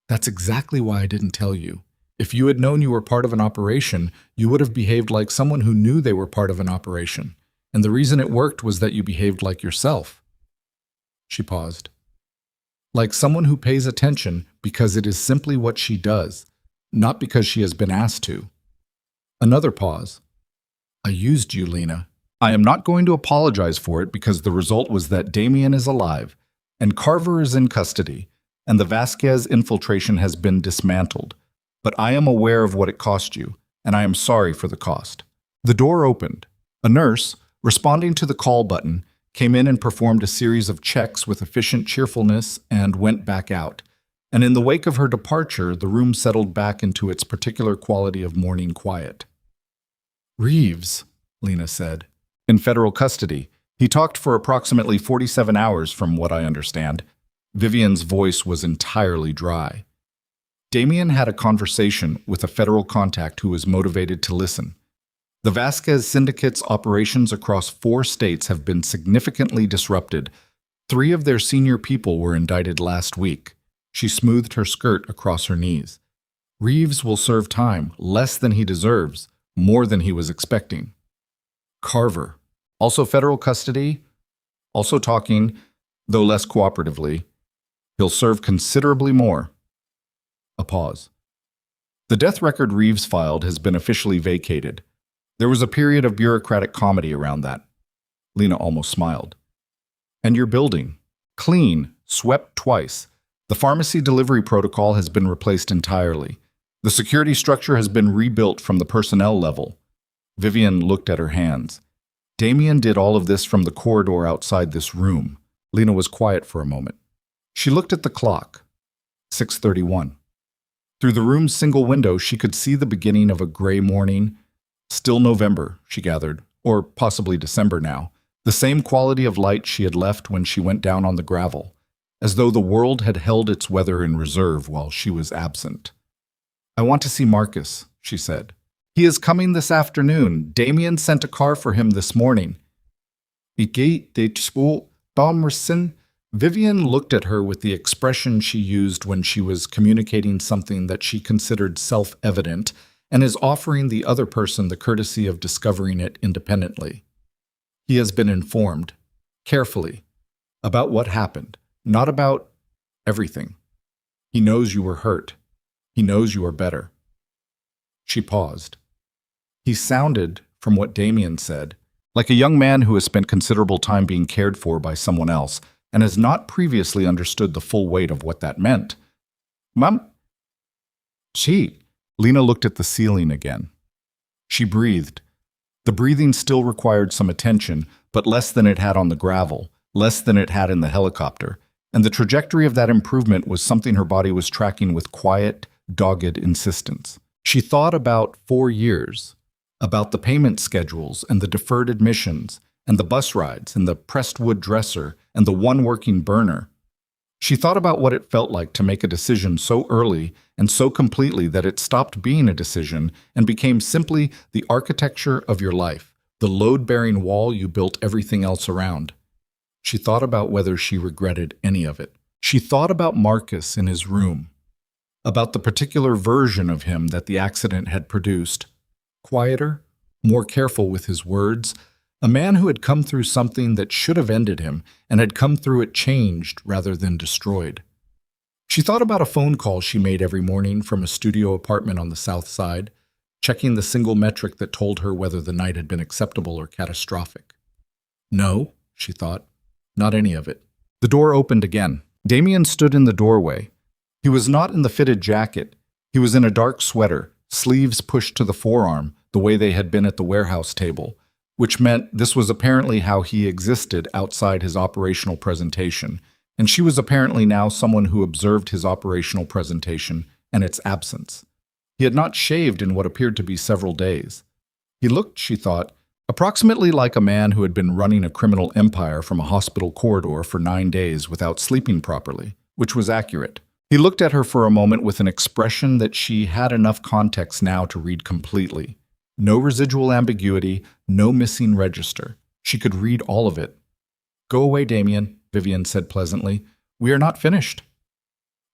A: That's exactly why I didn't tell you. If you had known you were part of an operation, you would have behaved like someone who knew they were part of an operation. And the reason it worked was that you behaved like yourself. She paused. Like someone who pays attention because it is simply what she does, not because she has been asked to. Another pause. I used you, Lena. I am not going to apologize for it because the result was that Damien is alive, and Carver is in custody, and the Vasquez infiltration has been dismantled. But I am aware of what it cost you, and I am sorry for the cost. The door opened. A nurse, responding to the call button, came in and performed a series of checks with efficient cheerfulness and went back out. And in the wake of her departure, the room settled back into its particular quality of morning quiet. Reeves, Lena said. In federal custody. He talked for approximately 47 hours from what I understand. Vivian's voice was entirely dry. Damien had a conversation with a federal contact who was motivated to listen. The Vasquez syndicate's operations across 4 states have been significantly disrupted. 3 of their senior people were indicted last week. She smoothed her skirt across her knees. Reeves will serve time, less than he deserves, more than he was expecting. Carver, also federal custody, also talking, though less cooperatively. He'll serve considerably more. A pause. The death record Reeves filed has been officially vacated. There was a period of bureaucratic comedy around that. Lena almost smiled. And your building. Clean, swept twice. The pharmacy delivery protocol has been replaced entirely. The security structure has been rebuilt from the personnel level. Vivian looked at her hands. Damien did all of this from the corridor outside this room. Lena was quiet for a moment. She looked at the clock. 6:31. Through the room's single window, she could see the beginning of a gray morning. Still November, she gathered, or possibly December now. The same quality of light she had left when she went down on the gravel, as though the world had held its weather in reserve while she was absent. I want to see Marcus, she said. He is coming this afternoon. Damien sent a car for him this morning. Vivian looked at her with the expression she used when she was communicating something that she considered self-evident and is offering the other person the courtesy of discovering it independently. He has been informed, carefully, about what happened, not about everything. He knows you were hurt. He knows you are better. She paused. He sounded, from what Damien said, like a young man who has spent considerable time being cared for by someone else and has not previously understood the full weight of what that meant. Mom? Gee. Lena looked at the ceiling again. She breathed. The breathing still required some attention, but less than it had on the gravel, less than it had in the helicopter, and the trajectory of that improvement was something her body was tracking with quiet, dogged insistence. She thought about 4 years, about the payment schedules and the deferred admissions, and the bus rides and the pressed wood dresser and the one working burner. She thought about what it felt like to make a decision so early and so completely that it stopped being a decision and became simply the architecture of your life, the load-bearing wall you built everything else around. She thought about whether she regretted any of it. She thought about Marcus in his room, about the particular version of him that the accident had produced. Quieter, more careful with his words, a man who had come through something that should have ended him and had come through it changed rather than destroyed. She thought about a phone call she made every morning from a studio apartment on the south side, checking the single metric that told her whether the night had been acceptable or catastrophic. No, she thought, not any of it. The door opened again. Damien stood in the doorway. He was not in the fitted jacket. He was in a dark sweater, sleeves pushed to the forearm, the way they had been at the warehouse table, which meant this was apparently how he existed outside his operational presentation, and she was apparently now someone who observed his operational presentation and its absence. He had not shaved in what appeared to be several days. He looked, she thought, approximately like a man who had been running a criminal empire from a hospital corridor for 9 days without sleeping properly, which was accurate. He looked at her for a moment with an expression that she had enough context now to read completely. No residual ambiguity, no missing register. She could read all of it. "Go away, Damien," Vivian said pleasantly. "We are not finished."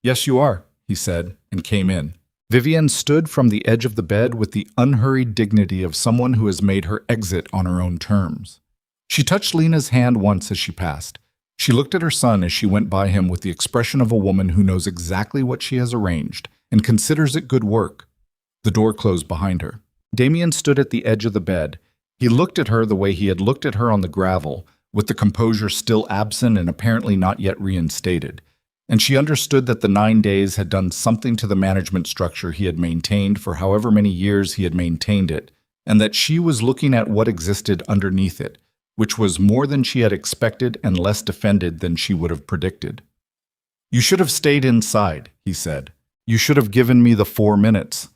A: "Yes, you are," he said, and came in. Vivian stood from the edge of the bed with the unhurried dignity of someone who has made her exit on her own terms. She touched Lena's hand once as she passed. She looked at her son as she went by him with the expression of a woman who knows exactly what she has arranged and considers it good work. The door closed behind her. Damien stood at the edge of the bed. He looked at her the way he had looked at her on the gravel, with the composure still absent and apparently not yet reinstated. And she understood that the 9 days had done something to the management structure he had maintained for however many years he had maintained it, and that she was looking at what existed underneath it, which was more than she had expected and less defended than she would have predicted. "You should have stayed inside," he said. "You should have given me the 4 minutes."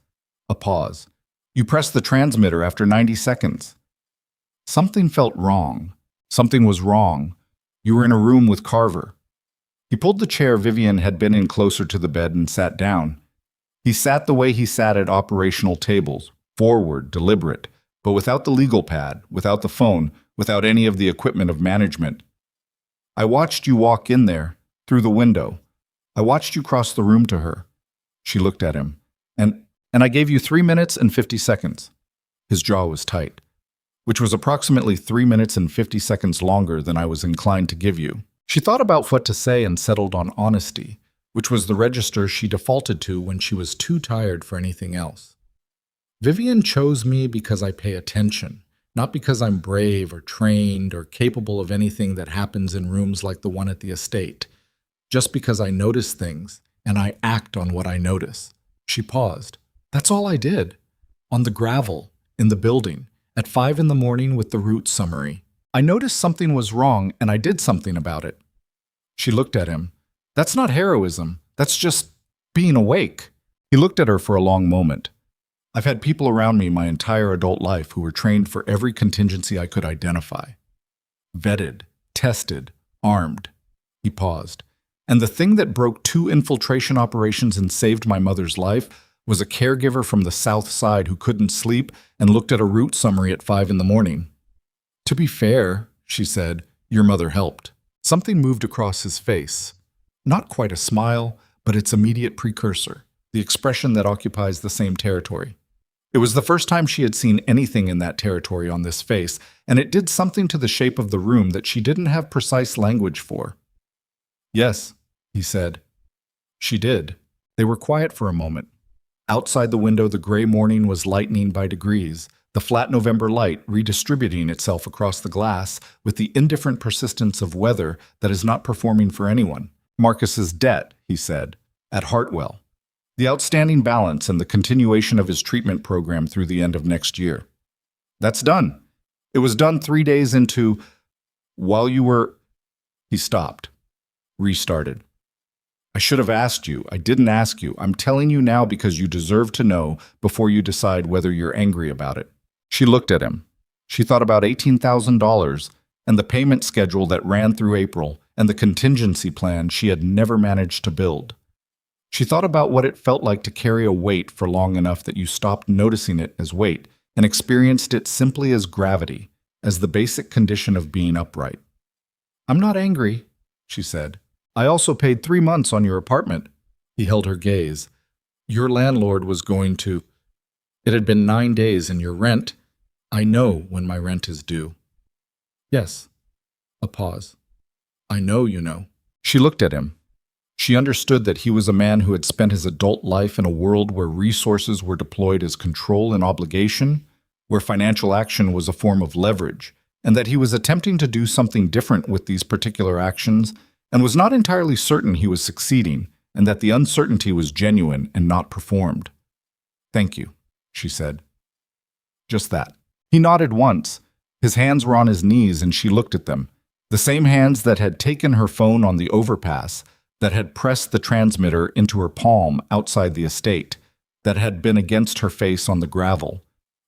A: A pause. "You pressed the transmitter after 90 seconds. Something felt wrong. Something was wrong. You were in a room with Carver." He pulled the chair Vivian had been in closer to the bed and sat down. He sat the way he sat at operational tables, forward, deliberate, but without the legal pad, without the phone, without any of the equipment of management. "I watched you walk in there, through the window. I watched you cross the room to her." She looked at him. And I gave you 3 minutes and 50 seconds. His jaw was tight, which was approximately 3 minutes and 50 seconds longer than I was inclined to give you. She thought about what to say and settled on honesty, which was the register she defaulted to when she was too tired for anything else. "Vivian chose me because I pay attention, not because I'm brave or trained or capable of anything that happens in rooms like the one at the estate, just because I notice things and I act on what I notice." She paused. "That's all I did. On the gravel, in the building, at 5 in the morning with the route summary. I noticed something was wrong and I did something about it." She looked at him. "That's not heroism. That's just being awake." He looked at her for a long moment. "I've had people around me my entire adult life who were trained for every contingency I could identify. Vetted, tested, armed." He paused. "And the thing that broke 2 infiltration operations and saved my mother's life was a caregiver from the South Side who couldn't sleep and looked at a route summary at 5 in the morning. To be fair," she said, "your mother helped." Something moved across his face. Not quite a smile, but its immediate precursor, the expression that occupies the same territory. It was the first time she had seen anything in that territory on this face, and it did something to the shape of the room that she didn't have precise language for. "Yes," he said. She did. They were quiet for a moment. Outside the window, the gray morning was lightening by degrees, the flat November light redistributing itself across the glass with the indifferent persistence of weather that is not performing for anyone. "Marcus's debt," he said, "at Hartwell. The outstanding balance and the continuation of his treatment program through the end of next year. That's done. It was done 3 days into... while you were..." He stopped. Restarted. "I should have asked you. I didn't ask you. I'm telling you now because you deserve to know before you decide whether you're angry about it." She looked at him. She thought about $18,000 and the payment schedule that ran through April and the contingency plan she had never managed to build. She thought about what it felt like to carry a weight for long enough that you stopped noticing it as weight and experienced it simply as gravity, as the basic condition of being upright. "I'm not angry," she said. "I also paid 3 months on your apartment." He held her gaze. "Your landlord was going to... It had been 9 days and your rent... I know when my rent is due." "Yes." A pause. "I know you know." She looked at him. She understood that he was a man who had spent his adult life in a world where resources were deployed as control and obligation, where financial action was a form of leverage, and that he was attempting to do something different with these particular actions and was not entirely certain he was succeeding, and that the uncertainty was genuine and not performed. "Thank you," she said. Just that. He nodded once. His hands were on his knees and she looked at them. The same hands that had taken her phone on the overpass, that had pressed the transmitter into her palm outside the estate, that had been against her face on the gravel.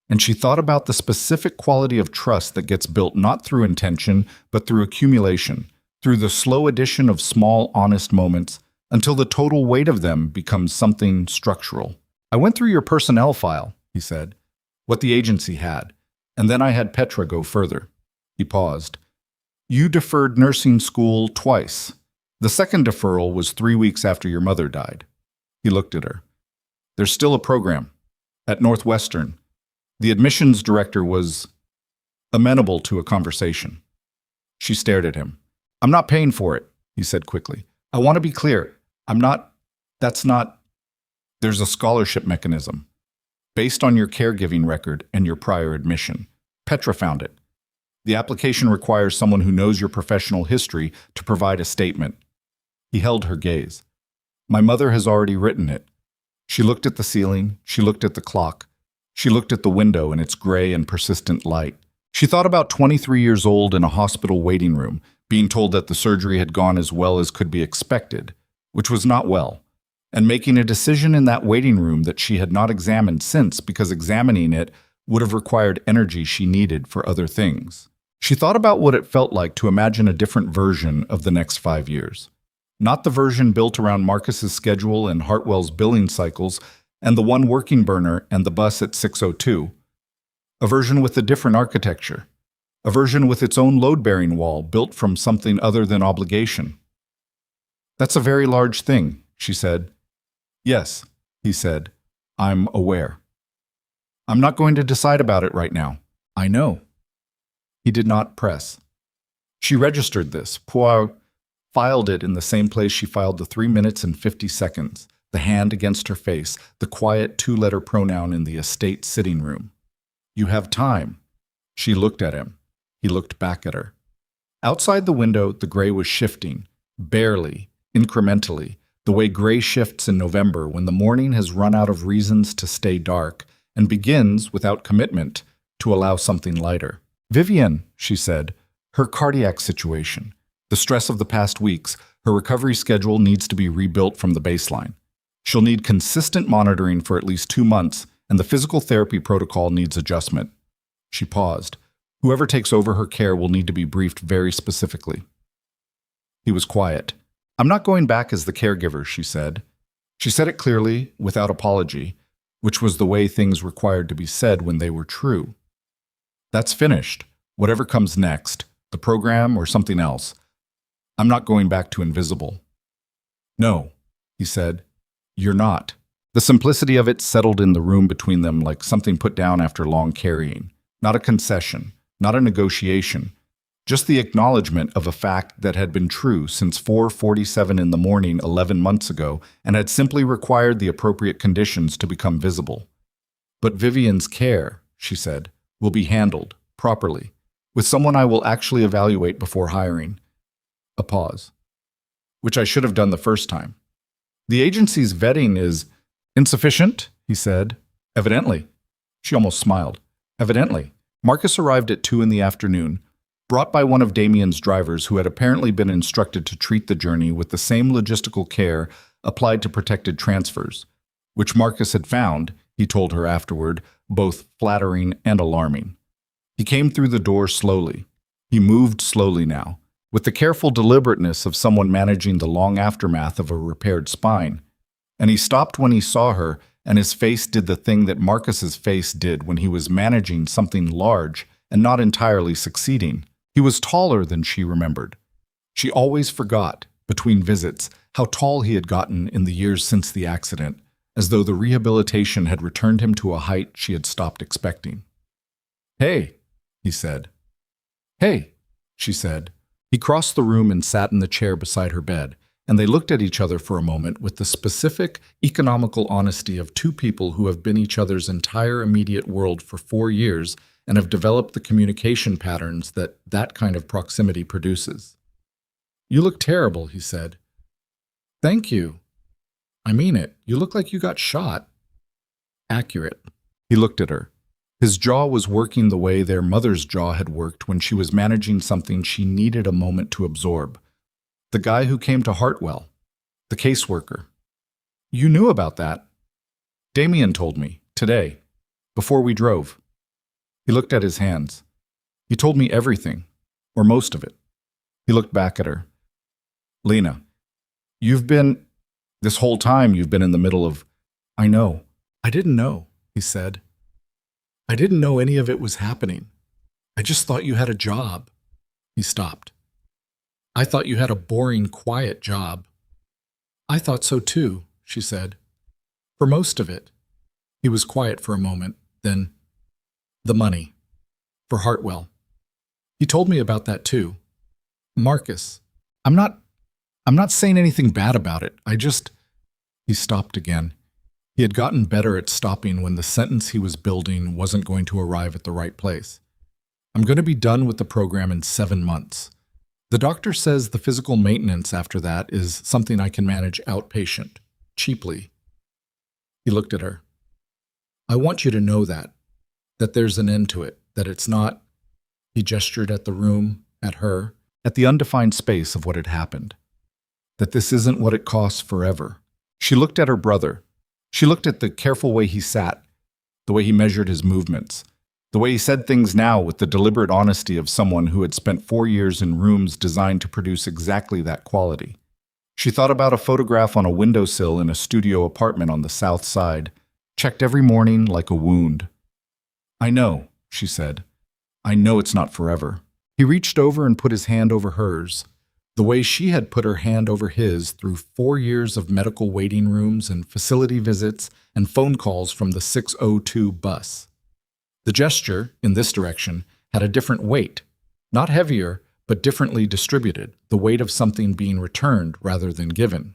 A: And she thought about the specific quality of trust that gets built not through intention, but through accumulation, through the slow addition of small, honest moments, until the total weight of them becomes something structural. "I went through your personnel file," he said, "what the agency had, and then I had Petra go further." He paused. "You deferred nursing school twice. The second deferral was 3 weeks after your mother died." He looked at her. "There's still a program. At Northwestern. The admissions director was amenable to a conversation." She stared at him. "I'm not paying for it," he said quickly. "I want to be clear. That's not. There's a scholarship mechanism. Based on your caregiving record and your prior admission. Petra found it. The application requires someone who knows your professional history to provide a statement." He held her gaze. "My mother has already written it." She looked at the ceiling, she looked at the clock, she looked at the window in its gray and persistent light. She thought about 23 years old in a hospital waiting room, being told that the surgery had gone as well as could be expected, which was not well, and making a decision in that waiting room that she had not examined since because examining it would have required energy she needed for other things. She thought about what it felt like to imagine a different version of the next 5 years. Not the version built around Marcus's schedule and Hartwell's billing cycles and the one working burner and the bus at 6:02. A version with a different architecture. A version with its own load-bearing wall built from something other than obligation. "That's a very large thing," she said. "Yes," he said. "I'm aware. I'm not going to decide about it right now. I know." He did not press. She registered this, filed it in the same place she filed the 3 minutes and 50 seconds, the hand against her face, the quiet 2-letter pronoun in the estate sitting room. "You have time." She looked at him. He looked back at her. Outside the window, the gray was shifting, barely, incrementally, the way gray shifts in November when the morning has run out of reasons to stay dark and begins, without commitment, to allow something lighter. "Vivian," she said, "her cardiac situation. The stress of the past weeks, her recovery schedule needs to be rebuilt from the baseline. She'll need consistent monitoring for at least 2 months, and the physical therapy protocol needs adjustment." She paused. "Whoever takes over her care will need to be briefed very specifically." He was quiet. "I'm not going back as the caregiver," she said. She said it clearly, without apology, which was the way things required to be said when they were true. "That's finished. Whatever comes next, the program or something else. I'm not going back to invisible." "No," he said. "You're not." The simplicity of it settled in the room between them like something put down after long carrying. Not a concession, not a negotiation, just the acknowledgement of a fact that had been true since 4:47 in the morning 11 months ago and had simply required the appropriate conditions to become visible. "But Vivian's care," she said, "will be handled, properly, with someone I will actually evaluate before hiring." A pause. "Which I should have done the first time." "The agency's vetting is insufficient," he said. "Evidently." She almost smiled. "Evidently." Marcus arrived at 2 in the afternoon, brought by one of Damien's drivers who had apparently been instructed to treat the journey with the same logistical care applied to protected transfers, which Marcus had found, he told her afterward, both flattering and alarming. He came through the door slowly. He moved slowly now, with the careful deliberateness of someone managing the long aftermath of a repaired spine. And he stopped when he saw her, and his face did the thing that Marcus's face did when he was managing something large and not entirely succeeding. He was taller than she remembered. She always forgot, between visits, how tall he had gotten in the years since the accident, as though the rehabilitation had returned him to a height she had stopped expecting. "Hey," he said. "Hey," she said. He crossed the room and sat in the chair beside her bed, and they looked at each other for a moment with the specific, economical honesty of two people who have been each other's entire immediate world for 4 years and have developed the communication patterns that kind of proximity produces. "You look terrible," he said. "Thank you." I mean it. You look like you got shot. Accurate. He looked at her. His jaw was working the way their mother's jaw had worked when she was managing something she needed a moment to absorb. The guy who came to Hartwell. The caseworker. You knew about that. Damien told me, today, before we drove. He looked at his hands. He told me everything, or most of it. He looked back at her. Lena, this whole time you've been in the middle of, I know. I didn't know, he said. I didn't know any of it was happening. I just thought you had a job. He stopped. I thought you had a boring, quiet job. I thought so too, she said. For most of it. He was quiet for a moment, then, the money. For Hartwell. He told me about that too. Marcus, I'm not saying anything bad about it. He stopped again. He had gotten better at stopping when the sentence he was building wasn't going to arrive at the right place. I'm going to be done with the program in 7 months. The doctor says the physical maintenance after that is something I can manage outpatient, cheaply. He looked at her. I want you to know that there's an end to it, that it's not, he gestured at the room, at her, at the undefined space of what had happened, that this isn't what it costs forever. She looked at her brother. She looked at the careful way he sat, the way he measured his movements, the way he said things now with the deliberate honesty of someone who had spent 4 years in rooms designed to produce exactly that quality. She thought about a photograph on a windowsill in a studio apartment on the south side, checked every morning like a wound. I know, she said. I know it's not forever. He reached over and put his hand over hers, the way she had put her hand over his through 4 years of medical waiting rooms and facility visits and phone calls from the 602 bus. The gesture, in this direction, had a different weight, not heavier, but differently distributed, the weight of something being returned rather than given.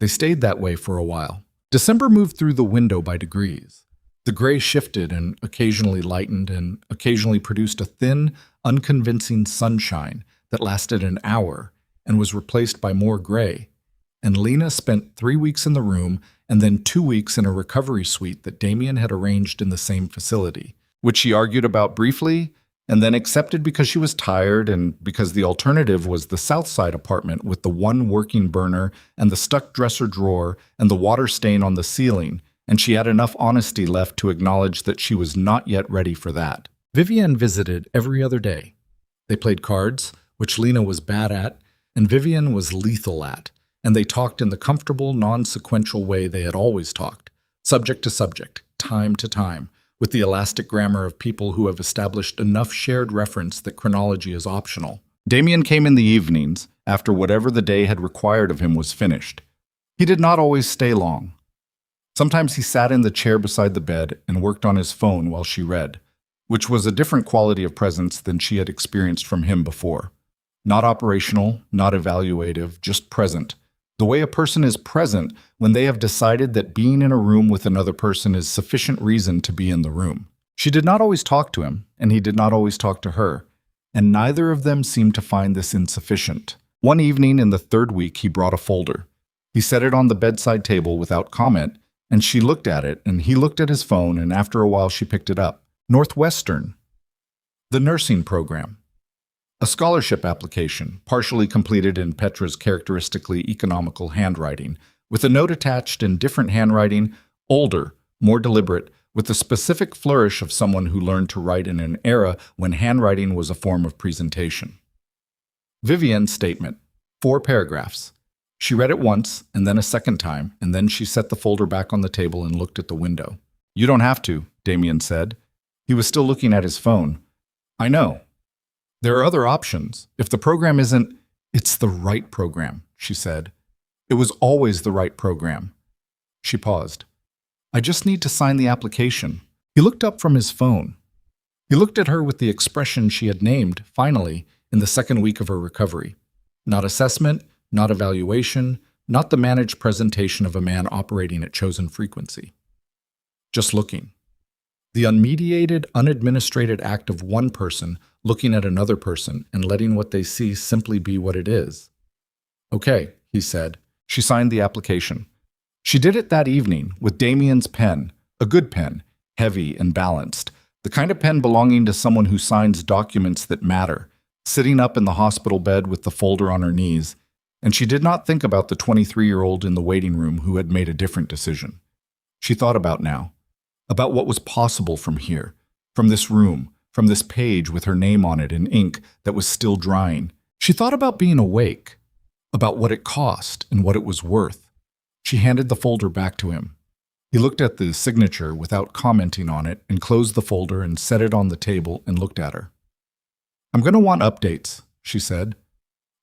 A: They stayed that way for a while. December moved through the window by degrees. The gray shifted and occasionally lightened and occasionally produced a thin, unconvincing sunshine that lasted an hour and was replaced by more gray. And Lena spent 3 weeks in the room and then 2 weeks in a recovery suite that Damien had arranged in the same facility, which she argued about briefly and then accepted because she was tired and because the alternative was the South Side apartment with the one working burner and the stuck dresser drawer and the water stain on the ceiling, and she had enough honesty left to acknowledge that she was not yet ready for that. Vivienne visited every other day. They played cards, which Lena was bad at, and Vivienne was lethal at, and they talked in the comfortable, non-sequential way they had always talked, subject to subject, time to time, with the elastic grammar of people who have established enough shared reference that chronology is optional. Damien came in the evenings, after whatever the day had required of him was finished. He did not always stay long. Sometimes he sat in the chair beside the bed and worked on his phone while she read, which was a different quality of presence than she had experienced from him before. Not operational, not evaluative, just present. The way a person is present when they have decided that being in a room with another person is sufficient reason to be in the room. She did not always talk to him, and he did not always talk to her, and neither of them seemed to find this insufficient. One evening in the 3rd week, he brought a folder. He set it on the bedside table without comment, and she looked at it, and he looked at his phone, and after a while she picked it up. Northwestern. The nursing program. A scholarship application, partially completed in Petra's characteristically economical handwriting, with a note attached in different handwriting, older, more deliberate, with the specific flourish of someone who learned to write in an era when handwriting was a form of presentation. Vivienne's statement, 4 paragraphs. She read it once, and then a second time, and then she set the folder back on the table and looked at the window. You don't have to, Damien said. He was still looking at his phone. I know. There are other options. If the program isn't, it's the right program, she said. It was always the right program. She paused. I just need to sign the application. He looked up from his phone. He looked at her with the expression she had named, finally, in the 2nd week of her recovery. Not assessment, not evaluation, not the managed presentation of a man operating at chosen frequency. Just looking. The unmediated, unadministrated act of one person looking at another person and letting what they see simply be what it is. Okay, he said. She signed the application. She did it that evening with Damien's pen, a good pen, heavy and balanced, the kind of pen belonging to someone who signs documents that matter, sitting up in the hospital bed with the folder on her knees, and she did not think about the 23-year-old in the waiting room who had made a different decision. She thought about what was possible from here, from this room, from this page with her name on it in ink that was still drying. She thought about being awake, about what it cost and what it was worth. She handed the folder back to him. He looked at the signature without commenting on it and closed the folder and set it on the table and looked at her. "I'm going to want updates," she said,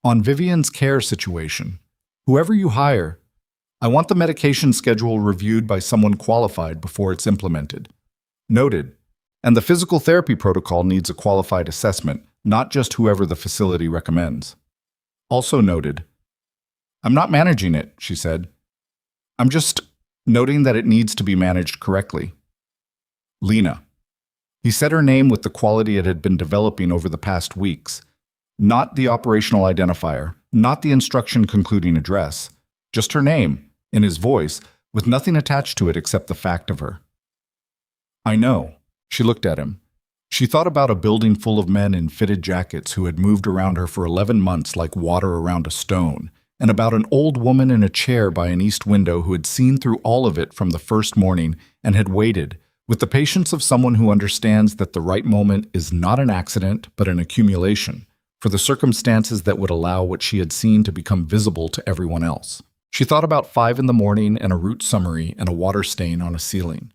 A: "on Vivian's care situation. Whoever you hire, I want the medication schedule reviewed by someone qualified before it's implemented. Noted. And the physical therapy protocol needs a qualified assessment, not just whoever the facility recommends. Also noted." "I'm not managing it," she said. "I'm just noting that it needs to be managed correctly." "Lena." He said her name with the quality it had been developing over the past weeks. Not the operational identifier, not the instruction concluding address, just her name, in his voice, with nothing attached to it except the fact of her. "I know." She looked at him. She thought about a building full of men in fitted jackets who had moved around her for 11 months like water around a stone, and about an old woman in a chair by an east window who had seen through all of it from the first morning and had waited, with the patience of someone who understands that the right moment is not an accident but an accumulation, for the circumstances that would allow what she had seen to become visible to everyone else. She thought about 5 in the morning and a route summary and a water stain on a ceiling.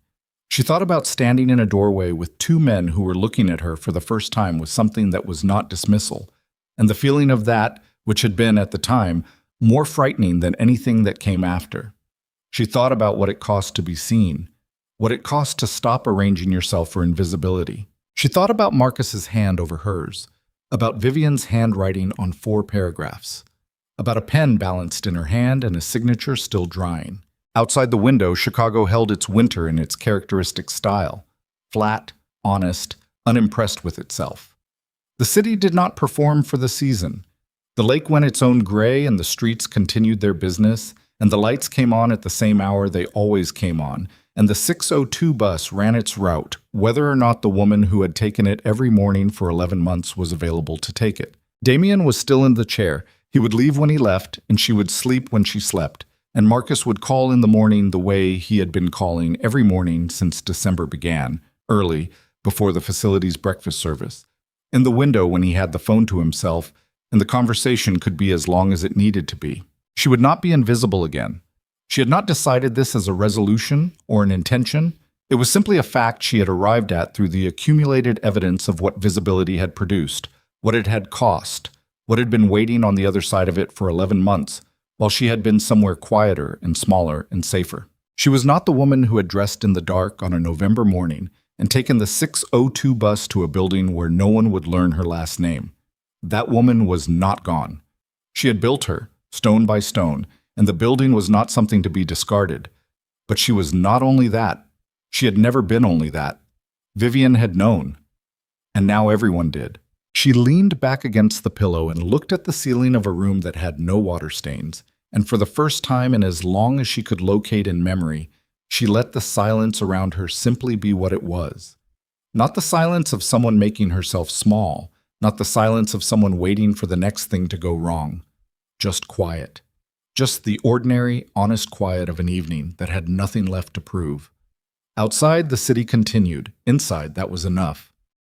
A: She thought about standing in a doorway with 2 men who were looking at her for the first time with something that was not dismissal, and the feeling of that, which had been, at the time, more frightening than anything that came after. She thought about what it cost to be seen, what it cost to stop arranging yourself for invisibility. She thought about Marcus's hand over hers, about Vivian's handwriting on 4 paragraphs, about a pen balanced in her hand and a signature still drying. Outside the window, Chicago held its winter in its characteristic style, flat, honest, unimpressed with itself. The city did not perform for the season. The lake went its own gray and the streets continued their business, and the lights came on at the same hour they always came on, and the 6:02 bus ran its route, whether or not the woman who had taken it every morning for 11 months was available to take it. Damien was still in the chair. He would leave when he left, and she would sleep when she slept, and Marcus would call in the morning the way he had been calling every morning since December began, early, before the facility's breakfast service, in the window when he had the phone to himself, and the conversation could be as long as it needed to be. She would not be invisible again. She had not decided this as a resolution or an intention. It was simply a fact she had arrived at through the accumulated evidence of what visibility had produced, what it had cost, what had been waiting on the other side of it for 11 months, while she had been somewhere quieter and smaller and safer. She was not the woman who had dressed in the dark on a November morning and taken the 6:02 bus to a building where no one would learn her last name. That woman was not gone. She had built her, stone by stone, and the building was not something to be discarded. But she was not only that. She had never been only that. Vivian had known. And now everyone did. She leaned back against the pillow and looked at the ceiling of a room that had no water stains, and for the first time in as long as she could locate in memory, she let the silence around her simply be what it was. Not the silence of someone making herself small, not the silence of someone waiting for the next thing to go wrong. Just quiet. Just the ordinary, honest quiet of an evening that had nothing left to prove. Outside, the city continued. Inside, that was enough.